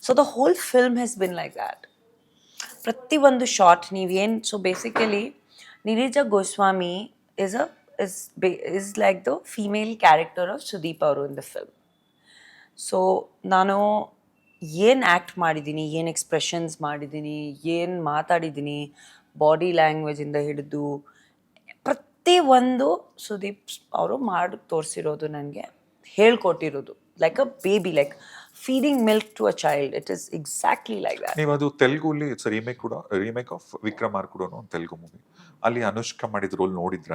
So the whole film has been like that. ಪ್ರತಿಯೊಂದು ಶಾರ್ಟ್ ನೀವೇನು, so basically Neeraja Goswami is like the female character of Sudeep Auro in the film. So ನಾನು ಏನು act ಮಾಡಿದ್ದೀನಿ, ಏನು expressions ಮಾಡಿದ್ದೀನಿ, ಏನು ಮಾತಾಡಿದ್ದೀನಿ, body ಲ್ಯಾಂಗ್ವೇಜಿಂದ ಹಿಡಿದು ಪ್ರತಿಯೊಂದು ಸುದೀಪ್ ಅವರು ಮಾಡಿ ತೋರಿಸಿರೋದು, ನನಗೆ ಹೇಳ್ಕೊಟ್ಟಿರೋದು. Like a baby, like feeding milk to a child. It is exactly like that. ನೀವು ಅದು ತೆಲುಗುಲಿ ಇಟ್ಸ್ ರೀಮೇಕ್ ಆಫ್ ವಿಕ್ರಮಾರ್ ಕೂಡ ಒಂದು ತೆಲುಗು ಮೂವಿ. ಅಲ್ಲಿ ಅನುಷ್ಕಾ ಮಾಡಿದ ರೋಲ್ ನೋಡಿದ್ರ?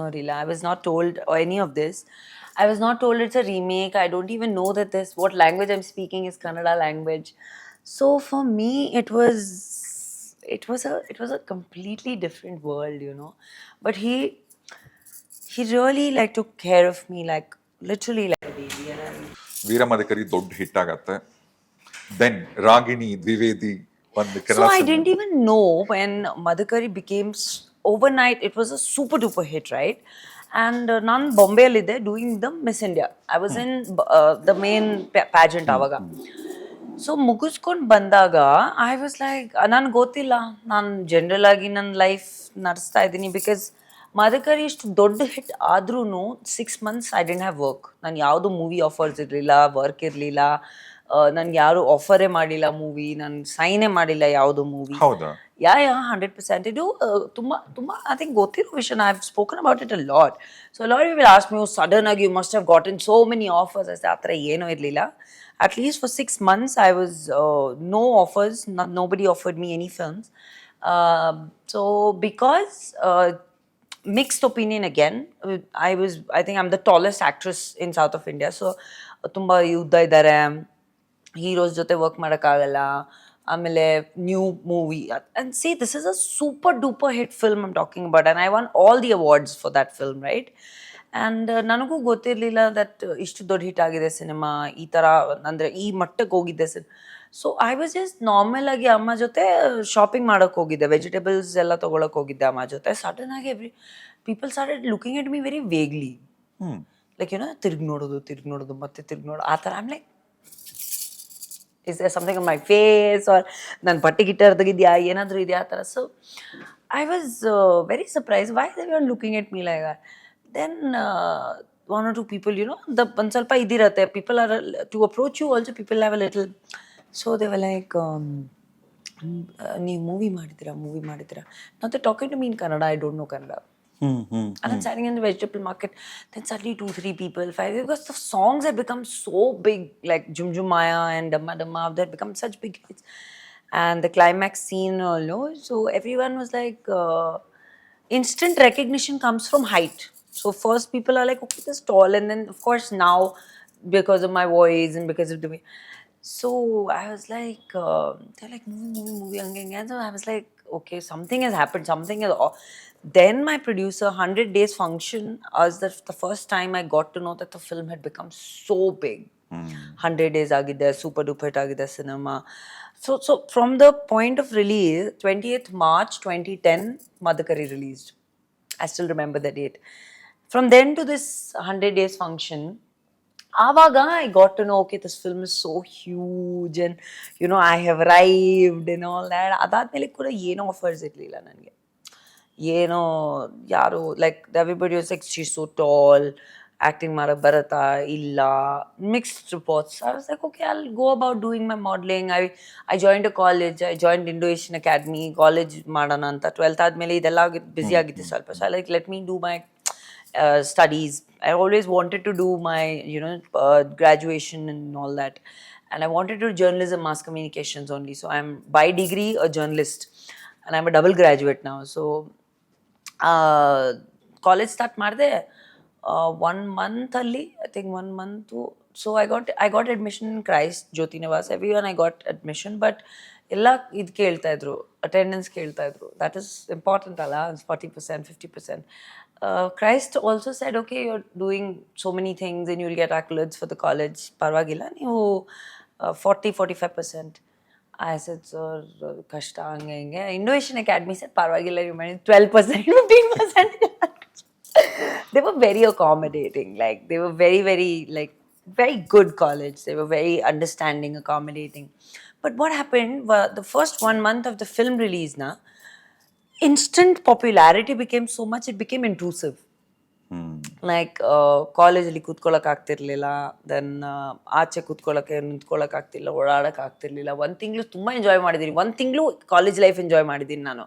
ನೋಡಿಲ್ಲ. I was not told any of this. I was not told it's a remake. I don't even know that what language I'm speaking is Kannada language. So for me it was a completely different world, you know. But he really like took care of me, like literally like a baby. ವೀರ ಮದಕರಿ ದೊಡ್ಡ hit ಆಗತ್ತೆ. Then Ragini, Dwivedi ಒಂದು Kannada. So I didn't even know when Madhukari became overnight, it was a super duper hit, right? And ನಾನು ಬಾಂಬೆಯಲ್ಲಿದ್ದೆ doing the Miss India. I was in the main pageant ಆವಾಗ. So ಮುಗಿಸ್ಕೊಂಡು ಬಂದಾಗ I was like, ನನ್ಗೆ ಗೊತ್ತಿಲ್ಲ, ನಾನು general ಆಗಿ ನನ್ನ ಲೈಫ್ ನಡೆಸ್ತಾ ಇದ್ದೀನಿ. ಬಿಕಾಸ್ ಮದಕರಿ ಇಷ್ಟು ದೊಡ್ಡ ಹಿಟ್ ಆದ್ರೂ 6 months I dent have work. ನಾನು ಯಾವುದು ಮೂವಿ ಆಫರ್ಸ್ ಇರಲಿಲ್ಲ, ವರ್ಕ್ ಇರಲಿಲ್ಲ, ನನ್ಗೆ ಯಾರು ಆಫರೇ ಮಾಡಿಲ್ಲ ಮೂವಿ, ನಾನು ಸೈನೇ ಮಾಡಿಲ್ಲ ಯಾವುದು ಮೂವಿ. ಹೌದಾ? ಯಾ 100%. ಇದು ತುಂಬ ತುಂಬ ಐ ಥಿಂಕ್ ಗೊತ್ತಿರೋ ವಿಷಯ. I have spoken about it a lot. So lot will ask me, sudden ಆಗಿ you must have gotten so many offers. ಅಷ್ಟೇ ಆ ಥರ ಏನೂ ಇರಲಿಲ್ಲ. At least for 6 months, I was no offers. Nobody offered me any films. So because mixed opinion again. I think I'm the tallest actress in South of India. So ತುಂಬಾ ಯುದ್ಧ ಇದ್ದಾರೆ, heroes ಜೊತೆ work ಮಾಡೋಕ್ಕಾಗಲ್ಲ, ಆಮೇಲೆ new movie. and see, this is a super duper hit film I'm talking about, and I won all the awards for that film, right? And ನನಗೂ ಗೊತ್ತಿರಲಿಲ್ಲ that ಇಷ್ಟು ದೊಡ್ಡ ಹಿಟ್ ಆಗಿದೆ ಸಿನಿಮಾ, ಈ ಥರ ಅಂದರೆ ಈ ಮಟ್ಟಕ್ಕೆ ಹೋಗಿದ್ದೆ sir. So I was just normal ಆಗಿ ಅಮ್ಮ ಜೊತೆ ಶಾಪಿಂಗ್ ಮಾಡೋಕ್ಕೆ ಹೋಗಿದ್ದೆ, ವೆಜಿಟೇಬಲ್ಸ್ ಎಲ್ಲ ತೊಗೊಳಕ್ಕೆ ಹೋಗಿದ್ದೆ ಅಮ್ಮ ಜೊತೆ. ಸಡನ್ ಆಗಿ people started looking at me very vaguely, like ತಿರ್ಗಿ ನೋಡೋದು ಮತ್ತೆ ತಿರ್ಗಿ ನೋಡೋದು ಆ ಥರ. Am like, is there something on my face, or ನಾನು ಬಟ್ಟೆ ಗಿಟ್ಟ ತೆಗಿದ್ಯಾ, ಏನಾದರೂ ಇದೆಯಾ ಆ ಥರ. So I was very surprise why they are looking at me like. Then one or two people, ಒಂದು ಸ್ವಲ್ಪ ಇದಿರತ್ತೆ, people are to approach you also, people have a little. So they were like, ನೀವು movie ಮಾಡಿದ್ದೀರಾ. Now they're talking to me in Kannada, I don't know Kannada. And I'm standing in the vegetable market, then suddenly 2-3 people, 5, because the songs had become so big, like Jum Jum Maya and Damma Damma, they had become such big hits. And the climax scene, so everyone was like, instant recognition comes from height. So first people are like, okay, this tall, and then of course now because of my voice and because of the way. So I was like, they're like movie, and so I was like, okay, something has happened, something is off. Then my producer, 100 Days Function, was the first time I got to know that the film had become so big. 100 Days agide, super duper hit agide cinema. So from the point of release, 20th March 2010, Madhukari released. I still remember the date. From then to this 100 Days Function, Avaga, I got to know, okay, this film is so huge, and I have arrived and all that. Adadmele kuda ಏನು offers ಇರಲಿಲ್ಲ ನನಗೆ. ಯಾರು like everybody was like, she's so tall, acting ಮಾಡಕ್ ಬರತ್ತಾ ಇಲ್ಲ, mixed reports. I was like, okay, I'll go about doing my modeling. I joined a college, I joined Indo-Asian Academy, college ಮಾಡೋಣ ಅಂತ. 12th ಆದ್ಮೇಲೆ ಇದೆಲ್ಲ ಬ್ಯುಸಿ ಆಗಿದ್ದೆ ಸ್ವಲ್ಪ. So I like, let me do my studies. I always wanted to do my graduation and all that, and I wanted to do journalism, mass communications only. So I'm by degree a journalist, and I'm a double graduate now. So college start ಮಾಡಿದೆ 1 month ಅಲ್ಲಿ, I think 1 month. So I got admission in Christ, Jyoti Nivas, everyone I got admission, but ಎಲ್ಲ ಇದು ಕೇಳ್ತಾ ಇದ್ರು, attendance ಕೇಳ್ತಾ ಇದ್ರು. That is important ಅಲ್ಲ, 40%, 50%. Christ also said, okay, you're doing so many things and you'll get accolades for the college, ಪರವಾಗಿಲ್ಲ, ನೀವು 40-45%. I said, sir, ಕಷ್ಟ ಹಂಗೆ. Indo-Asian Academy said, ಪರವಾಗಿಲ್ಲ, you might 12%, 15%. They were very accommodating, like they were very, very, like very good college. They were very understanding, accommodating. But what happened, the first 1 month of the film release, instant popularity became so much, it became intrusive. Like ಕಾಲೇಜಲ್ಲಿ ಕೂತ್ಕೊಳ್ಳೋಕೆ ಆಗ್ತಿರ್ಲಿಲ್ಲ, then ಆಚೆ ಕೂತ್ಕೊಳ್ಳೋಕೆ ನಿಂತ್ಕೊಳ್ಳೋಕೆ ಆಗ್ತಿಲ್ಲ, ಓಡಾಡೋಕೆ ಆಗ್ತಿರ್ಲಿಲ್ಲ. 1 ತಿಂಗಳು ತುಂಬ enjoy ಮಾಡಿದ್ದೀನಿ. 1 ತಿಂಗಳು college life enjoy ಮಾಡಿದ್ದೀನಿ ನಾನು.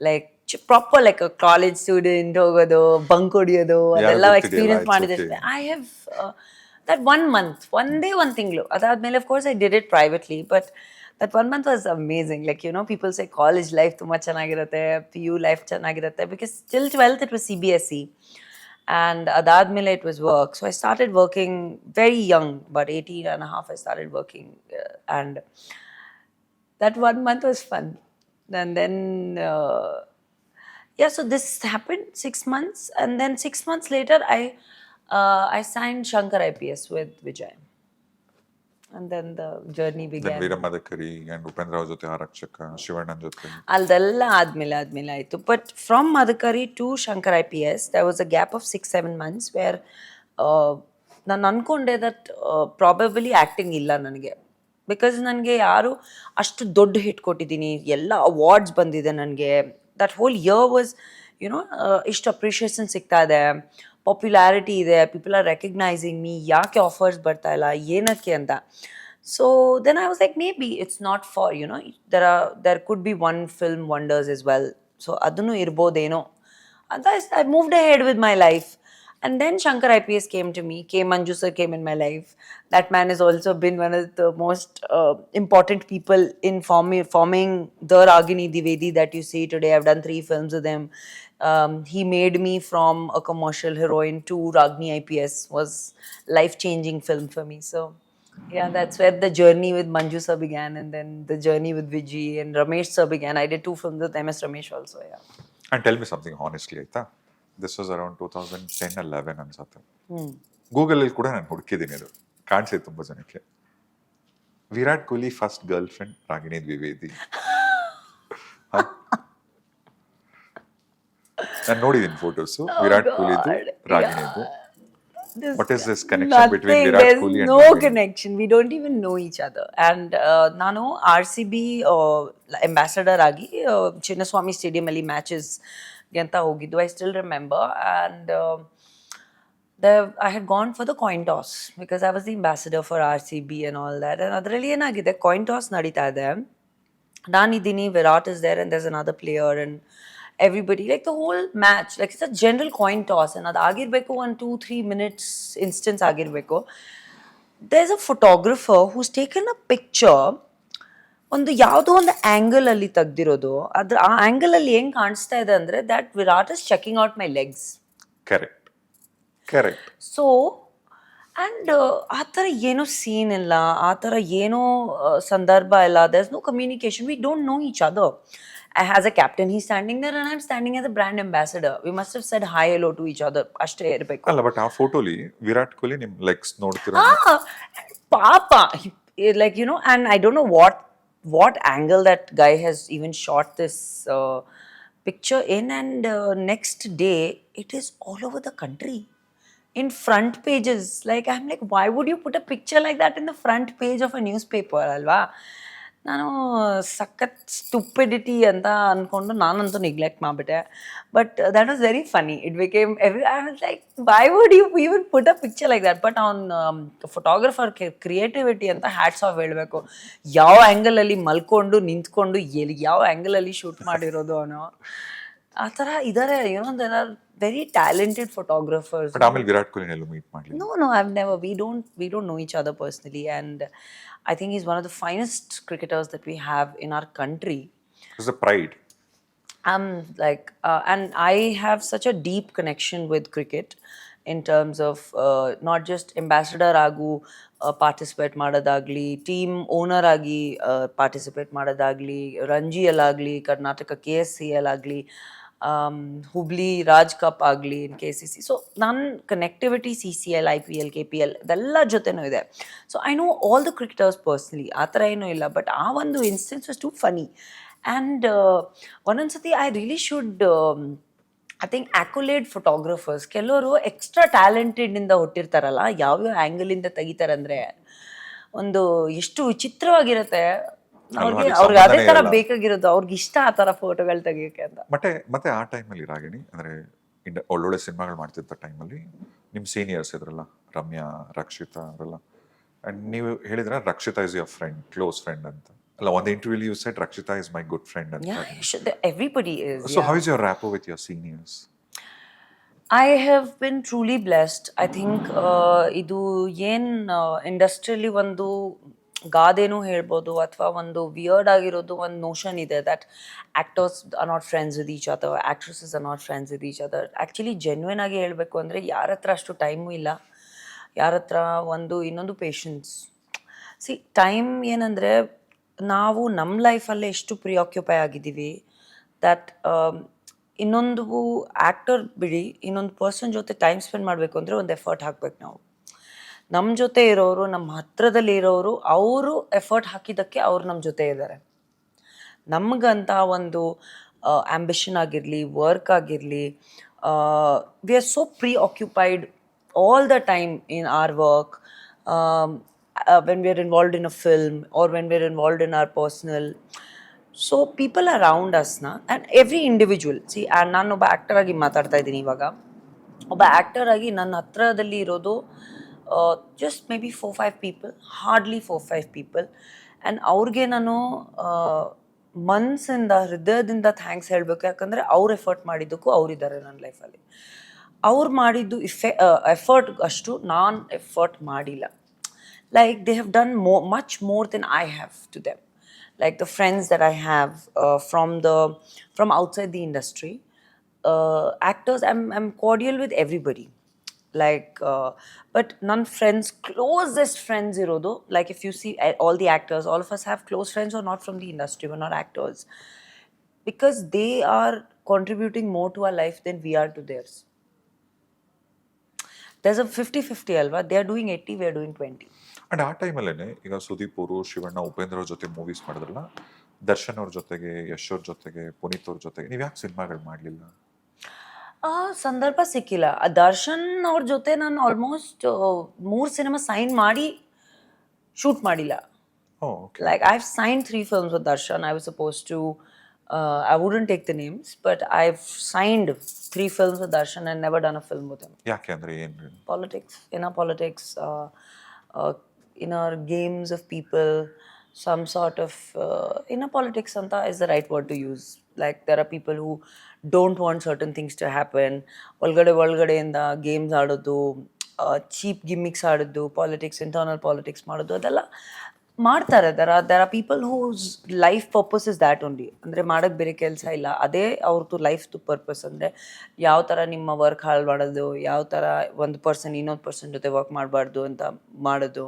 Like proper like college student, ಹೋಗೋದು, ಬಂಕ್ ಹೊಡಿಯೋದು, ಅದೆಲ್ಲ ಎಕ್ಸ್ಪೀರಿಯನ್ಸ್ ಮಾಡಿದೆ. ಐ ಹ್ಯಾವ್ that 1 month, ಒಂದೇ 1 ತಿಂಗಳು. ಅದಾದ್ಮೇಲೆ of course I did it privately, but that 1 month was amazing. Like, people say college life ತುಂಬಾ ಚೆನ್ನಾಗಿರುತ್ತೆ, PU life ಚೆನ್ನಾಗಿರುತ್ತೆ, because till 12th it was CBSE, and ಅದಾದ್ಮೇಲೆ it was work. So I started working very young, about 18 and a half I started working, and that 1 month was fun. And then so this happened 6 months, and then 6 months later I signed Shankar IPS with Vijay. and then the journey then began. Veera Madakari and Upendra ಅವ್ರ ಜೊತೆ ಆರಕ್ಷಕ, ಶಿವಣ್ಣನ ಜೊತೆ. ಅದೆಲ್ಲ ಆದ್ಮೇಲೆ ಆಯಿತು. But from Madakari to Shankar IPS there was a gap of 6-7 months where ನಾನು ಅನ್ಕೊಂಡೆ that probably acting ಇಲ್ಲ ನನಗೆ. ಬಿಕಾಸ್ ನನಗೆ ಯಾರು ಅಷ್ಟು ದೊಡ್ಡ ಹಿಟ್ ಕೊಟ್ಟಿದ್ದೀನಿ, ಎಲ್ಲ ಅವಾರ್ಡ್ಸ್ ಬಂದಿದೆ ನನಗೆ. That hole year was you know ಇಷ್ಟು ಅಪ್ರಿಷಿಯೇಷನ್ ಸಿಗ್ತಾ ಇದೆ, ಪಾಪ್ಯುಲಾರಿಟಿ ಇದೆ, ಪೀಪಲ್ ಆರ್ ರೆಕಗ್ನೈಸಿಂಗ್ ಮೀ, ಯಾಕೆ ಆಫರ್ಸ್ ಬರ್ತಾ ಇಲ್ಲ, ಏನಕ್ಕೆ ಅಂತ. So then I was like, maybe it's not for, there could be one film wonders as well. So adunu irbodeno. And I moved ahead with my life. And then Shankar IPS came to me, Manju sir came in my life. That man has also been one of the most important people in forming the Ragini Dwivedi that you see today. I've done 3 films with him. He made me from a commercial heroine to Ragini IPS. Was life-changing film for me. So yeah, that's where the journey with Manju sir began, and then the journey with Vijay and Ramesh sir began. I did 2 films with MS Ramesh also, yeah. And tell me something honestly, ಆಯ್ತಾ? This was around 2010-11 ಅನ್ಸುತ್ತೆ. ಗೂಗಲಲ್ಲಿ ಕೂಡ ನಾನು ಹುಡುಕಿದ್ದೀನಿ, ಅದು ಕಾಣಿಸಿದೆ ತುಂಬ ಜನಕ್ಕೆ. Virat Kohli first girlfriend Ragini Dwivedi. ನಾನು ನೋಡಿದ್ದೀನಿ ಫೋಟೋಸು, ವಿರಾಟ್ ಕೊಹ್ಲಿದು ರಾಗಿಣಿದು. What is this connection between Virat There's Kohli and no Ragini? connection. We don't even know each other. And ನಾನು RCB ambassador ಆಗಿ ಚಿನ್ನಸ್ವಾಮಿ ಸ್ಟೇಡಿಯಂ ಅಲ್ಲಿ ಮ್ಯಾಚಸ್ ಅಂತ ಹೋಗಿದ್ದು. I still remember. And I had gone for the coin toss because I was the ambassador for RCB and all that. And ಅದರಲ್ಲಿ ಏನಾಗಿದೆ, coin toss ನಡೀತಾ ಇದೆ, ನಾನಿದ್ದೀನಿ, Virat is there and there's another player and everybody, like the whole match, like it's a general coin toss and ಅದು ಆಗಿರ್ಬೇಕು 1-2-3 minutes instance ಆಗಿರ್ಬೇಕು. There's a photographer who's taken a picture, ಒಂದು ಯಾವುದೋ ಒಂದು ಆ್ಯಂಗಲ್ ಅಲ್ಲಿ ತೆಗ್ದಿರೋದು. ಆ ಆ್ಯಂಗಲ್ ಅಲ್ಲಿ ಹೆಂಗ್ ಕಾಣಿಸ್ತಾ ಇದೆ ಅಂದ್ರೆ that Virat is checking out my legs. Correct. So and ಆ ಥರ ಏನೋ ಸೀನ್ ಇಲ್ಲ, ಆ ಥರ ಏನೋ ಸಂದರ್ಭ ಇಲ್ಲ. there's no communication, we don't know each other. As a captain, he's standing there and I'm standing as a brand ambassador. We must have said hi, hello to each other. ಅಷ್ಟೇ ಇರಬೇಕು. ಅಲ್ಲ, but ಆ ಫೋಟೋಲಿ ವಿರಾಟ್ ಕೊಹ್ಲಿ ನಿಮ್ legs ನೋಡ್ತೀರಾ? ಪಾಪ, like, and I don't know what angle that guy has even shot this picture in. And next day it is all over the country in front pages. Like, I'm like, why would you put a picture like that in the front page of a newspaper, alva? ನಾನು ಸಖತ್ stupidity ಅಂತ ಅಂದ್ಕೊಂಡು ನಾನಂತೂ neglect ಮಾಡಿಬಿಟ್ಟೆ. But that was very funny. It became I was like, why would you even put a picture like that? But ಅವ್ನ photographer creativity ಅಂತ hats off ಹೇಳಬೇಕು. ಯಾವ ಆ್ಯಂಗಲಲ್ಲಿ ಮಲ್ಕೊಂಡು ನಿಂತ್ಕೊಂಡು ಯಾವ ಆ್ಯಂಗಲಲ್ಲಿ ಶೂಟ್ ಮಾಡಿರೋದು ಅವನು, ಆ ಥರ ಇದ್ದಾರೆ. There are very talented photographers. But ಆಮೇಲೆ ವಿರಾಟ್ ಕೊಹ್ಲಿ ಎಲ್ಲೂ ಮೀಟ್ ಮಾಡಲಿಲ್ಲ? No, I've never. We don't know each other personally, and I think he's one of the finest cricketers that we have in our country. It's a pride. And I have such a deep connection with cricket in terms of not just ambassador ಆಗು participate ಮಾಡೋದಾಗಲಿ, team owner ಆಗಿ participate ಮಾಡೋದಾಗಲಿ, ರಂಜಿಯಲ್ಲಾಗಲಿ, Karnataka KSCL ಆಗಲಿ, Hubli Raj cup ಆಗಲಿ, in KCC. So ನನ್ನ connectivity CCL, IPL, KPL ಅದೆಲ್ಲ ಜೊತೆನೂ ಇದೆ. So I know all the cricketers personally, ಆ ಥರ ಏನೂ ಇಲ್ಲ. ಬಟ್ ಆ ಒಂದು instance was too funny. And ಒಂದೊಂದ್ಸತಿ I really should I think accolade photographers. ಕೆಲವರು ಎಕ್ಸ್ಟ್ರಾ ಟ್ಯಾಲೆಂಟೆಡಿಂದ ಹುಟ್ಟಿರ್ತಾರಲ್ಲ, ಯಾವ್ಯಾವ ಆ್ಯಂಗಲಿಂದ ತೆಗಿತಾರೆ ಅಂದರೆ ಒಂದು ಎಷ್ಟು ವಿಚಿತ್ರವಾಗಿರುತ್ತೆ. ಅವ್ರಿಗೆ ಅದೇ ತರ ಬೇಕಾಗಿರೋದು, ಅವ್ರಿಗೆ ಇಷ್ಟ ಆ ತರ ಫೋಟೋಗಳು ತೆಗಿಯೋಕೆ ಅಂತ. ಮತ್ತೆ ಆ ಟೈಮಲ್ಲಿ ರಾಗಿಣಿ ಅಂದ್ರೆ ಒಳ್ಳೊಳ್ಳೆ ಸಿನಿಮಾಗಳು ಮಾಡ್ತಿದ್ದ ಟೈಮಲ್ಲಿ ನಿಮ್ಮ ಸೀನಿಯರ್ಸ್ ಇದ್ರಲ್ಲ, ರಮ್ಯಾ, ರಕ್ಷಿತಾ ಅವರೆಲ್ಲ, ಅಂಡ್ ನೀವು ಹೇಳಿದ್ರೆ Rakshita is your friend, close friend ಅಂತ. ಅಲ್ಲ, ಒಂದು interview you said Rakshita is my good friend ಅಂತ. Everybody is. So how is your rapport with your seniors? I have been truly blessed. I think ಇದು ಏನು ಇಂಡಸ್ಟ್ರಿಯಲ್ಲಿ ಒಂದು ಗಾದೆನೂ ಹೇಳ್ಬೋದು, ಅಥವಾ ಒಂದು ವಿಯರ್ಡ್ ಆಗಿರೋದು ಒಂದು ನೋಷನ್ ಇದೆ that actors are not friends with each other, actresses are not friends with each other. Actually genuine ಆಗಿ ಹೇಳಬೇಕು ಅಂದರೆ ಯಾರ ಹತ್ರ ಅಷ್ಟು ಟೈಮು ಇಲ್ಲ, ಯಾರ ಹತ್ರ ಇನ್ನೊಂದು ಪೇಷನ್ಸ್. ಸಿ, ಟೈಮ್ ಏನಂದರೆ ನಾವು ನಮ್ಮ ಲೈಫಲ್ಲೇ ಎಷ್ಟು ಪ್ರಿಯಾಕ್ಯುಪೈ ಆಗಿದ್ದೀವಿ ದಟ್ ಇನ್ನೊಂದು ಆ್ಯಕ್ಟರ್ ಬಿಡಿ, ಇನ್ನೊಂದು ಪರ್ಸನ್ ಜೊತೆ ಟೈಮ್ ಸ್ಪೆಂಡ್ ಮಾಡಬೇಕು ಅಂದರೆ ಒಂದು ಎಫರ್ಟ್ ಹಾಕ್ಬೇಕು ನಾವು. ನಮ್ಮ ಜೊತೆ ಇರೋರು, ನಮ್ಮ ಹತ್ರದಲ್ಲಿ ಇರೋರು, ಅವರು ಎಫರ್ಟ್ ಹಾಕಿದ್ದಕ್ಕೆ ಅವ್ರು ನಮ್ಮ ಜೊತೆ ಇದ್ದಾರೆ. ನಮಗಂತ ಒಂದು ಆ್ಯಂಬಿಷನ್ ಆಗಿರಲಿ, ವರ್ಕ್ ಆಗಿರಲಿ, we are so preoccupied all the time in our work, when we are involved in a film or when we are involved in our personal. So people around ಅಸ್ನ and every individual ನಾನೊಬ್ಬ actor ಆಗಿ ಮಾತಾಡ್ತಾ ಇದ್ದೀನಿ ಇವಾಗ. ಒಬ್ಬ actor ಆಗಿ ನನ್ನ ಹತ್ರದಲ್ಲಿ ಇರೋದು just may be 4-5 people, hardly 4-5 people. And ಅವ್ರಿಗೆ ನಾನು ಮನಸ್ಸಿಂದ, ಹೃದಯದಿಂದ ಥ್ಯಾಂಕ್ಸ್ ಹೇಳಬೇಕು. ಯಾಕಂದರೆ ಅವ್ರು ಎಫರ್ಟ್ ಮಾಡಿದ್ದಕ್ಕೂ ಅವರಿದ್ದಾರೆ ನನ್ನ ಲೈಫಲ್ಲಿ. ಅವ್ರು ಮಾಡಿದ್ದು ಎಫರ್ಟ್ ಅಷ್ಟು ನಾನು ಎಫರ್ಟ್ ಮಾಡಿಲ್ಲ. Like they have done much more than I have to them. Like the friends that I have from outside the industry, actors, I'm cordial with everybody. Like, but none friends, closest friends irodu. Like if you see all the actors, all of us have close friends who are not from the industry, we're not actors, because they are contributing more to our life than we are to theirs. There's a 50-50 alva. They are doing 80, we are doing 20. And ಆ ಟೈಮಲ್ಲೇ ಈಗ ಸುದೀಪ್ ಅವರು, ಶಿವಣ್ಣ, ಉಪೇಂದ್ರ ಅವ್ರ ಜೊತೆ movies ಮಾಡಿದ್ರಲ್ಲ, ದರ್ಶನ್ ಅವ್ರ ಜೊತೆಗೆ, ಯಶ್ ಅವ್ರ ಜೊತೆಗೆ, ಪುನೀತ್ ಅವ್ರ ಜೊತೆಗೆ ನೀವು ಯಾಕೆ ಸಿನಿಮಾಗಳು ಮಾಡಲಿಲ್ಲ? ಸಂದರ್ಭ ಸಿಕ್ಕಿಲ್ಲ. ದರ್ಶನ್ ಅವ್ರ ಜೊತೆ ನಾನು ಆಲ್ಮೋಸ್ಟ್ 3 ಸಿನಿಮಾ ಸೈನ್ ಮಾಡಿ ಶೂಟ್ ಮಾಡಿಲ್ಲ. Like I've signed 3 films with Darshan. I was supposed to, I wouldn't take the names, but I've signed 3 films with Darshan and never done a film with him. ಯಾಕೆ ಅಂದ್ರೆ ಏನು? Politics, inner games of people, some sort of inner politics anta is the right word to use. Like there are people who don't want certain things to happen. ಒಳಗಡೆ ಇಂದ games ಆಡೋದು, cheap ಗಿಮ್ಮಿಕ್ಸ್ ಆಡೋದು, politics, internal politics ಮಾಡೋದು, ಅದೆಲ್ಲ ಮಾಡ್ತಾರೆ. there are people whose life purpose is that only. ಅಂದರೆ ಮಾಡೋಕ್ಕೆ ಬೇರೆ ಕೆಲಸ ಇಲ್ಲ, ಅದೇ ಅವ್ರದ್ದು ಲೈಫ್ದು ಪರ್ಪಸ್. ಅಂದರೆ ಯಾವ ಥರ ನಿಮ್ಮ ವರ್ಕ್ ಹಾಳು ಮಾಡೋದು, ಯಾವ ಥರ ಒಂದು ಪರ್ಸನ್ ಇನ್ನೊಂದು ಪರ್ಸನ್ ಜೊತೆ ವರ್ಕ್ ಮಾಡಬಾರ್ದು ಅಂತ ಮಾಡೋದು,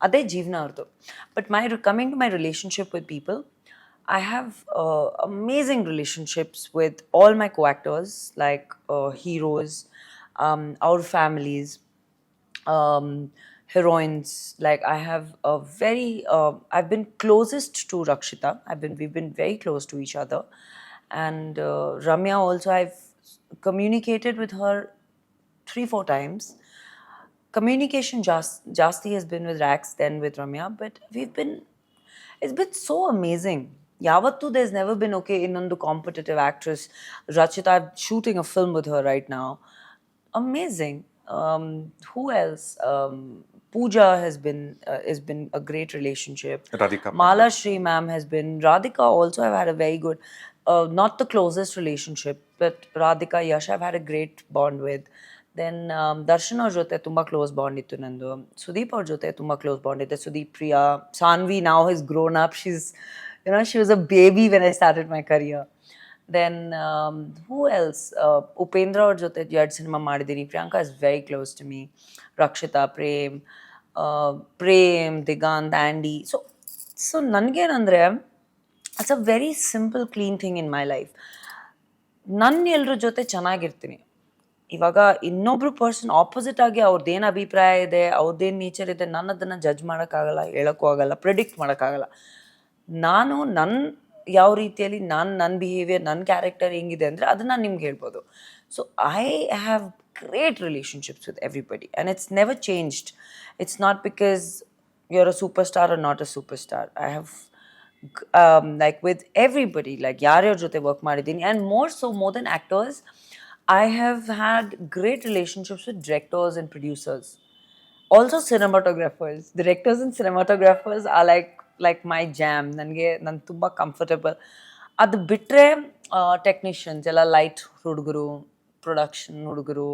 ಅದೇ ಜೀವನ ಅವ್ರದ್ದು. But coming to my relationship with people, I have amazing relationships with all my co-actors, like heroes, our families, heroines. Like I have a very, I've been closest to Rakshita. We've been very close to each other. And Ramya also, I've communicated with her 3-4 times. Communication Jasti has been with Rax, then with Ramya, but it's been so amazing. Yavattu there's never been, okay, innondu competitive actress, Rachita, I'm shooting a film with her right now. Amazing. Who else? Pooja has been a great relationship. Radhika Mala Shri ma'am has been. Radhika also I've had a very good, not the closest relationship, but Radhika, Yash I've had a great bond with. Then Darshan ಅವ್ರ ಜೊತೆ ತುಂಬ close bond ಇತ್ತು ನಂದು. ಸುದೀಪ್ ಅವ್ರ ಜೊತೆ ತುಂಬ close bond ಇದೆ. Sudeep, Priya, Saanvi now has grown up. She was a baby when I started my career. Then who else? Upendra ಅವ್ರ ಜೊತೆ 2 ಸಿನಿಮಾ ಮಾಡಿದ್ದೀನಿ. Priyanka is very close to me. Rakshita, Prem, Diganth, Andy. So ನನಗೇನಂದರೆ it's a very simple clean thing in my life. ನನ್ನ ಎಲ್ಲರ ಜೊತೆ ಚೆನ್ನಾಗಿರ್ತೀನಿ. ಇವಾಗ ಇನ್ನೊಬ್ರು person opposite ಆಗಿ ಅವ್ರದ್ದೇನು ಅಭಿಪ್ರಾಯ ಇದೆ, ಅವ್ರದ್ದೇನು ನೇಚರ್ ಇದೆ, ನಾನು ಅದನ್ನು ಜಡ್ಜ್ ಮಾಡೋಕ್ಕಾಗಲ್ಲ, ಹೇಳೋಕ್ಕೂ ಆಗಲ್ಲ, ಪ್ರಿಡಿಕ್ಟ್ ಮಾಡೋಕ್ಕಾಗಲ್ಲ. ನಾನು ಯಾವ ರೀತಿಯಲ್ಲಿ ನನ್ನ ಬಿಹೇವಿಯರ್, ನನ್ನ ಕ್ಯಾರೆಕ್ಟರ್ ಹೆಂಗಿದೆ ಅಂದರೆ ಅದನ್ನು ನಿಮ್ಗೆ ಹೇಳ್ಬೋದು. So I have great relationships with everybody and it's never changed. It's not because you are a superstar are not a superstar. I have like with everybody, like ಯಾರ್ಯಾರ ಜೊತೆ work ಮಾಡಿದ್ದೀನಿ. And more than actors, I have had great relationships with directors and producers. Also cinematographers. Directors and cinematographers are like my jam. ನಾನು ತುಂಬ comfortable. ಅದು ಬಿಟ್ಟರೆ technicians ಎಲ್ಲ, light ಹುಡುಗರು, production ಹುಡುಗರು,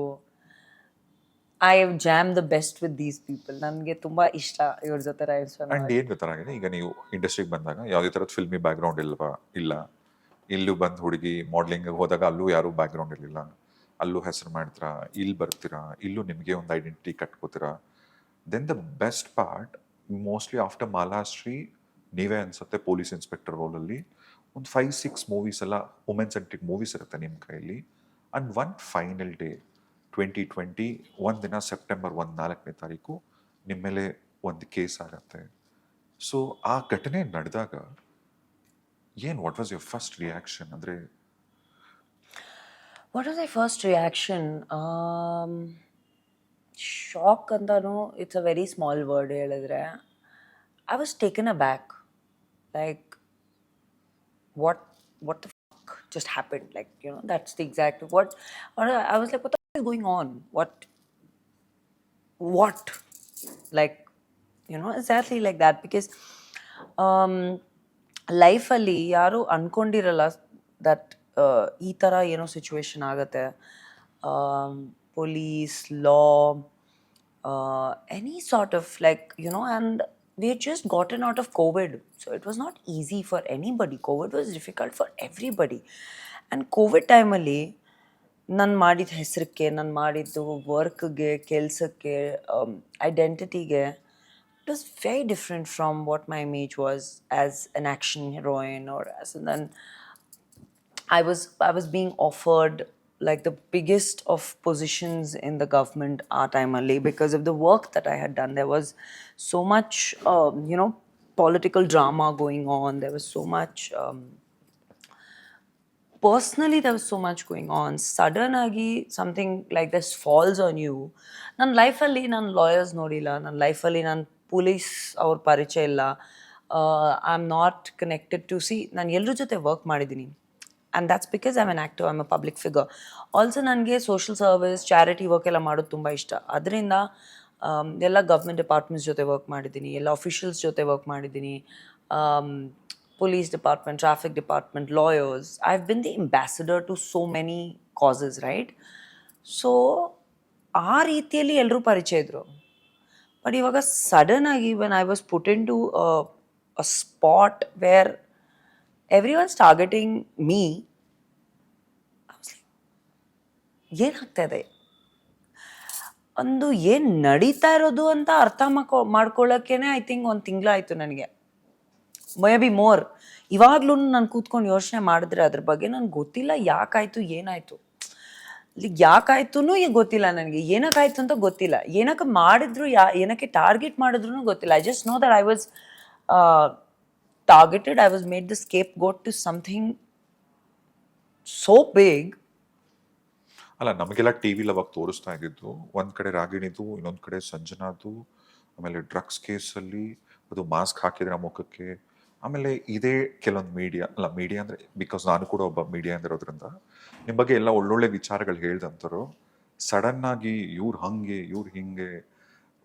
I jam the best with these people. ನನಗೆ ತುಂಬ ಇಷ್ಟ ಇವ್ರ ಜೊತೆ ಟೈಮ್ ಸ್ಪೆಂಡ್ ಅಂಡ್ ಏನು ಗೊತ್ತಾಗಿದೆ, ಈಗ ನೀವು ಇಂಡಸ್ಟ್ರಿಗೆ ಬಂದಾಗ ಯಾವುದೇ ಥರದ ಫಿಲ್ಮಿ ಬ್ಯಾಕ್ಗ್ರೌಂಡ್ ಇಲ್ಲ. ಇಲ್ಲೂ ಬಂದು ಹುಡುಗಿ ಮಾಡಲಿಂಗ್ ಹೋದಾಗ ಅಲ್ಲೂ ಯಾರೂ ಬ್ಯಾಕ್ಗ್ರೌಂಡ್ ಇರಲಿಲ್ಲ. ಅಲ್ಲೂ ಹೆಸರು ಮಾಡ್ತೀರಾ, ಇಲ್ಲಿ ಬರ್ತೀರಾ, ಇಲ್ಲೂ ನಿಮಗೆ ಒಂದು ಐಡೆಂಟಿಟಿ ಕಟ್ಕೋತೀರಾ. Then the best part, mostly after Malashri ನೀವೇ ಅನ್ಸುತ್ತೆ ಪೊಲೀಸ್ ಇನ್ಸ್ಪೆಕ್ಟರ್ ರೋಲಲ್ಲಿ ಒಂದು 5-6 ಮೂವೀಸ್ ಎಲ್ಲ ವುಮೆನ್ ಸೆಂಟ್ರಿಕ್ ಮೂವೀಸ್ ಇರುತ್ತೆ ನಿಮ್ಮ ಕೈಯಲ್ಲಿ. ಆ್ಯಂಡ್ ಒನ್ ಫೈನಲ್ ಡೇ 2020 ಒಂದಿನ ಸೆಪ್ಟೆಂಬರ್ 4ನೇ ತಾರೀಕು ನಿಮ್ಮ ಮೇಲೆ ಒಂದು ಕೇಸ್ ಆಗತ್ತೆ. ಸೊ ಆ ಘಟನೆ ನಡೆದಾಗ what was your first reaction? ಅಂದರೆ What was my first reaction? Shock antanu, it's a very small word ಹೇಳಿದ್ರೆ. I was taken aback. Like, what the fuck just happened? Like, that's the exact I was like, what the fuck is going on? What? Like, exactly like that. Because ಲೈಫಲ್ಲಿ ಯಾರು ಅನ್ಕೊಂಡಿರಲ್ಲ that ಈ ಥರ ಏನೋ situation ಆಗತ್ತೆ. Police, law, any sort of and we had just gotten out of COVID, so it was not easy for anybody. COVID was difficult for everybody. And COVID ಟೈಮಲ್ಲಿ ನಾನು ಮಾಡಿದ ಹೆಸರಕ್ಕೆ, ನಾನು ಮಾಡಿದ್ದು ವರ್ಕ್ಗೆ, ಕೆಲಸಕ್ಕೆ, ಐಡೆಂಟಿಟಿಗೆ, it was very different from what my image was as an action heroine, or as and then I was being offered like the biggest of positions in the government our time only because of the work that I had done. There was so much political drama going on. There was so much personally there was so much going on. Sudden agi something like this falls on you. ನನ್ನ ಲೈಫಲ್ಲಿ ನಾನು lawyers ನೋಡಿಲ್ಲ, ನನ್ನ ಲೈಫಲ್ಲಿ ನಾನು police ಅವ್ರ ಪರಿಚಯ ಇಲ್ಲ. I am not connected to ನಾನು ಎಲ್ಲರ ಜೊತೆ ವರ್ಕ್ ಮಾಡಿದ್ದೀನಿ. And that's because I am an active, I am a public figure. Also ನನಗೆ ಸೋಷಿಯಲ್ ಸರ್ವಿಸ್, ಚಾರಿಟಿ ವರ್ಕ್ ಎಲ್ಲ ಮಾಡೋದು ತುಂಬ ಇಷ್ಟ. ಅದರಿಂದ ಎಲ್ಲ ಗೌರ್ಮೆಂಟ್ ಡಿಪಾರ್ಟ್ಮೆಂಟ್ಸ್ ಜೊತೆ ವರ್ಕ್ ಮಾಡಿದ್ದೀನಿ, ಎಲ್ಲ ಅಫಿಷಿಯಲ್ಸ್ ಜೊತೆ ವರ್ಕ್ ಮಾಡಿದ್ದೀನಿ. Police department, traffic department, lawyers. I've been the ambassador to so many causes, right? So, ಆ ರೀತಿಯಲ್ಲಿ ಎಲ್ಲರೂ ಪರಿಚಯ ಇದ್ರು. ಬಟ್ ಇವಾಗ ಸಡನ್ ಆಗಿ when I was put into a spot where everyone's targeting me, I was like, ಏನಾಗ್ತಾ ಇದೆ? ಒಂದು ಏನು ನಡೀತಾ ಇರೋದು ಅಂತ ಅರ್ಥ ಮಾಡ್ಕೊಳ್ಳೋಕ್ಕೇನೆ ಐ ಥಿಂಕ್ 1 ತಿಂಗಳಾಯಿತು ನನಗೆ, ಮೇ ಬಿ ಮೋರ್. ಇವಾಗ್ಲೂ ನಾನು ಕೂತ್ಕೊಂಡು ಯೋಚನೆ ಮಾಡಿದ್ರೆ ಅದ್ರ ಬಗ್ಗೆ ನನಗೆ ಗೊತ್ತಿಲ್ಲ ಯಾಕಾಯ್ತು, ಏನಾಯ್ತು, ಯಾಕಾಯ್ತು ಗೊತ್ತಿಲ್ಲ ನನಗೆ, ಏನಕ್ಕಾಯ್ತು ಅಂತ ಗೊತ್ತಿಲ್ಲ, ಏನಕ್ಕೆ ಮಾಡಿದ್ರು, ಏನಕ್ಕೆ ಟಾರ್ಗೆಟ್ ಮಾಡಿದ್ರು ಗೊತ್ತಿಲ್ಲ. I just know that I was targeted. I was made the scapegoat to something so big. ಅಲ್ಲ, ನಮಗೆಲ್ಲ ಟಿ ವಿಲಿ ಅವಾಗ ತೋರಿಸ್ತಾ ಇದ್ದಿದ್ದು ಒಂದು ಕಡೆ ರಾಗಿಣಿದು, ಇನ್ನೊಂದು ಕಡೆ ಸಂಜನಾದು, ಆಮೇಲೆ ಡ್ರಗ್ಸ್ ಕೇಸಲ್ಲಿ ಅದು ಮಾಸ್ಕ್ ಹಾಕಿದ್ರೆ ಮುಖಕ್ಕೆ, ಆಮೇಲೆ ಇದೇ ಕೆಲವೊಂದು ಮೀಡಿಯಾ ಅಂದರೆ ಬಿಕಾಸ್ ನಾನು ಕೂಡ ಒಬ್ಬ ಮೀಡಿಯಾ ಅಂದಿರೋದ್ರಿಂದ ನಿಮ್ಮ ಬಗ್ಗೆ ಎಲ್ಲ ಒಳ್ಳೊಳ್ಳೆ ವಿಚಾರಗಳು ಹೇಳ್ದಂಥವ್ರು ಸಡನ್ನಾಗಿ ಇವ್ರು ಹಂಗೆ ಇವ್ರು ಹಿಂಗೆ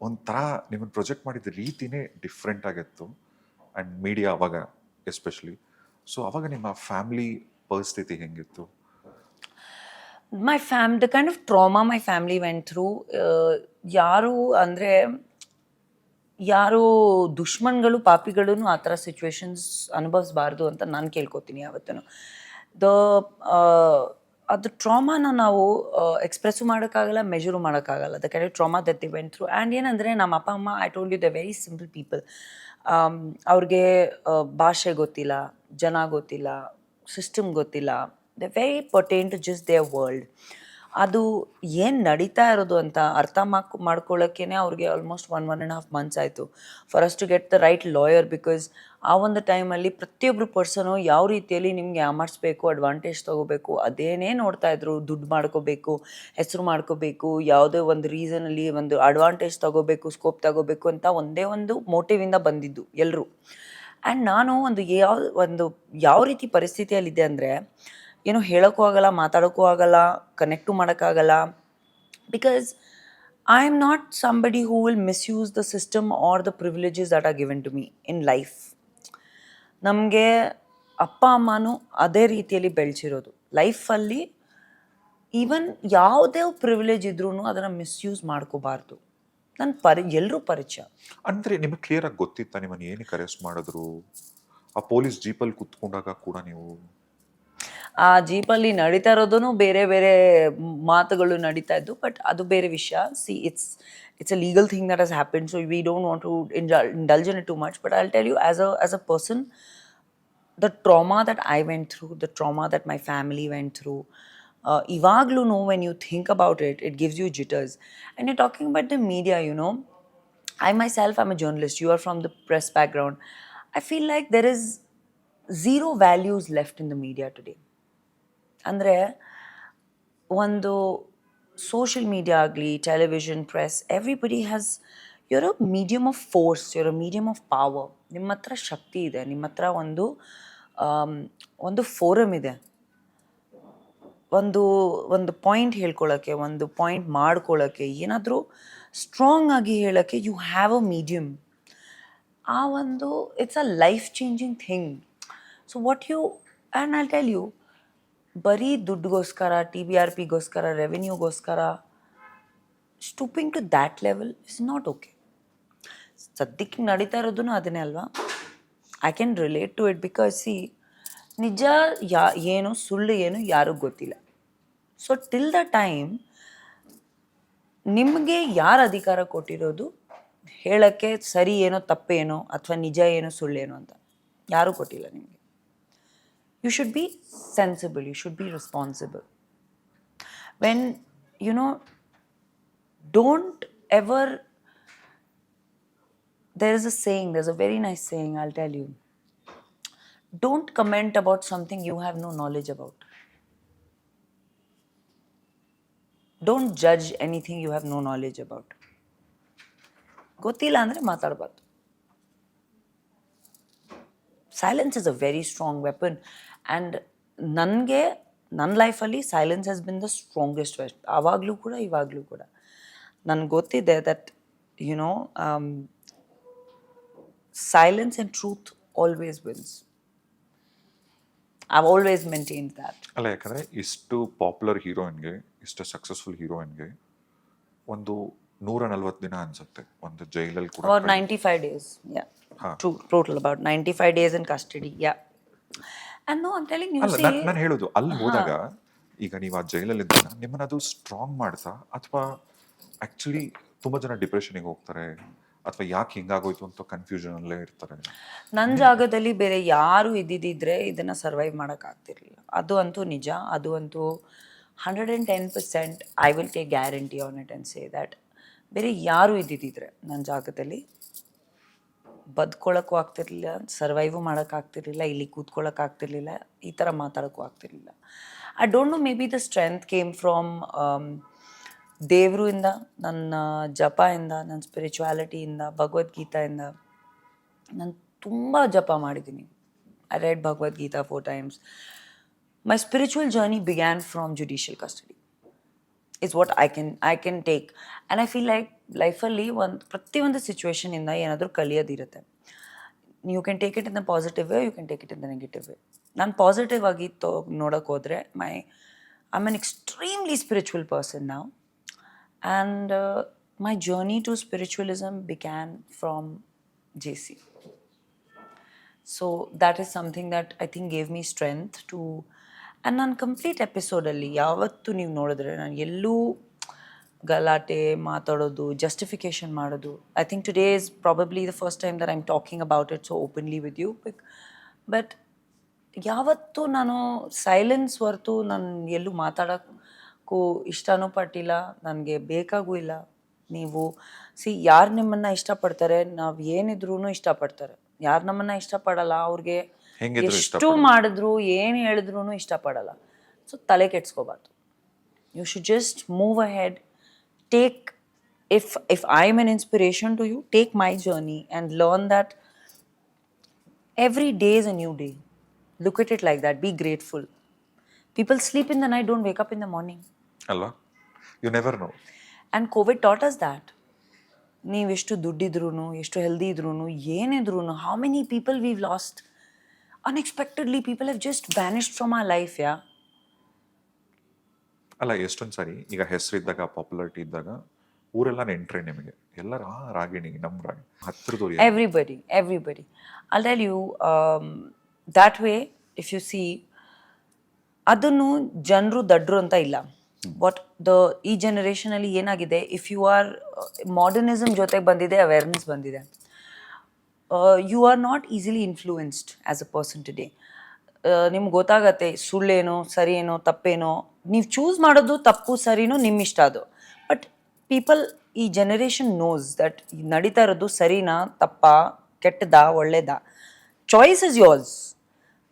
ಒಂಥರ ನಿಮ್ಮನ್ನು ಪ್ರೊಜೆಕ್ಟ್ ಮಾಡಿದ ರೀತಿನೇ ಡಿಫ್ರೆಂಟ್ ಆಗಿತ್ತು. ಆ್ಯಂಡ್ ಮೀಡಿಯಾ ಅವಾಗ ಎಸ್ಪೆಷಲಿ. ಸೊ ಅವಾಗ ನಿಮ್ಮ ಫ್ಯಾಮಿಲಿ ಪರಿಸ್ಥಿತಿ ಹೆಂಗಿತ್ತು? the kind of trauma my family went through, ಯಾರು ಅಂದರೆ ಯಾರು ದುಶ್ಮನ್ಗಳು, ಪಾಪಿಗಳೂ ಆ ಥರ ಸಿಚುವೇಶನ್ಸ್ ಅನುಭವಿಸಬಾರ್ದು ಅಂತ ನಾನು ಕೇಳ್ಕೊತೀನಿ ಯಾವತ್ತೂ. ಅದು ಟ್ರಾಮಾನ ನಾವು ಎಕ್ಸ್ಪ್ರೆಸ್ಸು ಮಾಡೋಕ್ಕಾಗಲ್ಲ, ಮೆಜರು ಮಾಡೋಕ್ಕಾಗಲ್ಲ. The kind of trauma that they went through. And ಏನಂದರೆ ನಮ್ಮ ಅಪ್ಪ ಅಮ್ಮ, I told you, the very simple people. ಅವ್ರಿಗೆ ಭಾಷೆ ಗೊತ್ತಿಲ್ಲ, ಜನ ಗೊತ್ತಿಲ್ಲ, ಸಿಸ್ಟಮ್ ಗೊತ್ತಿಲ್ಲ. They very pertain to just their world. ಅದು ಏನು ನಡೀತಾ ಇರೋದು ಅಂತ ಅರ್ಥ ಮಾಡ್ಕೊಳ್ಳೋಕ್ಕೇ ಅವ್ರಿಗೆ ಆಲ್ಮೋಸ್ಟ್ 1.5 months ಆಯಿತು for us to get the right lawyer. Because ಆ ಒಂದು ಟೈಮಲ್ಲಿ ಪ್ರತಿಯೊಬ್ಬರು ಪರ್ಸನು ಯಾವ ರೀತಿಯಲ್ಲಿ ನಿಮ್ಗೆ ಯಾಮಾರಿಸ್ಬೇಕು, ಅಡ್ವಾಂಟೇಜ್ ತೊಗೋಬೇಕು, ಅದೇನೇ ನೋಡ್ತಾಯಿದ್ರು. ದುಡ್ಡು ಮಾಡ್ಕೋಬೇಕು, ಹೆಸರು ಮಾಡ್ಕೋಬೇಕು, ಯಾವುದೇ ಒಂದು ರೀಸನಲ್ಲಿ ಒಂದು ಅಡ್ವಾಂಟೇಜ್ ತೊಗೋಬೇಕು, ಸ್ಕೋಪ್ ತೊಗೋಬೇಕು ಅಂತ ಒಂದೇ ಒಂದು ಮೋಟಿವಿಂದ ಬಂದಿದ್ದು ಎಲ್ಲರೂ. ಆ್ಯಂಡ್ ನಾನು ಯಾವ ರೀತಿ ಪರಿಸ್ಥಿತಿಯಲ್ಲಿದ್ದೆ ಅಂದರೆ, ಏನೋ ಹೇಳೋಕ್ಕೂ ಆಗಲ್ಲ, ಮಾತಾಡೋಕ್ಕೂ ಆಗಲ್ಲ, ಕನೆಕ್ಟು ಮಾಡೋಕ್ಕಾಗಲ್ಲ. Because I am not somebody who will misuse the system or the privileges that are given to me in life. ನಮಗೆ ಅಪ್ಪ ಅಮ್ಮನೂ ಅದೇ ರೀತಿಯಲ್ಲಿ ಬೆಳೆಸಿರೋದು. ಲೈಫಲ್ಲಿ ಈವನ್ ಯಾವುದೇ ಪ್ರಿವಿಲೇಜ್ ಇದ್ರೂ ಅದನ್ನು ಮಿಸ್ಯೂಸ್ ಮಾಡ್ಕೋಬಾರ್ದು. ಎಲ್ಲರೂ ಪರಿಚಯ. ಅಂದರೆ ನಿಮಗೆ ಕ್ಲಿಯರಾಗಿ ಗೊತ್ತಿತ್ತಾ ನಿಮ್ಮನ್ನು ಏನಕ್ಕೆ ಅರೆಸ್ಟ್ ಮಾಡಿದ್ರು? ಆ ಪೊಲೀಸ್ ಜೀಪಲ್ಲಿ ಕುತ್ಕೊಂಡಾಗ ಕೂಡ ನೀವು ಆ ಜೀಪಲ್ಲಿ ನಡೀತಾ ಇರೋದೂ ಬೇರೆ ಬೇರೆ ಮಾತುಗಳು ನಡೀತಾ ಇದ್ದು, ಬಟ್ ಅದು ಬೇರೆ ವಿಷಯ. It's a legal thing that has happen, so we don't want to indulge in it too much. But I'll tell you, as a person, the trauma that I went through, the trauma that my family went through, ಇವಾಗ್ಲೂ when you think about it, it gives you jitters. And you're talking about the media, I myself am a journalist. You are from the press background. I feel like there is zero values left in the media today. ಅಂದರೆ ಒಂದು social media ಆಗಲಿ television press everybody has your a medium of force, your a medium of power. ನಿಮ್ಮ ಹತ್ರ ಶಕ್ತಿ ಇದೆ, ನಿಮ್ಮ ಹತ್ರ ಒಂದು forum ಇದೆ, ಒಂದು ಪಾಯಿಂಟ್ ಹೇಳ್ಕೊಳ್ಳೋಕ್ಕೆ, ಒಂದು ಪಾಯಿಂಟ್ ಮಾಡ್ಕೊಳ್ಳೋಕ್ಕೆ, ಏನಾದರೂ ಸ್ಟ್ರಾಂಗ್ ಆಗಿ ಹೇಳೋಕ್ಕೆ ಯು ಹ್ಯಾವ್ ಅ ಮೀಡಿಯಮ್. ಆ ಒಂದು it's a life changing thing. So what you and I tell you, ಬರೀ ದುಡ್ಡುಗೋಸ್ಕರ, TBRPಗೋಸ್ಕರ, ರೆವೆನ್ಯೂಗೋಸ್ಕರ stooping to that level is not okay. ಸದ್ಯಕ್ಕೆ ನಡೀತಾ ಇರೋದು ಅದನ್ನೇ ಅಲ್ವಾ. I can relate to it because see, ನಿಜ ಏನು ಸುಳ್ಳು ಏನು ಯಾರಿಗೂ ಗೊತ್ತಿಲ್ಲ. ಸೊ ಟಿಲ್ ದ ಟೈಮ್ ನಿಮಗೆ ಯಾರು ಅಧಿಕಾರ ಕೊಟ್ಟಿರೋದು ಹೇಳೋಕ್ಕೆ ಸರಿ ಏನೋ ತಪ್ಪೇನೋ ಅಥವಾ ನಿಜ ಏನೋ ಸುಳ್ಳೇನೋ ಅಂತ ಯಾರೂ ಕೊಟ್ಟಿಲ್ಲ ನಿಮಗೆ. You should be sensible, you should be responsible. When, don't ever, there is a saying, there's a very nice saying, I'll tell you. Don't comment about something you have no knowledge about. Don't judge anything you have no knowledge about. ಗೊತ್ತಿಲ್ಲ ಅಂದರೆ ಮಾತಾಡಬಾರ್ದು. Silence is a very strong weapon. And ನನ್ನ ಲೈಫಲ್ಲಿ silence has been the strongest weapon. ಆವಾಗಲೂ ಕೂಡ ಇವಾಗಲೂ ಕೂಡ ನನಗೆ ಗೊತ್ತಿದೆ that silence and truth always wins. I always maintain that. ಅಲ್ಲ, ಯಾಕಂದರೆ ಇಷ್ಟು ಪಾಪ್ಯುಲರ್ ಹೀರೋಯಿನ್ಗೆ, ಇಷ್ಟು ಸಕ್ಸಸ್ಫುಲ್ ಹೀರೋಯಿನ್ಗೆ ಒಂದು 140 ದಿನ ಅನ್ಸುತ್ತೆ ಒಂದು ಜೈಲಲ್ಲಿ ಕೂಡ. About 95 days, yeah. Total about 95 days in custody, yeah. And no, I'm telling you, see, ನಾನು ಹೇಳೋದು ಅಲ್ಲಿ ಹೋದಾಗ ಈಗ ನೀವು ಆ ಜೈಲಲ್ಲಿ ಇದ್ದಾಗ ನಿಮ್ಮನ್ನ ಅದು ಸ್ಟ್ರಾಂಗ್ ಮಾಡ್ತಾ, ಅಥವಾ ಆಕ್ಚುಲಿ ತುಂಬಾ ಜನ ಡಿಪ್ರೆಷನ್ಗೆ ಹೋಗ್ತಾರೆ, ಅಥವಾ ಯಾಕೆ ಹಿಂಗಾಗೋಯ್ತು ಅಂತ ಕನ್ಫ್ಯೂಷನ್ ಅಲ್ಲೇ ಇರ್ತಾರೆ. ನನ್ನ ಜಾಗದಲ್ಲಿ ಬೇರೆ ಯಾರು ಇದ್ದಿದ್ರೆ ಇದನ್ನ ಸರ್ವೈವ್ ಮಾಡೋಕ್ಕಾಗ್ತಿರ್ಲಿಲ್ಲ. ಅದು ಅಂತೂ ನಿಜ. ಅದು ಅಂತೂ 110% I will take guarantee on it and say that ಬೇರೆ ಯಾರು ಇದ್ದಿದ್ದರೆ ನನ್ನ ಜಾಗದಲ್ಲಿ ಬದುಕೊಳ್ಳೋಕ್ಕೂ ಆಗ್ತಿರ್ಲಿಲ್ಲ, ಸರ್ವೈವು ಮಾಡೋಕ್ಕಾಗ್ತಿರ್ಲಿಲ್ಲ, ಇಲ್ಲಿ ಕೂತ್ಕೊಳ್ಳೋಕ್ಕಾಗ್ತಿರ್ಲಿಲ್ಲ, ಈ ಥರ ಮಾತಾಡೋಕ್ಕೂ ಆಗ್ತಿರ್ಲಿಲ್ಲ. I don't no, may be the strength came from ದೇವರಿಂದ, ನನ್ನ ಜಪದಿಂದ, ನನ್ನ ಸ್ಪಿರಿಚುವಾಲಿಟಿಯಿಂದ, ಭಗವದ್ಗೀತೆಯಿಂದ. ನಾನು ತುಂಬ ಜಪ ಮಾಡಿದ್ದೀನಿ. I read Bhagavad Gita 4 times. My spiritual journey began from judicial custody. Is what I can take. And I feel like ಲೈಫಲ್ಲಿ ಪ್ರತಿಯೊಂದು ಸಿಚುವೇಶನಿಂದ ಏನಾದರೂ ಕಲಿಯೋದಿರುತ್ತೆ. You can take it in the positive way, you can take it in the negative way. ನಾನು positive ಆಗಿ ನೋಡೋಕೆ ಹೋದರೆ I am an extremely spiritual person now. And my journey to spiritualism began from JC. So that is something that I think gave me strength too. And ನಾನು complete ಎಪಿಸೋಡಲ್ಲಿ ಯಾವತ್ತೂ ನೀವು ನೋಡಿದ್ರೆ ನಾನು ಎಲ್ಲೂ ಗಲಾಟೆ ಮಾತಾಡೋದು, ಜಸ್ಟಿಫಿಕೇಷನ್ ಮಾಡೋದು. I think today is probably the first time that I am talking about it so openly with you. But ಯಾವತ್ತೂ ನಾನು ಸೈಲೆನ್ಸ್ ಹೊರತು ನಾನು ಎಲ್ಲೂ ಮಾತಾಡೋಕ್ಕೂ ಇಷ್ಟನೂ ಪಟ್ಟಿಲ್ಲ, ನನಗೆ ಬೇಕಾಗೂ ಇಲ್ಲ. ನೀವು ಯಾರು ನಿಮ್ಮನ್ನು ಇಷ್ಟಪಡ್ತಾರೆ, ನಾವು ಏನಿದ್ರೂ ಇಷ್ಟಪಡ್ತಾರೆ. ಯಾರು ನಮ್ಮನ್ನು ಇಷ್ಟಪಡಲ್ಲ ಅವ್ರಿಗೆ ಎಷ್ಟು ಮಾಡಿದ್ರು ಏನು ಹೇಳಿದ್ರು ಇಷ್ಟಪಡಲ್ಲ. ಸೊ ತಲೆ ಕೆಡ್ಸ್ಕೋಬಾರ್ದು. You should just move ahead. Take, if I am an inspiration to you, take my journey and learn that every day is a new day. Look at it like that. Be grateful. People sleep in the night, don't wake up in the morning. ಅಲ್ವಾ? You never know. And COVID taught us that. ನೀವು ಎಷ್ಟು ದುಡ್ಡಿದ್ರೂ, ಎಷ್ಟು healthy ಇದ್ರೂ, ಏನಿದ್ರೂ, how many people we've lost. Unexpectedly, people have just vanished from our life, yeah. ಅಲ್ಲ, ಎಷ್ಟೊಂದು ಸಾರಿ ಈಗ ಹೆಸರಿದ್ದಾಗ, popularity ಇದ್ದಾಗ ಊರೆಲ್ಲ ನೆಂಟ್ರೆ ನಿಮಗೆ ಎಲ್ಲರ ರಾಗಿಣಿ, ನಮ್ಮ ರಾಗಿ ಹತ್ತಿರದವ್ರು. Everybody. I'll tell you, that way, if you see, ಅದನ್ನು ಜನರು ದಡ್ರು ಅಂತ ಇಲ್ಲ. ಈ ಜನರೇಷನಲ್ಲಿ ಏನಾಗಿದೆ, ಇಫ್ ಯು ಆರ್ ಮಾಡರ್ನಿಸಮ್ ಜೊತೆಗೆ ಬಂದಿದೆ, ಅವೇರ್ನೆಸ್ ಬಂದಿದೆ. You are not easily influenced as a person today. ನಿಮ್ಗೆ ಗೊತ್ತಾಗತ್ತೆ ಸುಳ್ಳೇನೋ ಸರಿಯೇನೋ ತಪ್ಪೇನೋ. ನೀವು ಚೂಸ್ ಮಾಡೋದು ತಪ್ಪು ಸರಿನೋ ನಿಮ್ಮ ಇಷ್ಟ ಅದು. ಬಟ್ ಪೀಪಲ್ ಈ ಜನರೇಷನ್ ನೋಸ್ ದಟ್ ನಡೀತಾ ಇರೋದು ಸರಿನಾ ತಪ್ಪಾ ಕೆಟ್ಟದಾ ಒಳ್ಳೇದಾ choice is yours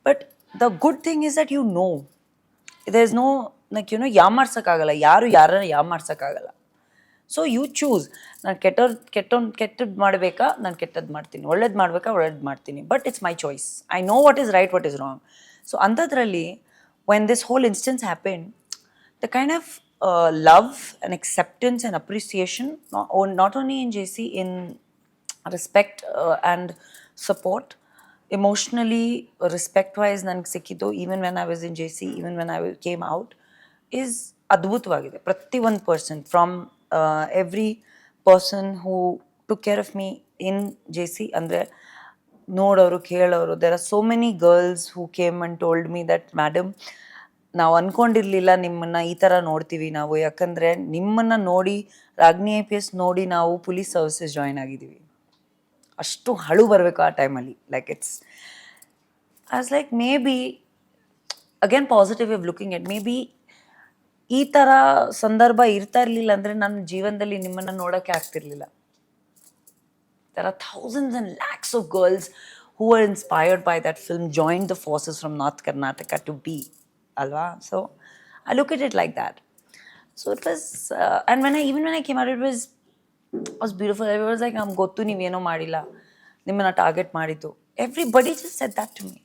but the good thing is that you know there is no like ಯಾಮಾರ್ಸೋಕ್ಕಾಗಲ್ಲ ಯಾರು ಯಾರನ್ನ ಯಾಮಾರ್ಸೋಕ್ಕಾಗಲ್ಲ ಸೊ ಯು ಚೂಸ್ ನಾನು ಕೆಟ್ಟದ್ದು ಮಾಡಬೇಕಾ ನಾನು ಕೆಟ್ಟದ್ದು ಮಾಡ್ತೀನಿ ಒಳ್ಳೇದು ಮಾಡಬೇಕಾ ಒಳ್ಳೇದು ಮಾಡ್ತೀನಿ but it's my choice I know what is right what is wrong so ಅಂಥದ್ರಲ್ಲಿ when this whole instance happen the kind of love and acceptance and appreciation, not only in JC, in respect and support, emotionally, respect-wise, nange sikkido, even when I was in JC, even when I came out, is adbhutvagide. Prati one person, from every person who took care of me in JC, andre ನೋಡೋರು ಕೇಳೋರು there are so many girls who came and told me that madam ನಾವು ಅಂದ್ಕೊಂಡಿರಲಿಲ್ಲ ನಿಮ್ಮನ್ನು ಈ ಥರ ನೋಡ್ತೀವಿ ನಾವು ಯಾಕಂದರೆ ನಿಮ್ಮನ್ನು ನೋಡಿ ರಾಗ್ನಿ IPS ನೋಡಿ ನಾವು ಪೊಲೀಸ್ ಸರ್ವಿಸಸ್ ಜಾಯ್ನ್ ಆಗಿದ್ದೀವಿ ಅಷ್ಟು ಹಳು ಬರಬೇಕು ಆ ಟೈಮಲ್ಲಿ like it's I was like may be again positive of looking at may be ಈ ಥರ ಸಂದರ್ಭ ಇರ್ತಾ ಇರಲಿಲ್ಲ ಅಂದರೆ ನನ್ನ ಜೀವನದಲ್ಲಿ ನಿಮ್ಮನ್ನು ನೋಡೋಕ್ಕೆ ಆಗ್ತಿರ್ಲಿಲ್ಲ there are thousands and lakhs of girls who were inspired by that film joined the forces from North Karnataka to be alva so I look at it like that so it was and when I came out it was beautiful everyone was like I'm gottu neevu eno madilla nimmana target madiddu everybody just said that to me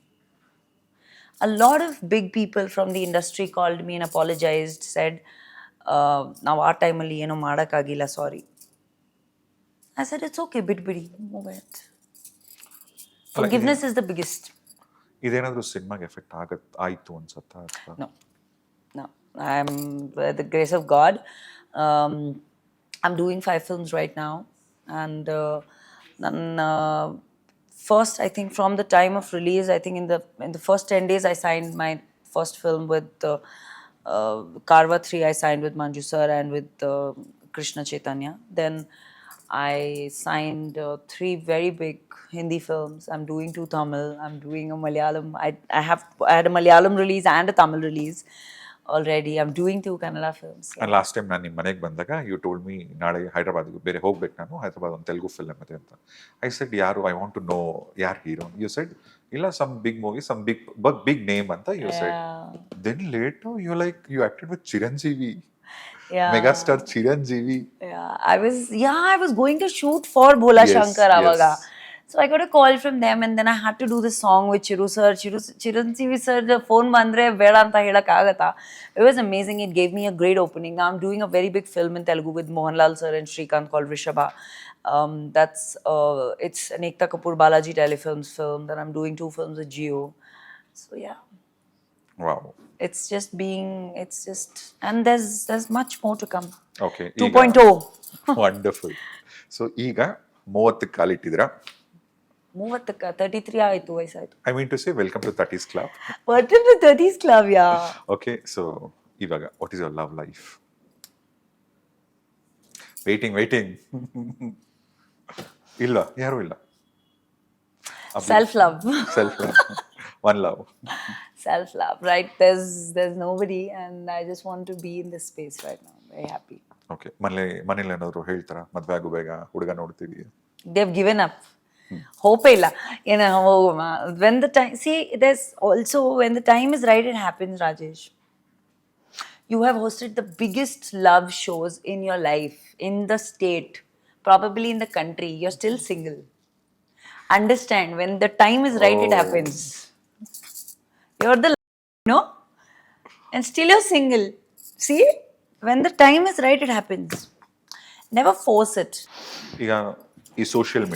a lot of big people from the industry called me and apologized said now our time alli eno madakagilla sorry I said it's okay bidi move it forgiveness is the biggest ಇದೇನಾದರೂ ಸಿನಿಮಾಗೆ effect ಆಯಿತು ಅನ್ಸುತ್ತಾ no I'm by the grace of God I'm doing 5 films right now and first I think from the time of release I think in the first 10 days I signed my first film with Karva 3 I signed with Manju sir and with Krishna Chaitanya then I signed 3 very big Hindi films. I'm doing 2 Tamil. I'm doing a Malayalam. I had a Malayalam release and a Tamil release already. I'm doing 2 Kannada films. And last time ನಾನು ನಿಮ್ಮ ಮನೆಗೆ ಬಂದಾಗ you told me ನಾಳೆ ಹೈದರಾಬಾದ್ಗೆ ಬೇರೆ ಹೋಗ್ಬೇಕು ನಾನು ಹೈದರಾಬಾದ್ ಒಂದು Telugu film ಇದೆ ಅಂತ ಐ ಸೆಡ್ ಯಾರು ಐ ವಾಂಟ್ ಟು ನೋ ಯಾರು ಹೀರೋ ಯು ಸೆಡ್ ಇಲ್ಲ some big movie some big name ಅಂತ you said then later you like you acted with Chiranjeevi megastar Chiranjeevi. I was going to shoot for Bhola Shankar avaga. Yes. So I got a call from them and then I had to do this song with Chiru sir. Chiranjeevi sir, the phone bandre veda anta helak agata. It was amazing. It gave me a great opening. Now I'm doing a very big film in Telugu with Mohanlal sir and Srikanth called Rishabha. It's an Ekta Kapoor Balaji Telefilms film. Then I'm doing 2 films with Jio. So yeah. Wow. It's just and there's much more to come. Okay. 2.0. Wonderful. So ಈಗ 30 ಕಾಲಿಟ್ಟಿದ್ದೀರಾ 33 ಆಯ್ತು ವಯಸ್ಸಾಯ್ತು I mean to say welcome to 30s club. Welcome to 30s club, yeah. Okay so ಇವಾಗ what is your love life waiting ಇಲ್ಲ ಯಾರು ಇಲ್ಲ Self love. One love Self love, right? There's nobody and I just want to be in this space right now. Very happy. Okay ಮನೇಲಿ ಏನಾದ್ರು ಹೇಳ್ತಾರ ಮದ್ವೆ ಆಗು ಬೇಗ ಹುಡುಗ ನೋಡ್ತೀವಿ They've given up. Hope illa. When the time, see, there's also when the time is right, it happens, Rajesh. You have hosted the biggest love shows in your life, in the state, probably in the country. You're still single. Understand, when the time is right, it happens. You're the and still you're single. See, when the time is right, it happens. Never force it. ಈಗ ಈ social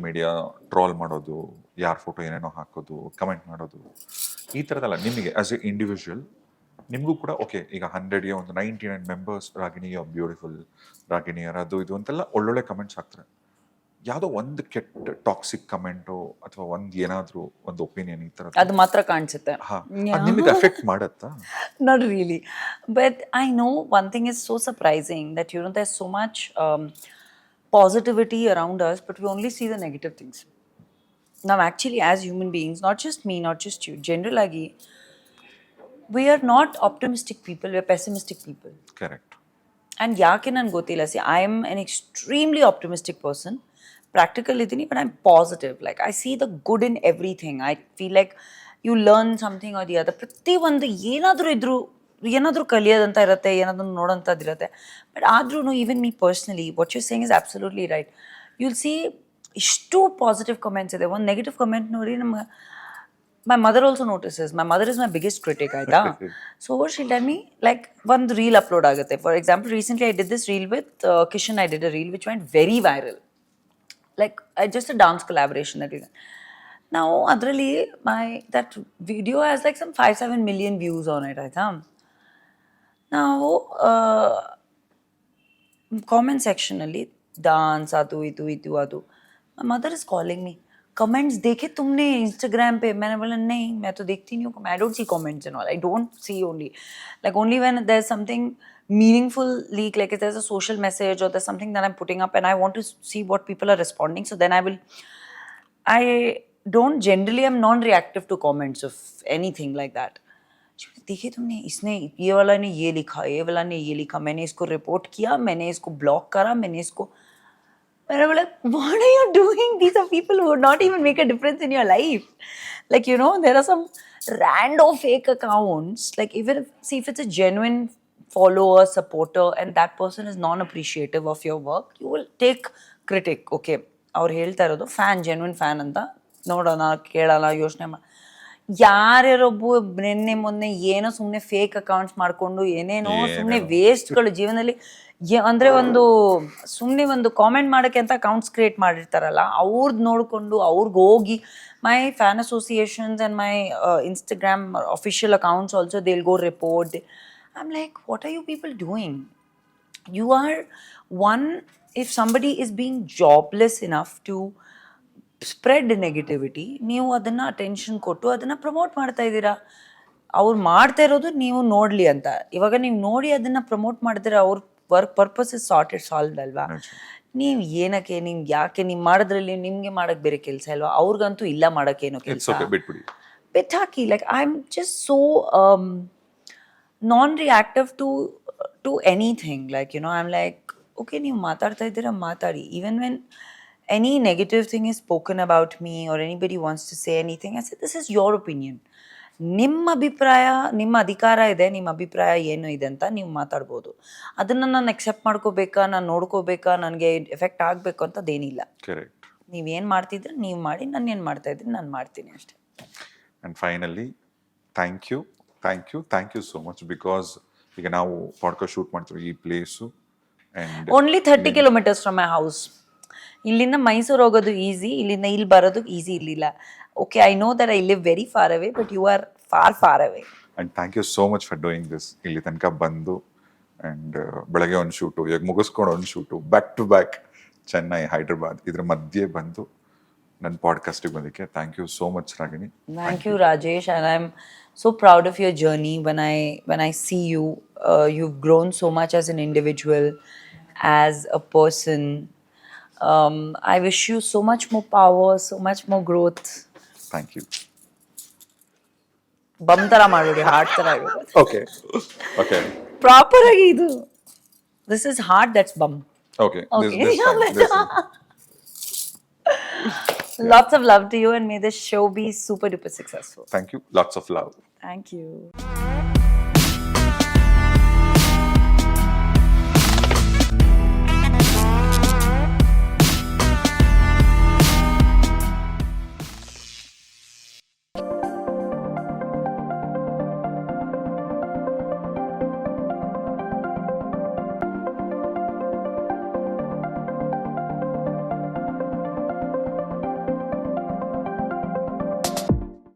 media trawl ಮಾಡೋದು ಯಾರ photo ಏನೇನೋ ಹಾಕೋದು comment ಮಾಡೋದು ಈ ಥರದಲ್ಲ ನಿಮಗೆ as A individual ನಿಮಗೂ ಕೂಡ ಓಕೆ ಈಗ 100ಗೆ ಒಂದು 99 ಮೆಂಬರ್ಸ್ ರಾಗಿಣಿ ಬ್ಯೂಟಿಫುಲ್ ರಾಗಿಣಿಯರ್ ಅದು ಇದು ಅಂತೆಲ್ಲ ಒಳ್ಳೊಳ್ಳೆ ಕಮೆಂಟ್ಸ್ ಹಾಕ್ತಾರೆ ಯಾವುದೋ ಒಂದು ಕೆಟ್ಟ ಟಾಕ್ಸಿಕ್ ಕಮೆಂಟು ಅಥವಾ ಏನಾದರೂ ಒಂದು ಒಪಿನಿಯನ್ ಈ ಥರ ಅದು ಮಾತ್ರ ಕಾಣಿಸುತ್ತೆ. ಅದು ನಿಮಗೆ ಅಫೆಕ್ಟ್ ಮಾಡುತ್ತಾ? Not really, but I know one thing is so surprising that there's so much positivity around us, but we only see the negative things. Now actually as human beings, not just me, not just you, generally we are not optimistic people, we are pessimistic people. Correct. And ಯಾಕೆ ನನಗೆ ಗೊತ್ತಿಲ್ಲ. See I am an extremely optimistic person. Practical ಇದ್ದೀನಿ, but I am positive. Like I see the good in everything. I feel like you learn something or the other. ಪ್ರತಿಯೊಂದು ಏನಾದರೂ ಕಲಿಯೋದಂತ ಇರುತ್ತೆ, ಏನಾದರೂ ನೋಡೋಂಥದ್ದು ಇರುತ್ತೆ. ಬಟ್ ಆದ್ರೂ even me personally what you saying is absolutely right. You'll see ಇಷ್ಟು positive comments ಇದೆ. ಒಂದು ನೆಗೆಟಿವ್ ಕಮೆಂಟ್ ನೋಡಿ ನಮ್ಗೆ my mother also notices. My mother is my biggest critic, ಆಯ್ತಾ. So what she'll tell me, like ಒಂದು reel upload ಆಗುತ್ತೆ. For example, recently I did this reel with Kishan. I did a reel which went very viral. Like just a dance collaboration that we did. Now ಅದರಲ್ಲಿ that video has like some 5-7 million views on it, ಆಯ್ತಾ. ನಾವು comment ಸೆಕ್ಷನಲ್ಲಿ dance ಅದು ಅದು. My mother is calling me. Comments देखे तुमने Instagram पे? मैंने बोला नहीं, मैं तो देखती नहीं हूँ. I don't see comments and all. I don't see only. Like only when there's something meaningful leak, like if there's a social message or there's something that I'm putting up and I want to see what people are responding. So then I don't generally, I'm non-reactive to comments of anything like that. देखिए तुमने इसने ये वाला ने ये लिखा, ये वाला ने ये लिखा, मैंने इसको रिपोर्ट किया, मैंने इसको ब्लॉक करा, मैंने इसको. And I'm like, what are you doing? These are people who would not even make a difference in your life. Like, you know, there are some random fake accounts. Like, if it's a genuine follower, supporter, and that person is non-appreciative of your work, you will take critic. Okay, ಅವ್ರು ಹೇಳ್ತಾ ಇರೋದು fan, genuine fan ಅಂತ ನೋಡೋಣ, ಕೇಳೋಣ, ಯೋಚನೆ ಮಾಡಿ. ಯಾರ್ಯಾರೊಬ್ಬ ನಿನ್ನೆ ಮೊನ್ನೆ ಏನೋ ಸುಮ್ಮನೆ ಫೇಕ್ ಅಕೌಂಟ್ಸ್ ಮಾಡ್ಕೊಂಡು ಏನೇನೋ ಸುಮ್ಮನೆ ವೇಸ್ಟ್ಗಳು ಜೀವನದಲ್ಲಿ ಅಂದರೆ ಸುಮ್ಮನೆ ಒಂದು ಕಾಮೆಂಟ್ ಮಾಡೋಕ್ಕೆ ಅಂತ ಅಕೌಂಟ್ಸ್ ಕ್ರಿಯೇಟ್ ಮಾಡಿರ್ತಾರಲ್ಲ, ಅವ್ರದ್ದು ನೋಡಿಕೊಂಡು ಅವ್ರಿಗೆ ಹೋಗಿ my fan associations and my Instagram official accounts also they will go report. I am like, what are you people doing? You are one, if somebody is being jobless enough to spread negativity, ನೀವು ಅದನ್ನು attention ಕೊಟ್ಟು ಅದನ್ನು promote ಮಾಡ್ತಾ ಇದ್ದೀರಾ. ಅವ್ರು ಮಾಡ್ತಾ ಇರೋದು ನೀವು ನೋಡಲಿ ಅಂತ. ಇವಾಗ ನೀವು ನೋಡಿ ಅದನ್ನು ಪ್ರಮೋಟ್ ಮಾಡಿದ್ರೆ ಅವ್ರ ವರ್ಕ್ ಪರ್ಪಸ್ ಇಸ್ ಸಾಲ್ವ್ಡ್ ಅಲ್ವಾ. ನೀವು ಏನಕ್ಕೆ, ನಿಮ್ಗೆ ಯಾಕೆ, ನೀವು ಮಾಡೋದ್ರಲ್ಲಿ ನಿಮಗೆ ಮಾಡೋಕ್ಕೆ ಬೇರೆ ಕೆಲಸ ಅಲ್ವಾ? ಅವ್ರಿಗಂತೂ ಇಲ್ಲ ಮಾಡೋಕ್ಕೇನೋ ಕೆಲಸ, ಬಿಟ್ಟು ಹಾಕಿ. Like I am just so non reactive to anything. Like you know, I am like, okay ನೀವು ಮಾತಾಡ್ತಾ ಇದ್ದೀರಾ ಮಾತಾಡಿ. Even when any negative thing is spoken about me or anybody wants to say anything, I say this is your opinion. ನಿಮ್ಮ ಅಭಿಪ್ರಾಯ, ನಿಮ್ಮ ಅಧಿಕಾರ ಇದೆ, ನಿಮ್ಮ ಅಭಿಪ್ರಾಯ ಏನು ಇದೆ ಅಂತ ನೀವು ಮಾತಾಡ್ಬೋದು. ಅದನ್ನು ನಾನು ಎಕ್ಸೆಪ್ಟ್ ಮಾಡ್ಕೋಬೇಕಾ, ನಾನು ನೋಡ್ಕೋಬೇಕಾ, ನನಗೆ ಎಫೆಕ್ಟ್ ಆಗಬೇಕು ಅಂತದೇನಿಲ್ಲ. ಕರೆಕ್ಟ್. ನೀವೇನು ಮಾಡ್ತಿದ್ರೆ ನೀವು ಮಾಡಿ, ನಾನು ಏನು ಮಾಡ್ತಾ ಇದ್ದೀನಿ ನಾನು ಮಾಡ್ತೀನಿ ಅಷ್ಟೇ. And finally thank you so much. Because ಈಗ ನಾವು ಪಾಡ್ಕಾಸ್ಟ್ ಶೂಟ್ ಮಾಡ್ತೀವಿ ಈ place and only 30 kilometers from my house. ಇಲ್ಲಿಂದ ಮೈಸೂರು ಹೋಗೋದು ಈಸಿ, ಇಲ್ಲಿಂದ ಇಲ್ಲಿ ಬರೋದು ಈಸಿ ಇರಲಿಲ್ಲ. Okay, I know that I live very far away, but you are far away. And thank you so much for doing this. ಇಲ್ಲಿ ತನಕ ಬಂದು and ಬೆಳಗ್ಗೆ ಒಂದು ಶೂಟು, ಈಗ ಮುಗಿಸ್ಕೊಂಡು ಒಂದು shoot, back to back Chennai, Hyderabad, ಇದ್ರ ಮಧ್ಯೆ ಬಂದು ನನ್ನ ಪಾಡ್ಕಾಸ್ಟಿಗೆ ಬಂದಕ್ಕೆ thank you so much Ragini. Thank you Rajesh, and I am so proud of your journey. When I see you, you've grown so much as an individual, as a person. I wish you so much more power, so much more growth. Thank you. Bum tara madodi, heart tara. Okay. Proper agi idu. This is heart, that's bum. Okay. This time. Lots of love to you, and may this show be super duper successful. Thank you. Lots of love. Thank you.